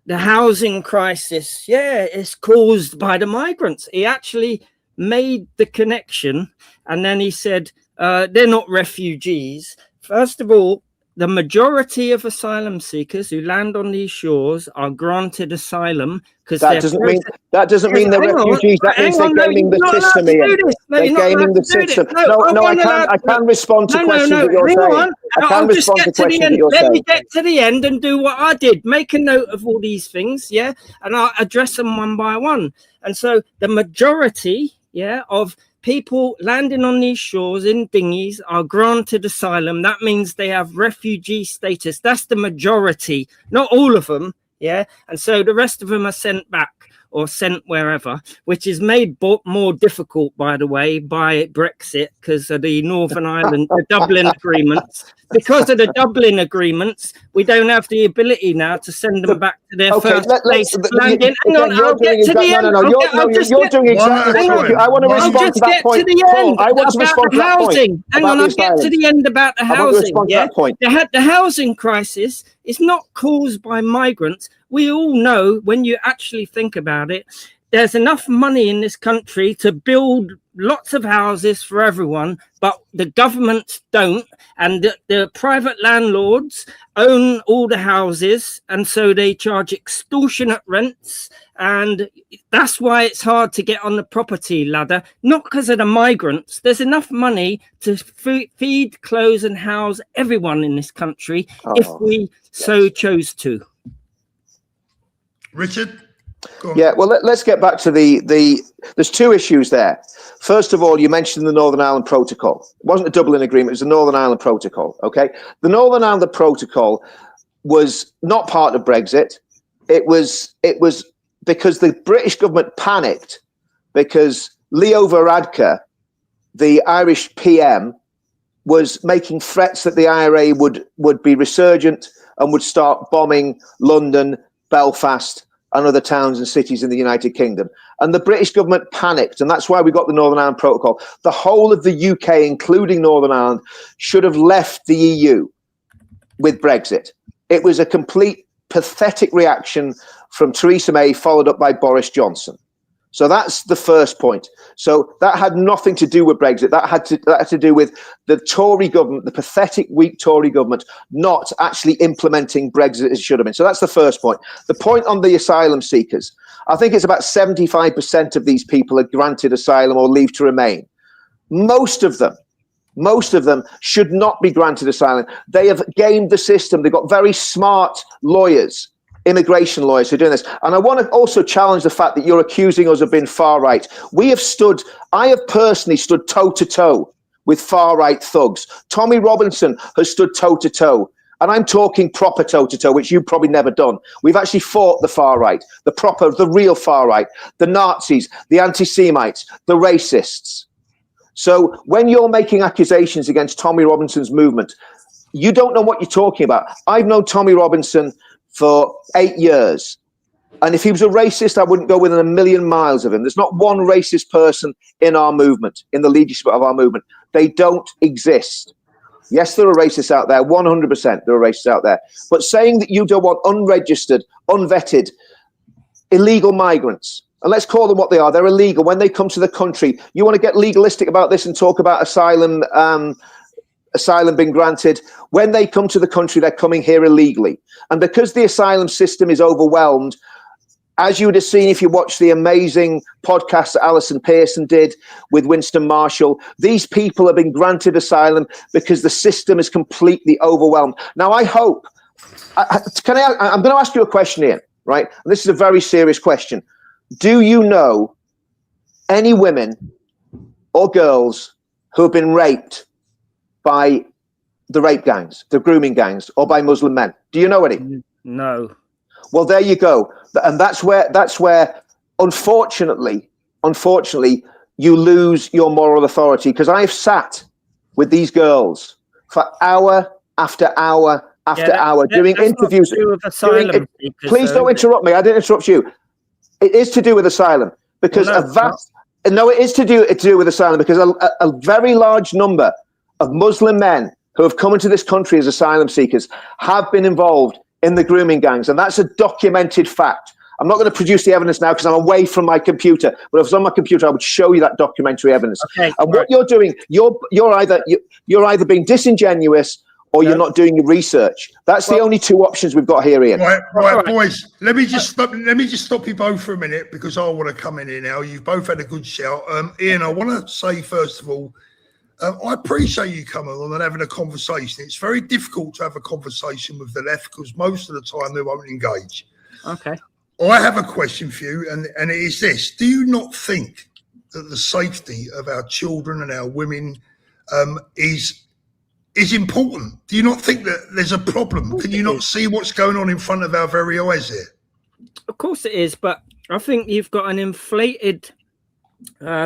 the housing crisis. Yeah, it's caused by the migrants. He actually made the connection, and then he said they're not refugees. First of all, the majority of asylum seekers who land on these shores are granted asylum because that doesn't mean they're refugees. That means they're gaming the system, Ian. They're gaming the system. I can respond to questions that you're saying. I can respond to questions that you're saying. Let me get to the end and do what I did. Make a note of all these things, yeah, and I'll address them one by one. And so the majority, yeah, of people landing on these shores in dinghies are granted asylum. That means they have refugee status. That's the majority, not all of them. Yeah. And so the rest of them are sent back or sent wherever, which is made more difficult, by the way, by Brexit because of the Northern Ireland, the Dublin agreements. Because of the Dublin agreements, we don't have the ability now to send them back to their first place of landing. Hang on, I'll get to the end. You're doing exactly. I want to respond to that point. I want to respond to that point. Hang on, I'll get to the end about the housing. Yeah, the housing crisis is not caused by migrants. We all know, when you actually think about it, there's enough money in this country to build lots of houses for everyone, but the governments don't, and the private landlords own all the houses, and so they charge extortionate rents, and that's why it's hard to get on the property ladder, not because of the migrants. There's enough money to feed, clothe, and house everyone in this country if we so chose to. Richard? Yeah, well, let's get back to there's two issues there. First of all, you mentioned the Northern Ireland Protocol. It wasn't a Dublin Agreement, it was the Northern Ireland Protocol, okay? The Northern Ireland Protocol was not part of Brexit. It was because the British government panicked because Leo Varadkar, the Irish PM, was making threats that the IRA would be resurgent and would start bombing London, Belfast, and other towns and cities in the United Kingdom. And the British government panicked, and that's why we got the Northern Ireland Protocol. The whole of the UK, including Northern Ireland, should have left the EU with Brexit. It was a complete pathetic reaction from Theresa May, followed up by Boris Johnson. So that's the first point. So that had nothing to do with Brexit. That had to do with the Tory government, the pathetic, weak Tory government, not actually implementing Brexit as it should have been. So that's the first point. The point on the asylum seekers, I think it's about 75% of these people are granted asylum or leave to remain. Most of them should not be granted asylum. They have gamed the system. They've got very smart lawyers, immigration lawyers who are doing this. And I want to also challenge the fact that you're accusing us of being far right. I have personally stood toe to toe with far right thugs. Tommy Robinson has stood toe to toe. And I'm talking proper toe to toe, which you've probably never done. We've actually fought the far right, the real far right, the Nazis, the anti-Semites, the racists. So when you're making accusations against Tommy Robinson's movement, you don't know what you're talking about. I've known Tommy Robinson for 8 years. And if he was a racist, I wouldn't go within a million miles of him. There's not one racist person in our movement, in the leadership of our movement. They don't exist. Yes, there are racists out there, 100% there are racists out there. But saying that you don't want unregistered, unvetted, illegal migrants, and let's call them what they are, they're illegal. When they come to the country, you want to get legalistic about this and talk about asylum being granted. When they come to the country, they're coming here illegally. And because the asylum system is overwhelmed, as you would have seen if you watched the amazing podcast that Alison Pearson did with Winston Marshall, these people have been granted asylum because the system is completely overwhelmed. Now, I hope, I'm going to ask you a question, Ian, right? And this is a very serious question. Do you know any women or girls who have been raped by the rape gangs, the grooming gangs, or by Muslim men? Do you know any? No. Well, there you go. And that's where unfortunately, you lose your moral authority. Because I've sat with these girls for hour after hour after hour doing interviews. Please don't interrupt me. I didn't interrupt you. It is to do with asylum because it is to do with asylum because a very large number of Muslim men who have come into this country as asylum seekers have been involved in the grooming gangs, and that's a documented fact. I'm not going to produce the evidence now because I'm away from my computer. But if it was on my computer, I would show you that documentary evidence. Okay, and what you're doing, you're either being disingenuous or you're not doing your research. That's the only two options we've got here, Ian. Right, boys. Let me just stop you both for a minute because I want to come in here now. You've both had a good shout. Ian, I want to say first of all, I appreciate you coming on and having a conversation. It's very difficult to have a conversation with the left because most of the time they won't engage. Okay. I have a question for you, and it is this. Do you not think that the safety of our children and our women is important? Do you not think that there's a problem? Can you not see what's going on in front of our very eyes here? Of course it is, but I think you've got an inflated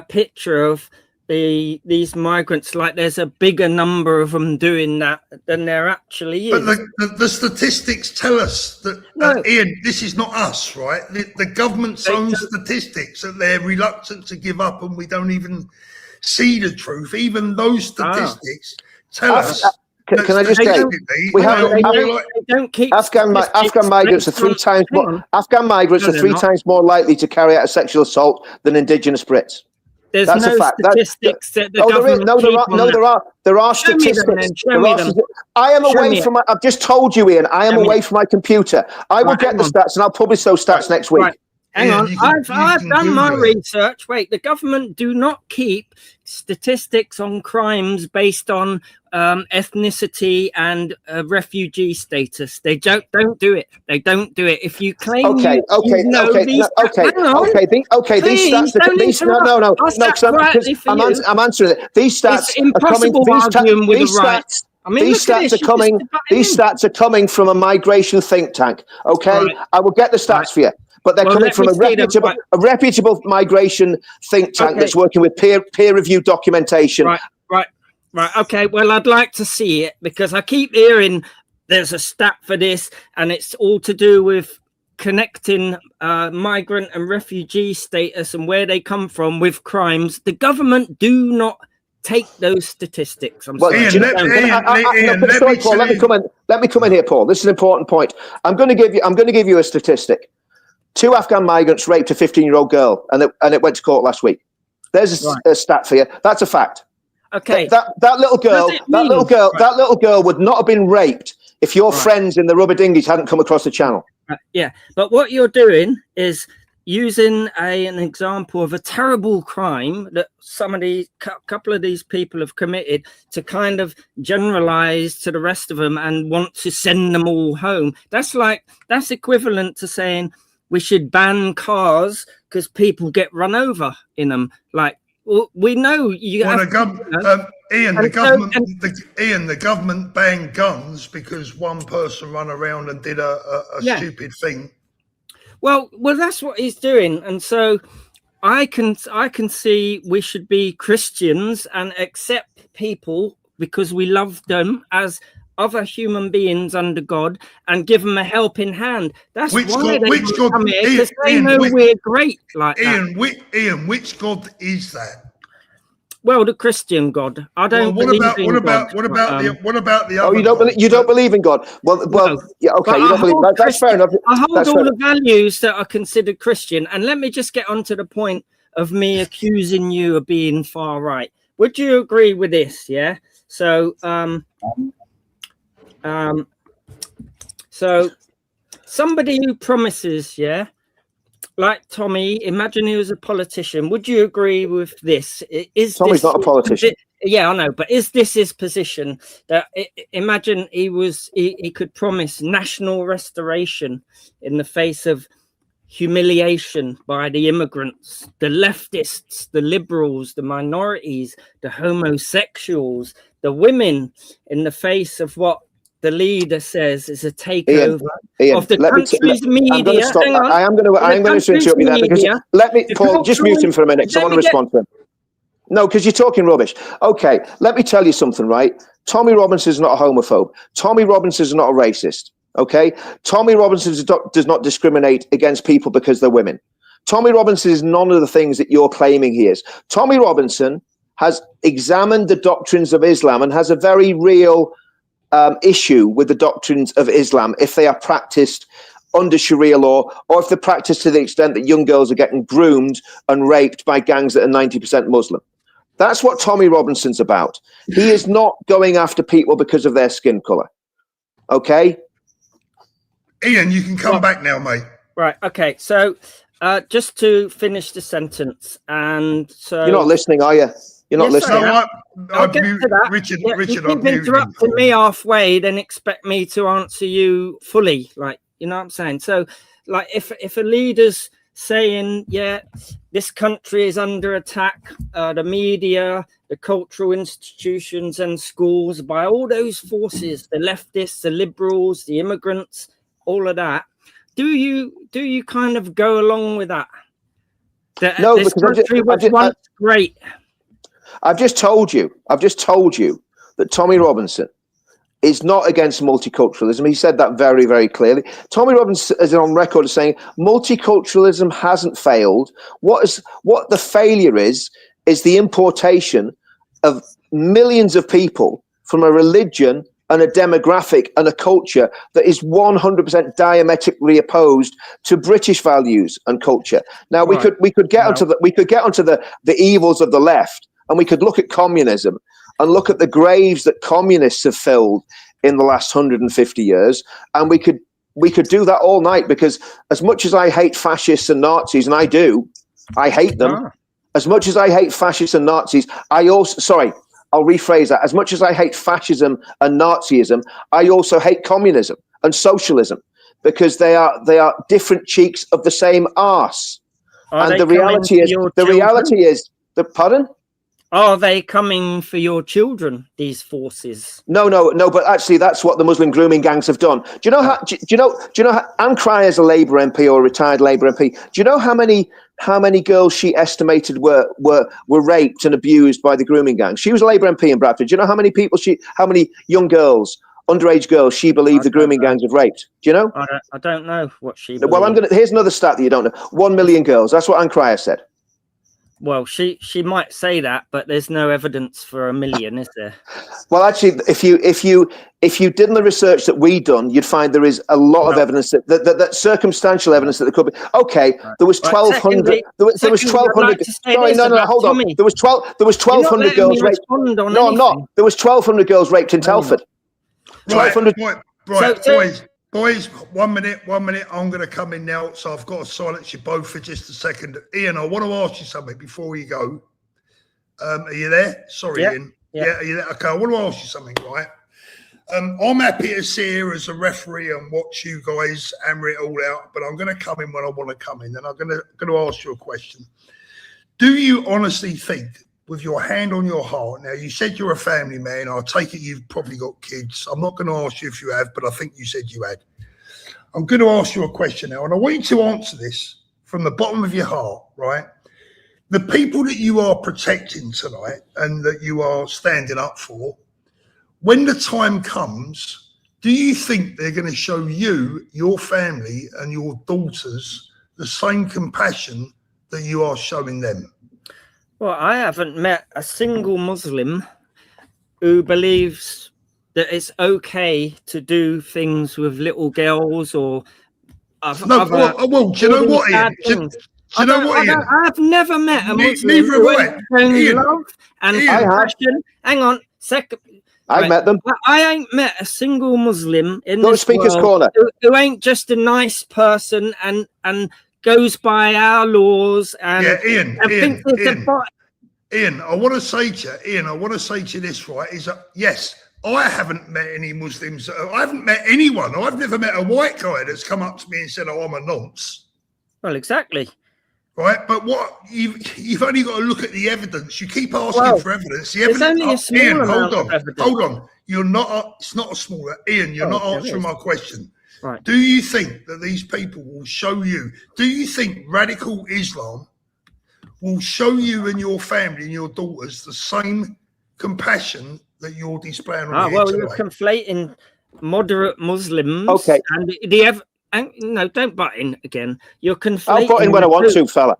picture of these migrants, like there's a bigger number of them doing that than there actually is. But the statistics tell us that, Ian, this is not us, right? The government's own statistics that they're reluctant to give up, and we don't even see the truth. Even those statistics tell us. Can I just say, we have Afghan migrants are three times more. Afghan migrants are three times more likely to carry out a sexual assault than indigenous Brits. There's That's no a fact. statistics that the government there are statistics. I am away from my. I've just told you, Ian. I am away from my computer. I will get the stats, and I'll publish those stats next week. Hang on, I've done my research. Wait, the government do not keep statistics on crimes based on ethnicity and refugee status. They don't do it. They don't do it. If you claim these stats, I'm answering it. These stats These stats are coming from a migration think tank. Okay, I will get the stats for you. But they're coming from a reputable migration think tank that's working with peer-reviewed documentation. Right. Okay, well, I'd like to see it because I keep hearing there's a stat for this and it's all to do with connecting migrant and refugee status and where they come from with crimes. The government do not take those statistics. Let me come in here, Paul. This is an important point. I'm going to give you a statistic. 2 Afghan migrants raped a 15-year-old girl, and it went to court last week. There's a stat for you. That's a fact. Okay. That little girl would not have been raped if your friends in the rubber dinghies hadn't come across the channel. Yeah, but what you're doing is using an example of a terrible crime that couple of these people have committed to kind of generalize to the rest of them and want to send them all home. That's equivalent to saying we should ban cars because people get run over in them. Like, we know you. Well, the government banned guns because one person ran around and did a stupid thing. Well, that's what he's doing, and so I can see we should be Christians and accept people because we love them as other human beings under God and give them a helping hand. That's why they come here, because they know we're great like that. Ian, which God is that? Well, the Christian God. I don't believe in God. What about the other? You don't believe in God? Well, yeah, okay. You don't believe. That's fair enough. I hold all the values that are considered Christian, and let me just get on to the point of me accusing you of being far right. Would you agree with this? Yeah. So, so somebody who promises, like Tommy, imagine he was a politician. Would you agree with this? Tommy's not a politician. Yeah, I know, but is this his position? That imagine he could promise national restoration in the face of humiliation by the immigrants, the leftists, the liberals, the minorities, the homosexuals, the women, in the face of what the leader says is a takeover of the country's media. I am going to interrupt you there because Paul, just mute him for a minute because I want to respond to him. No, because you're talking rubbish. Okay, let me tell you something, right? Tommy Robinson is not a homophobe. Tommy Robinson is not a racist. Okay? Tommy Robinson does not discriminate against people because they're women. Tommy Robinson is none of the things that you're claiming he is. Tommy Robinson has examined the doctrines of Islam and has a very real issue with the doctrines of Islam if they are practiced under Sharia law, or if they're practiced to the extent that young girls are getting groomed and raped by gangs that are 90% Muslim. That's what Tommy Robinson's about. He is not going after people because of their skin color. Okay? Ian, you can come back now, mate. Right. Okay. So just to finish the sentence, and so you're not listening, are you? You're not Yes, listening. I'll get to that. Richard, Yeah, Richard, you keep interrupting me halfway, then expect me to answer you fully. Like, you know what I'm saying? So, like, if a leader's saying, yeah, this country is under attack, the media, the cultural institutions and schools, by all those forces, the leftists, the liberals, the immigrants, all of that, do you kind of go along with that? No, this because country was once great. I've just told you that Tommy Robinson is not against multiculturalism. He said that very, very clearly. Tommy Robinson is on record as saying multiculturalism hasn't failed. What the failure is the importation of millions of people from a religion and a demographic and a culture that is 100% diametrically opposed to British values and culture. Now we could get onto the evils of the left, and we could look at communism and look at the graves that communists have filled in the last 150 years, and we could do that all night, because as much as I hate fascists and Nazis, and I hate them. As much as I hate fascists and Nazis, I'll rephrase that. As much as I hate fascism and Nazism, I also hate communism and socialism, because they are different cheeks of the same arse. And the reality is, pardon? Are they coming for your children, these forces? No, but actually that's what the Muslim grooming gangs have done. Do you know how Anne Cryer's a Labour MP or a retired Labour MP? Do you know how many girls she estimated were raped and abused by the grooming gangs? She was a Labour MP in Bradford. Do you know how many young girls, underage girls, she believed the grooming gangs have raped? Do you know? I don't know what she believed. Well, here's another stat that you don't know. 1 million girls. That's what Anne Cryer said. Well, she might say that, but there's no evidence for 1 million, is there? Well, actually, if you did the research that we done, you'd find there is a lot of evidence that circumstantial evidence that there could be. Okay, there was 1,200. There was 1,200. Sorry, no, hold on. There was 1,200 girls raped. No, I'm not. There was 1,200 girls raped in Telford. 1,200. Right, boys, 1 minute. I'm going to come in now, so I've got to silence you both for just a second. Ian, I want to ask you something before you go. Are you there? Sorry, Ian. Yeah, are you there? Okay, I want to ask you something, right? I'm happy to sit here as a referee and watch you guys hammer it all out, but I'm going to come in when I want to come in, and I'm going to ask you a question. Do you honestly think, with your hand on your heart, now you said you're a family man, I take it you've probably got kids. I'm not going to ask you if you have, but I think you said you had. I'm going to ask you a question now, and I want you to answer this from the bottom of your heart, right? The people that you are protecting tonight and that you are standing up for, when the time comes, do you think they're going to show you, your family and your daughters the same compassion that you are showing them? Well, I haven't met a single Muslim who believes that it's okay to do things with little girls or do you know what, Ian? I've never met a Muslim who has shown love and compassion. Hang on, I've met them. I ain't met a single Muslim in Go this to Speaker's world Corner. who ain't just a nice person and goes by our laws and Ian, I want to say to you, this, right, is that, yes, I haven't met any Muslims. I haven't met anyone. I've never met a white guy that's come up to me and said, oh, I'm a nonce. Well, exactly. Right, but what you've only got to look at the evidence. You keep asking for evidence. The evidence. Only a small Ian, amount of evidence. Hold on. You're not. It's not a smaller. Ian, you're not answering my question. Right. Do you think that these people will show you? Do you think radical Islam will show you and your family and your daughters the same compassion that you're displaying on Ah, here well, you're tonight? conflating moderate Muslims. Okay. And no, don't butt in again. You're conflating. I'll butt in when I the want two. to, fella.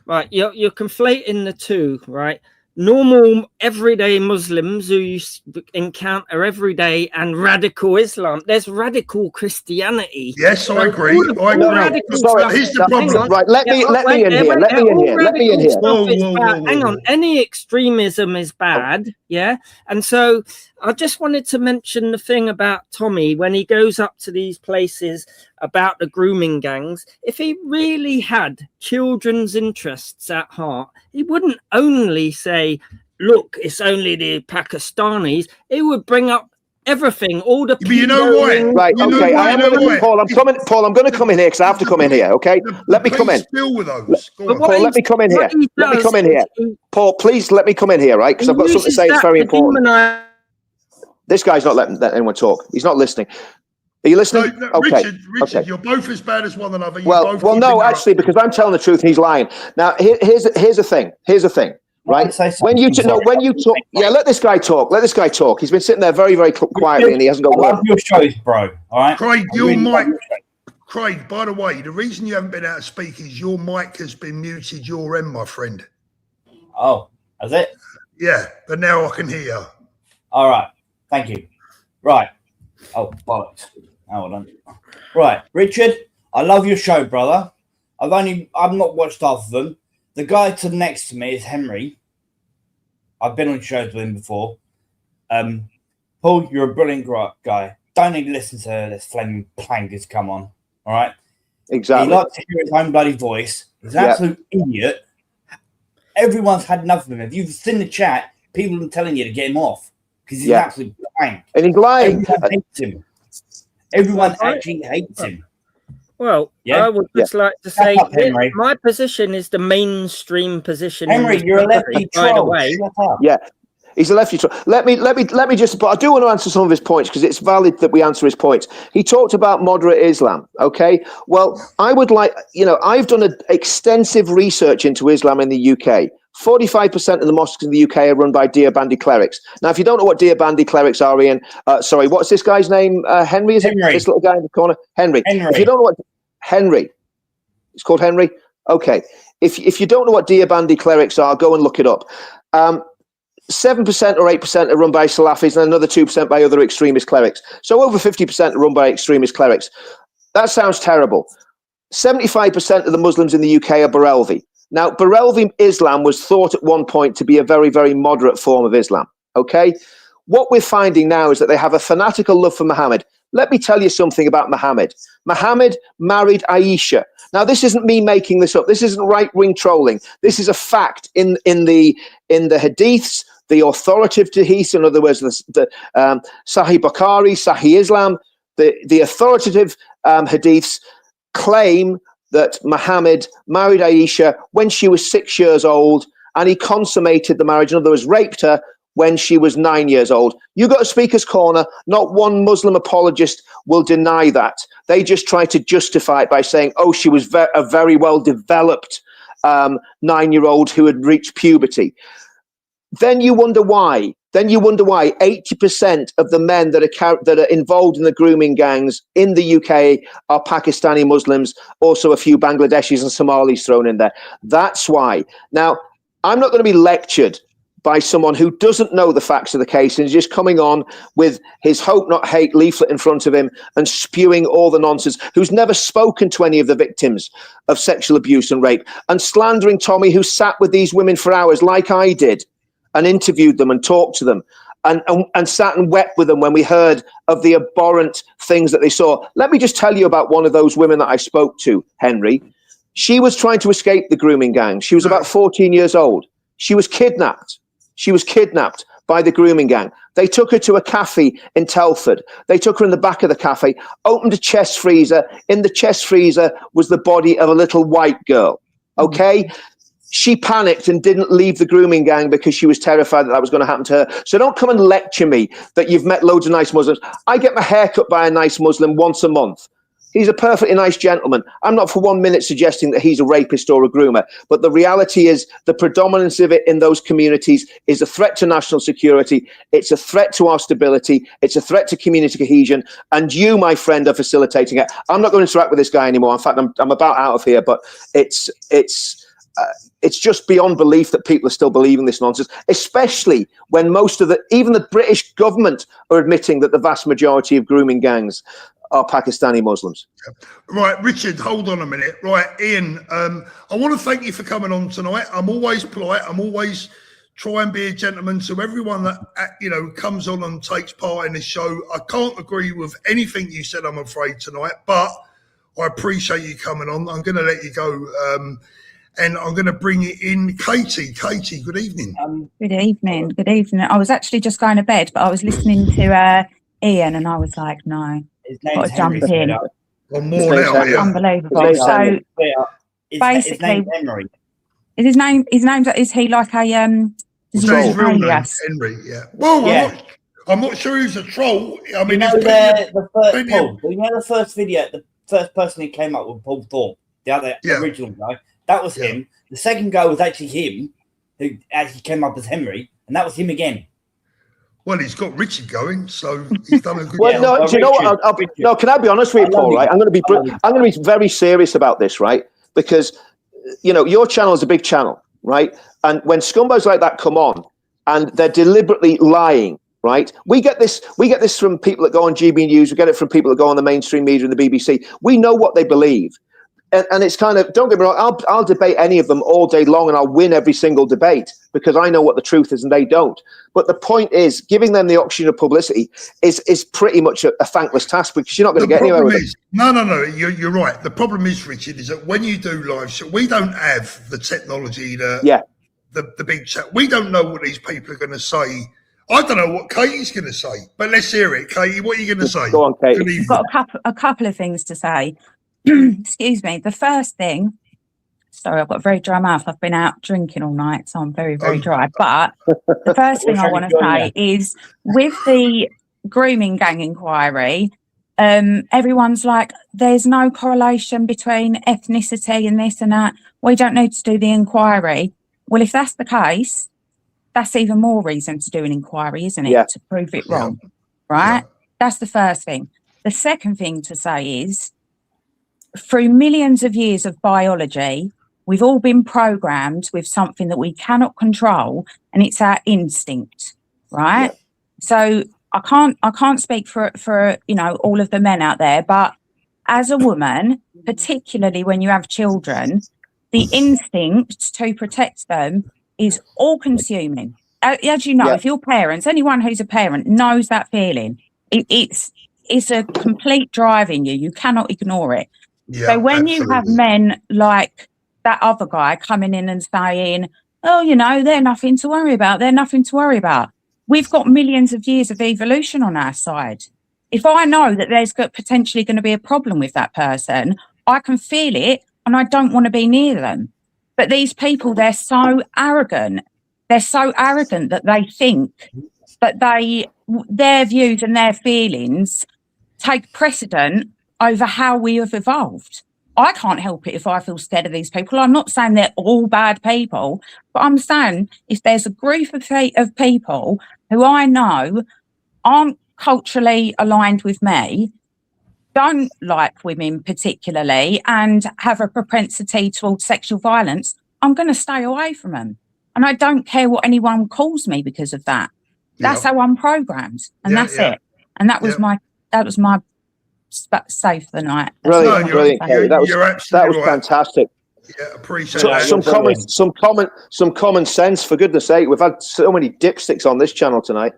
Right, you're conflating the two, right? Normal, everyday Muslims who you encounter every day, and radical Islam. There's radical Christianity. Yes, I So agree. all I the agree. radical Sorry, stuff. Here's the Hang problem. on. Right, let me in here. Wait Let me there, in here. Let me in here. radical stuff is Whoa, bad. Hang whoa. on, any extremism is bad, yeah. And so I just wanted to mention the thing about Tommy when he goes up to these places about the grooming gangs. If he really had children's interests at heart, he wouldn't only say, look, it's only the Pakistanis. He would bring up everything, all the people. You know why? Right, You know okay. why? I am You know going to, why? Paul, I'm going to come in here because I have to come in here, okay? Let me come in. Deal with those. Go on. Paul, let me come in here. Let me come in here. Paul, please let me come in here, right? Because I've got something to say. It's very important. This guy's not letting anyone talk. He's not listening. Are you listening? No, Okay. Richard, Okay. you're both as bad as one another. Well, no, actually, because I'm telling the truth and he's lying. Now, here's the thing. Here's the thing, right? When you talk, yeah, let this guy talk. Let this guy talk. He's been sitting there very, very quietly, and he hasn't got I love your shows, bro. All right, Craig, I your really love mic. your show. Craig, by the way, the reason you haven't been able to speak is your mic has been muted your end, my friend. Oh, has it? Yeah, but now I can hear you. All right, thank you. Right. Oh, bollocks. Hold on. Right, Richard, I love your show, brother. I've not watched half of them. The guy to next to me is Henry. I've been on shows with him before. Paul, you're a brilliant guy. Don't need to listen to this flaming plankers come on. All right. Exactly. He likes to hear his own bloody voice. He's an absolute idiot. Everyone's had enough of him. If you've seen the chat, people are telling you to get him off because he's an absolute plank. And he's lying. Everyone hates him. Everyone actually hates him. Well, Yeah? I would just like to Shut say up, Henry. my position is the mainstream position. in Henry, this you're a country, lefty by the troll. way. Shut up. Yeah. He's a lefty. Let me just, but I do want to answer some of his points because it's valid that we answer his points. He talked about moderate Islam. Okay. Well, I would like, I've done extensive research into Islam in the UK. 45% of the mosques in the UK are run by Deobandi clerics. Now, if you don't know what Deobandi clerics are, Ian, sorry, what's this guy's name? Henry, is it? This little guy in the corner? Henry. If you don't know what Henry, it's called Henry. Okay. If you don't know what Deobandi clerics are, go and look it up. 7% or 8% are run by Salafis and another 2% by other extremist clerics. So over 50% are run by extremist clerics. That sounds terrible. 75% of the Muslims in the UK are Barelvi. Now, Barelvi Islam was thought at one point to be a very, very moderate form of Islam. Okay? What we're finding now is that they have a fanatical love for Muhammad. Let me tell you something about Muhammad. Muhammad married Aisha. Now, this isn't me making this up. This isn't right-wing trolling. This is a fact in the hadiths, the authoritative hadiths, in other words, the Sahih Bukhari, Sahih Islam, the authoritative hadiths claim that Muhammad married Aisha when she was 6 years old, and he consummated the marriage. In other words, raped her when she was 9 years old. You got a speaker's corner. Not one Muslim apologist will deny that. They just try to justify it by saying, oh, she was a very well-developed 9-year-old who had reached puberty. Then you wonder why. 80% of the men that are involved in the grooming gangs in the UK are Pakistani Muslims, also a few Bangladeshis and Somalis thrown in there. That's why. Now, I'm not going to be lectured by someone who doesn't know the facts of the case and is just coming on with his hope not hate leaflet in front of him and spewing all the nonsense, who's never spoken to any of the victims of sexual abuse and rape, and slandering Tommy, who sat with these women for hours like I did and interviewed them and talked to them and sat and wept with them when we heard of the abhorrent things that they saw. Let me just tell you about one of those women that I spoke to, Henry. She was trying to escape the grooming gang. She was about 14 years old. She was kidnapped. She was kidnapped by the grooming gang. They took her to a cafe in Telford. They took her in the back of the cafe, opened a chest freezer. In the chest freezer was the body of a little white girl. Okay? She panicked and didn't leave the grooming gang because she was terrified that was going to happen to her. So don't come and lecture me that you've met loads of nice Muslims. I get my hair cut by a nice Muslim once a month. He's a perfectly nice gentleman. I'm not for 1 minute suggesting that he's a rapist or a groomer, but the reality is the predominance of it in those communities is a threat to national security. It's a threat to our stability. It's a threat to community cohesion. And you, my friend, are facilitating it. I'm not going to interact with this guy anymore. In fact, I'm about out of here, but it's just beyond belief that people are still believing this nonsense, especially when even the British government are admitting that the vast majority of grooming gangs are Pakistani Muslims. Right, Richard, hold on a minute. Right, Ian, I want to thank you for coming on tonight. I'm always polite. I'm always try and be a gentleman to everyone that, comes on and takes part in this show. I can't agree with anything you said, I'm afraid, tonight, but I appreciate you coming on. I'm going to let you go. And I'm going to bring it in Katie. Katie, good evening. Good evening. Good evening. I was actually just going to bed, but I was listening to Ian and I was like, no, got to jump in. I'm more now, yeah. Unbelievable. So basically, is his name, is he like a, His real name, Henry, yeah. Well, yeah. I'm not sure he's a troll. I mean, the first video, the first person who came up with Paul Thorpe, the original guy, that was him. The second guy was actually him, who actually came up as Henry, and that was him again. Well, he's got Richard going, so he's done a good well, job. no, do you know what? No, can I be honest with you, Paul? Right, I'm going to be very serious about this, right? Because your channel is a big channel, right? And when scumbags like that come on, and they're deliberately lying, right? We get this from people that go on GB News. We get it from people that go on the mainstream media and the BBC. We know what they believe. And it's kind of, don't get me wrong, I'll debate any of them all day long and I'll win every single debate because I know what the truth is and they don't. But the point is, giving them the oxygen of publicity is pretty much a thankless task because you're not going to get anywhere with it. No, you're right. The problem is, Richard, is that when you do live show, we don't have the technology, the big chat. We don't know what these people are going to say. I don't know what Katie's going to say, but let's hear it. Katie, what are you going to say? Go on, Katie. I've got a couple of things to say. Excuse me. The first thing, sorry, I've got a very dry mouth. I've been out drinking all night, so I'm very, very dry. But the first thing I want to say is with the grooming gang inquiry, everyone's like, there's no correlation between ethnicity and this and that. We don't need to do the inquiry. Well, if that's the case, that's even more reason to do an inquiry, isn't it? Yeah. To prove it wrong, right? Yeah. That's the first thing. The second thing to say is, through millions of years of biology, we've all been programmed with something that we cannot control, and it's our instinct, right? Yeah. So I can't speak for all of the men out there, but as a woman, particularly when you have children, the instinct to protect them is all-consuming. As you know, if you're parents, anyone who's a parent knows that feeling. It's a complete drive in you. You cannot ignore it. Yeah, so when you have men like that other guy coming in and saying, oh, they're nothing to worry about. They're nothing to worry about. We've got millions of years of evolution on our side. If I know that there's potentially going to be a problem with that person, I can feel it and I don't want to be near them. But these people, they're so arrogant. They're so arrogant that they think that their views and their feelings take precedent over how we have evolved. I can't help it if I feel scared of these people. I'm not saying they're all bad people, but I'm saying if there's a group of people who I know aren't culturally aligned with me, don't like women particularly, and have a propensity towards sexual violence, I'm going to stay away from them. And I don't care what anyone calls me because of that. That's how I'm programmed, and that's it. And that was my say for the night. Brilliant, Kerry. That was fantastic. Yeah, appreciate that. Some common sense, for goodness sake. We've had so many dipsticks on this channel tonight.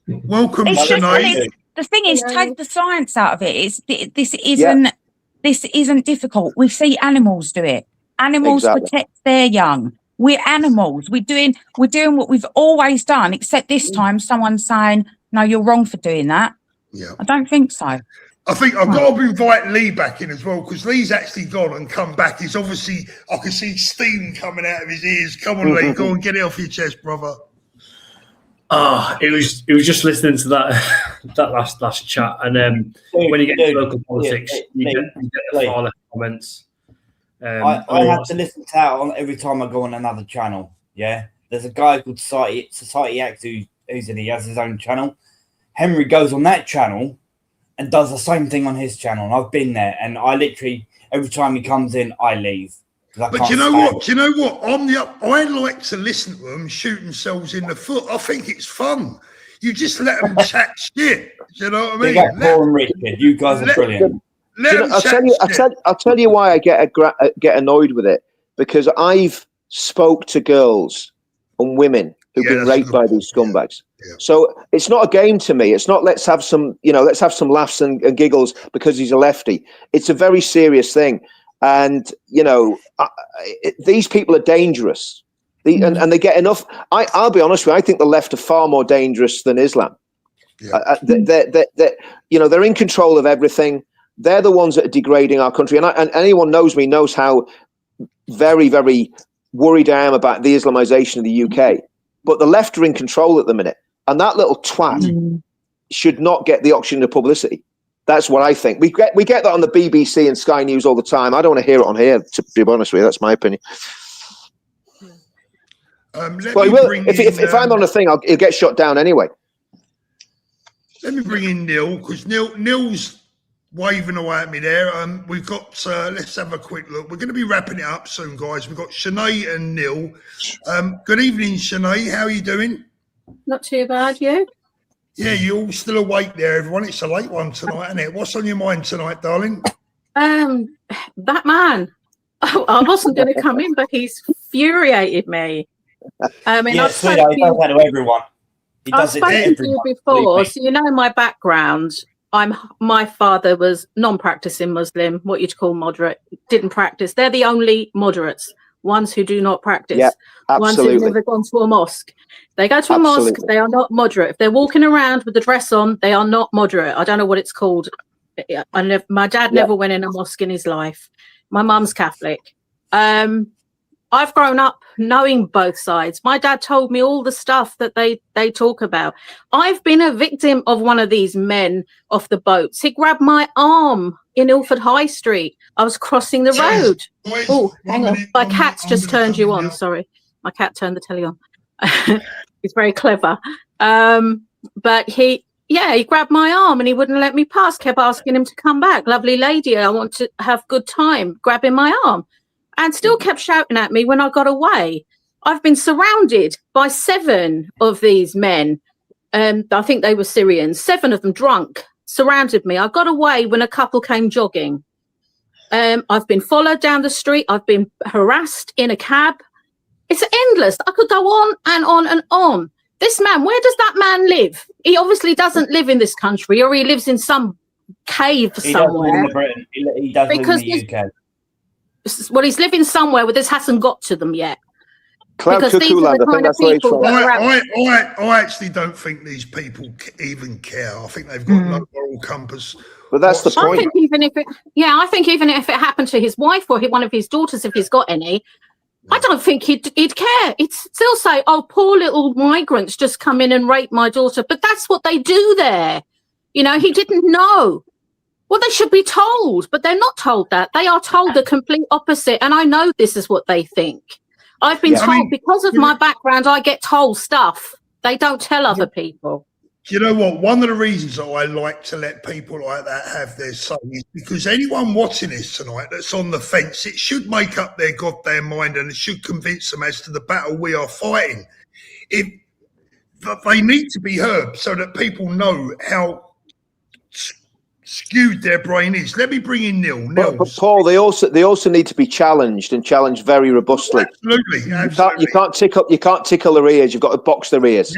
Welcome tonight. The thing is, take the science out of it. This isn't difficult. We see animals do it. Animals protect their young. We're animals. We're doing what we've always done, except this time someone's saying, no, you're wrong for doing that. Yeah. I don't think so. I think I've got to invite Lee back in as well, because Lee's actually gone and come back. He's obviously, I can see steam coming out of his ears. Come on, Lee, go and get it off your chest, brother. It was just listening to that last chat, and when you get into local politics, you get the far left comments. I have to listen to that on every time I go on another channel. Yeah, there's a guy called Society Act he has his own channel. Henry goes on that channel and does the same thing on his channel. And I've been there, and I literally every time he comes in, I leave. But do you know what? Do you know what? I like to listen to them shoot themselves in the foot. I think it's fun. You just let them chat shit. Do you know what I mean? Yeah, Paul and Richard, you guys are brilliant. I'll tell you why I get annoyed with it, because I've spoke to girls and women who've been raped by these scumbags. Yeah. So it's not a game to me. It's not let's have some laughs and giggles because he's a lefty. It's a very serious thing. And, these people are dangerous. And they get enough. I'll be honest with you, I think the left are far more dangerous than Islam. Yeah. They're in control of everything. They're the ones that are degrading our country. And anyone knows me knows how very, very worried I am about the Islamization of the UK. But the left are in control at the minute. And that little twat should not get the oxygen of publicity. That's what I think. We get that on the BBC and Sky News all the time. I don't want to hear it on here, to be honest with you. That's my opinion. If I'm on a thing, he'll get shot down anyway. Let me bring in Neil, because Neil's waving away at me there. We've got, let's have a quick look. We're going to be wrapping it up soon, guys. We've got Sinead and Neil. Good evening, Sinead. How are you doing? Not too bad, you? Yeah, you all still awake there, everyone. It's a late one tonight, isn't it? What's on your mind tonight, darling? That man. I wasn't going to come in, but he's infuriated me. I've spoken he does that to everyone. I've spoken to you before, so you know my background. My father was non-practicing Muslim, what you'd call moderate, didn't practice. They're the only moderates, ones who do not practice. Yeah, ones who've never gone to a mosque. They go to a mosque, they are not moderate. If they're walking around with the dress on, they are not moderate. I don't know what it's called. My dad never went in a mosque in his life. My mum's Catholic. I've grown up knowing both sides. My dad told me all the stuff that they talk about. I've been a victim of one of these men off the boats. He grabbed my arm in Ilford High Street. I was crossing the road. Oh, hang on. My cat's just turned you on. Sorry. My cat turned the telly on. He's very clever. But he grabbed my arm and he wouldn't let me pass. Kept asking him to come back. Lovely lady, I want to have good time. Grabbing my arm. And still kept shouting at me when I got away. I've been surrounded by 7 of these men. I think they were Syrians. 7 of them drunk, surrounded me. I got away when a couple came jogging. I've been followed down the street. I've been harassed in a cab. It's endless. I could go on and on and on. This man, where does that man live? He obviously doesn't live in this country, or he lives in some cave somewhere. He does live in the UK. Well, he's living somewhere where this hasn't got to them yet. Cloud Cuckoo Land, I think that's where he's from. I actually don't think these people even care. I think they've got no moral compass. But that's the point. I think even if it happened to his wife or one of his daughters, if he's got any, I don't think he'd care. He'd still say, oh, poor little migrants just come in and rape my daughter. But that's what they do there. He didn't know. Well, they should be told, but they're not told that. They are told the complete opposite. And I know this is what they think. I've been told because of my background, I get told stuff. They don't tell other people. Do you know what? One of the reasons that I like to let people like that have their say is because anyone watching this tonight that's on the fence, it should make up their goddamn mind and it should convince them as to the battle we are fighting. They need to be heard so that people know how skewed their brain is. Let me bring in Neil. But Paul, they also need to be challenged and challenged very robustly. Absolutely. You can't tickle their ears. You've got to box their ears.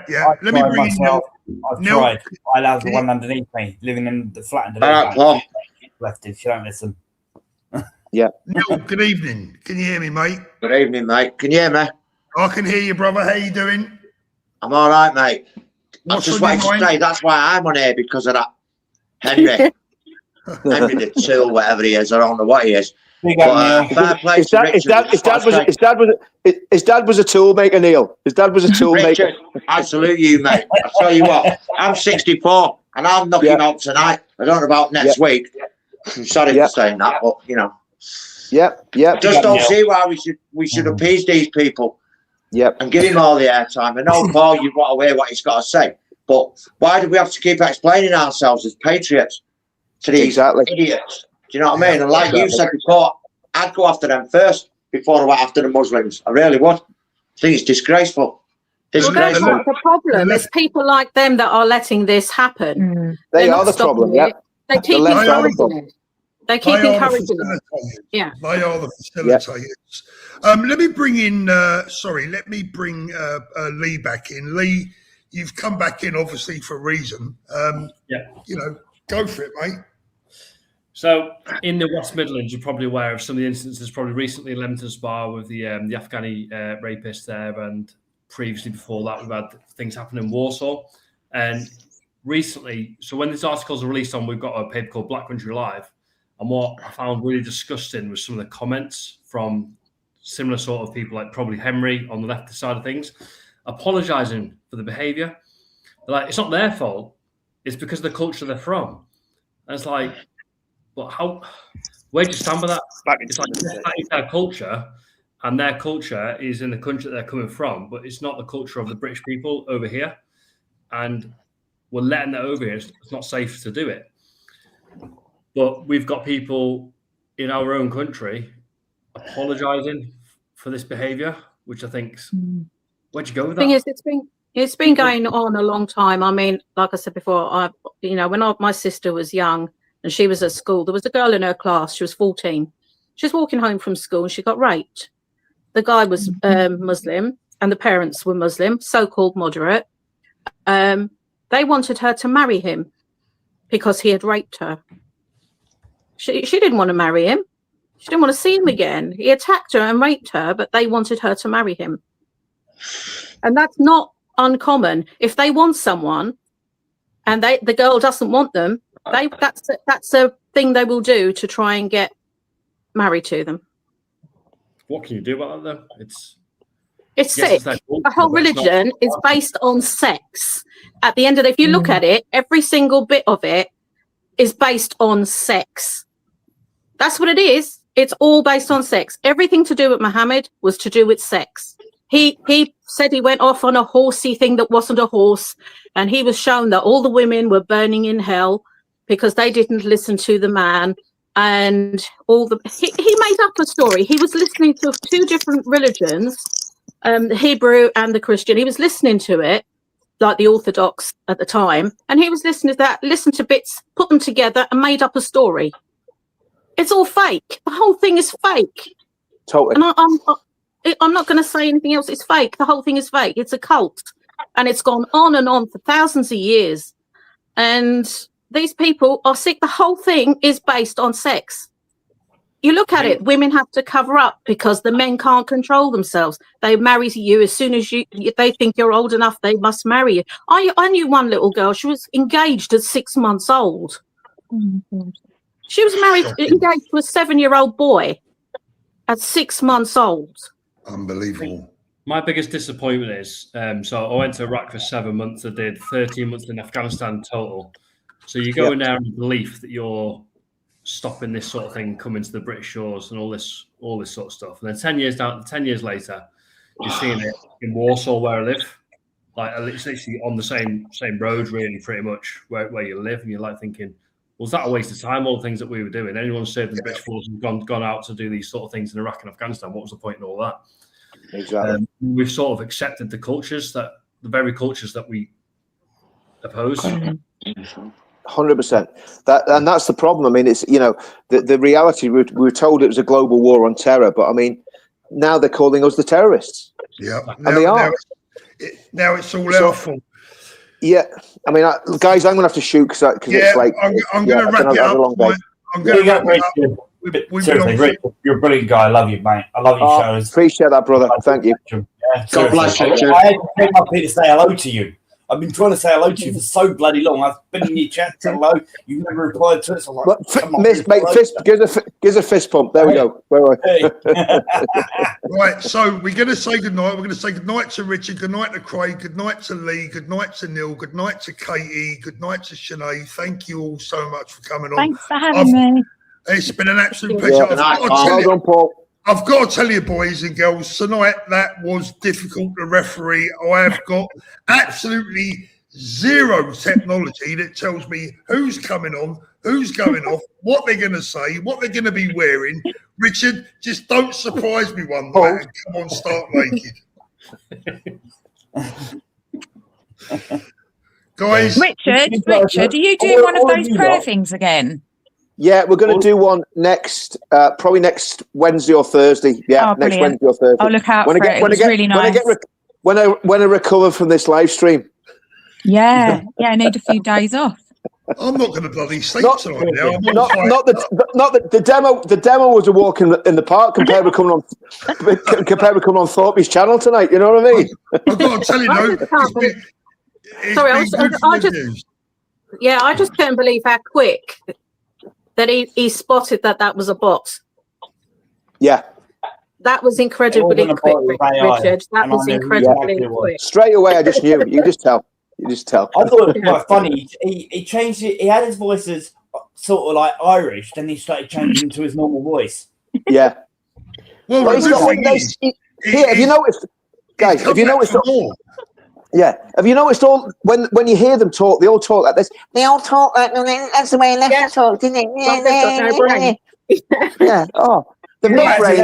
Yeah. Let me bring in Neil. I've tried. I have the one underneath me, living in the flat underneath. Left if you don't listen. Yeah. Neil, good evening. Can you hear me, mate? Good evening, mate. Can you hear me? I can hear you, brother. How you doing? I'm all right, mate. I just wanted to say that's why I'm on here, because of that Henry. Henry the 2, whatever he is. I don't know what he is. Big up, Neil. Fair play His to dad, his Richard. dad, his dad was a toolmaker, Neil. His dad was a toolmaker. Richard, I salute you, mate. I tell you what, I'm 64 and I'm knocking out tonight. I don't know about next week. I'm sorry for saying that, but you know. I just don't see why we should appease these people. And give him all the airtime. I know, Paul, you've got to hear what he's got to say. But why do we have to keep explaining ourselves as patriots to these idiots? Do you know what I mean? And like you said before, I'd go after them first before I went after the Muslims. I really would. I think it's disgraceful. Well, that's not the problem. It's people like them that are letting this happen. They are the problem. They keep encouraging it. They keep encouraging it. Yeah. They are the facilitators. Let me bring in, Lee back in. Lee, you've come back in obviously for a reason. You know, go for it, mate. So in the West Midlands, you're probably aware of some of the instances probably recently in Leamington Spa with the Afghani rapist there, and previously before that we've had things happen in Warsaw. And recently, so when this article's released on, we've got a paper called Black Country Live, and what I found really disgusting was some of the comments from similar sort of people, like probably Henry on the left side of things, apologising for the behaviour. Like, it's not their fault, it's because of the culture they're from. And it's like, but where do you stand with that? It's like, that is their culture, and their culture is in the country that they're coming from, but it's not the culture of the British people over here. And we're letting that over here. It's not safe to do it. But we've got people in our own country apologising for this behaviour, which I think, where'd you go with that? The thing is, it's been going on a long time. I mean, like I said before, when my sister was young and she was at school, there was a girl in her class. She was 14. She was walking home from school and she got raped. The guy was Muslim and the parents were Muslim, so-called moderate. They wanted her to marry him because he had raped her. She didn't want to marry him. She didn't want to see him again. He attacked her and raped her, but they wanted her to marry him. And that's not uncommon. If they want someone and the girl doesn't want them, that's a thing they will do to try and get married to them. What can you do about that, though? It's sick. The whole religion is based on sex. At the end of it, if you look at it, every single bit of it is based on sex. That's what it is. It's all based on sex. Everything to do with Muhammad was to do with sex. He said he went off on a horsey thing that wasn't a horse, and he was shown that all the women were burning in hell because they didn't listen to the man. And he made up a story. He was listening to two different religions, the Hebrew and the Christian. He was listening to it, like the Orthodox at the time, and he was listening to that, listened to bits, put them together, and made up a story. It's all fake. The whole thing is fake. Totally. And I'm not going to say anything else. It's fake. The whole thing is fake. It's a cult, and it's gone on and on for thousands of years. And these people are sick. The whole thing is based on sex. You look at it, women have to cover up because the men can't control themselves. They marry you as soon as they think you're old enough, they must marry you. I knew one little girl, she was engaged at 6 months old. She was engaged to a 7-year-old boy at 6 months old. Unbelievable. My biggest disappointment is, so I went to Iraq for 7 months. I did 13 months in Afghanistan total. So you go in there in the belief that you're stopping this sort of thing coming to the British shores and all this sort of stuff. And then 10 years later, you're seeing it in Warsaw where I live. Like, it's literally on the same road, really, pretty much, where you live. And you're like thinking, was that a waste of time? All the things that we were doing. Anyone served in the British forces and gone out to do these sort of things in Iraq and Afghanistan. What was the point in all that? Exactly. We've sort of accepted the very cultures that we oppose. 100%. That's the problem. I mean, it's, the reality. We were told it was a global war on terror, but I mean, now they're calling us the terrorists. Yeah, and they are. Now it's all our fault. Yeah, I mean, guys, I'm gonna have to shoot because it's like I'm gonna wrap it up. I'm gonna wrap it up. Seriously, Rick, you're a brilliant guy. I love you, mate. I love your shows. Appreciate that, brother. Thank you. Yeah, God bless you. I had to pick up here to say hello to you. I've been trying to say hello to you for so bloody long. I've been in your chat to hello. You've never replied to it. So I'm like, come on, Mate, give us a fist pump. There we go. Right, so we're going to say goodnight. We're going to say goodnight to Richard, goodnight to Craig, goodnight to Lee, goodnight to Neil, goodnight to Katie, goodnight to Sinead. Thank you all so much for coming on. Thanks for having me. It's been an absolute pleasure. I've got to tell you, boys and girls, tonight that was difficult to referee. I have got absolutely zero technology that tells me who's coming on, who's going off, what they're going to say, what they're going to be wearing. Richard, just don't surprise me one night and come on, start naked. Guys. Richard, are you doing one of those prayer things again? Yeah, we're going to do one next, probably next Wednesday or Thursday. Yeah, next Wednesday or Thursday. I'll look out for it. It was really nice. When I recover from this live stream. Yeah, I need a few days off. I'm not going to bloody sleep tonight now. Not that the demo was a walk in the park compared with coming on Thorpe's channel tonight. You know what I mean? I've got to tell you, I just couldn't believe how quick that he spotted that was a bot. Yeah. That was incredibly quick, Richard. That was incredibly quick. Straight away, I just knew. You just tell. I thought it was quite funny. He changed it. He had his voice as sort of like Irish, then he started changing to his normal voice. Yeah. Well, have you noticed, guys? Have you noticed? Yeah. Have you noticed all when you hear them talk, they all talk like this. They all talk like that's the way left talk, didn't it? Yeah. Oh. They've no brain.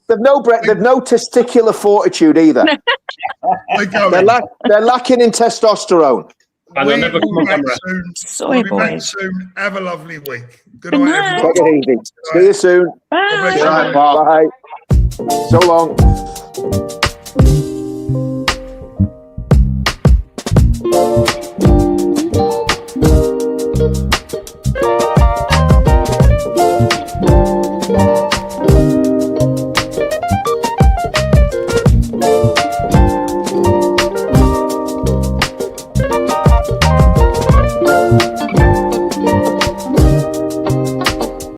They've no testicular fortitude either. They're lacking in testosterone. And they'll never come on camera. We'll be back soon. Have a lovely week. Good night, everyone. Take it easy. See you soon. Bye. Bye. So long.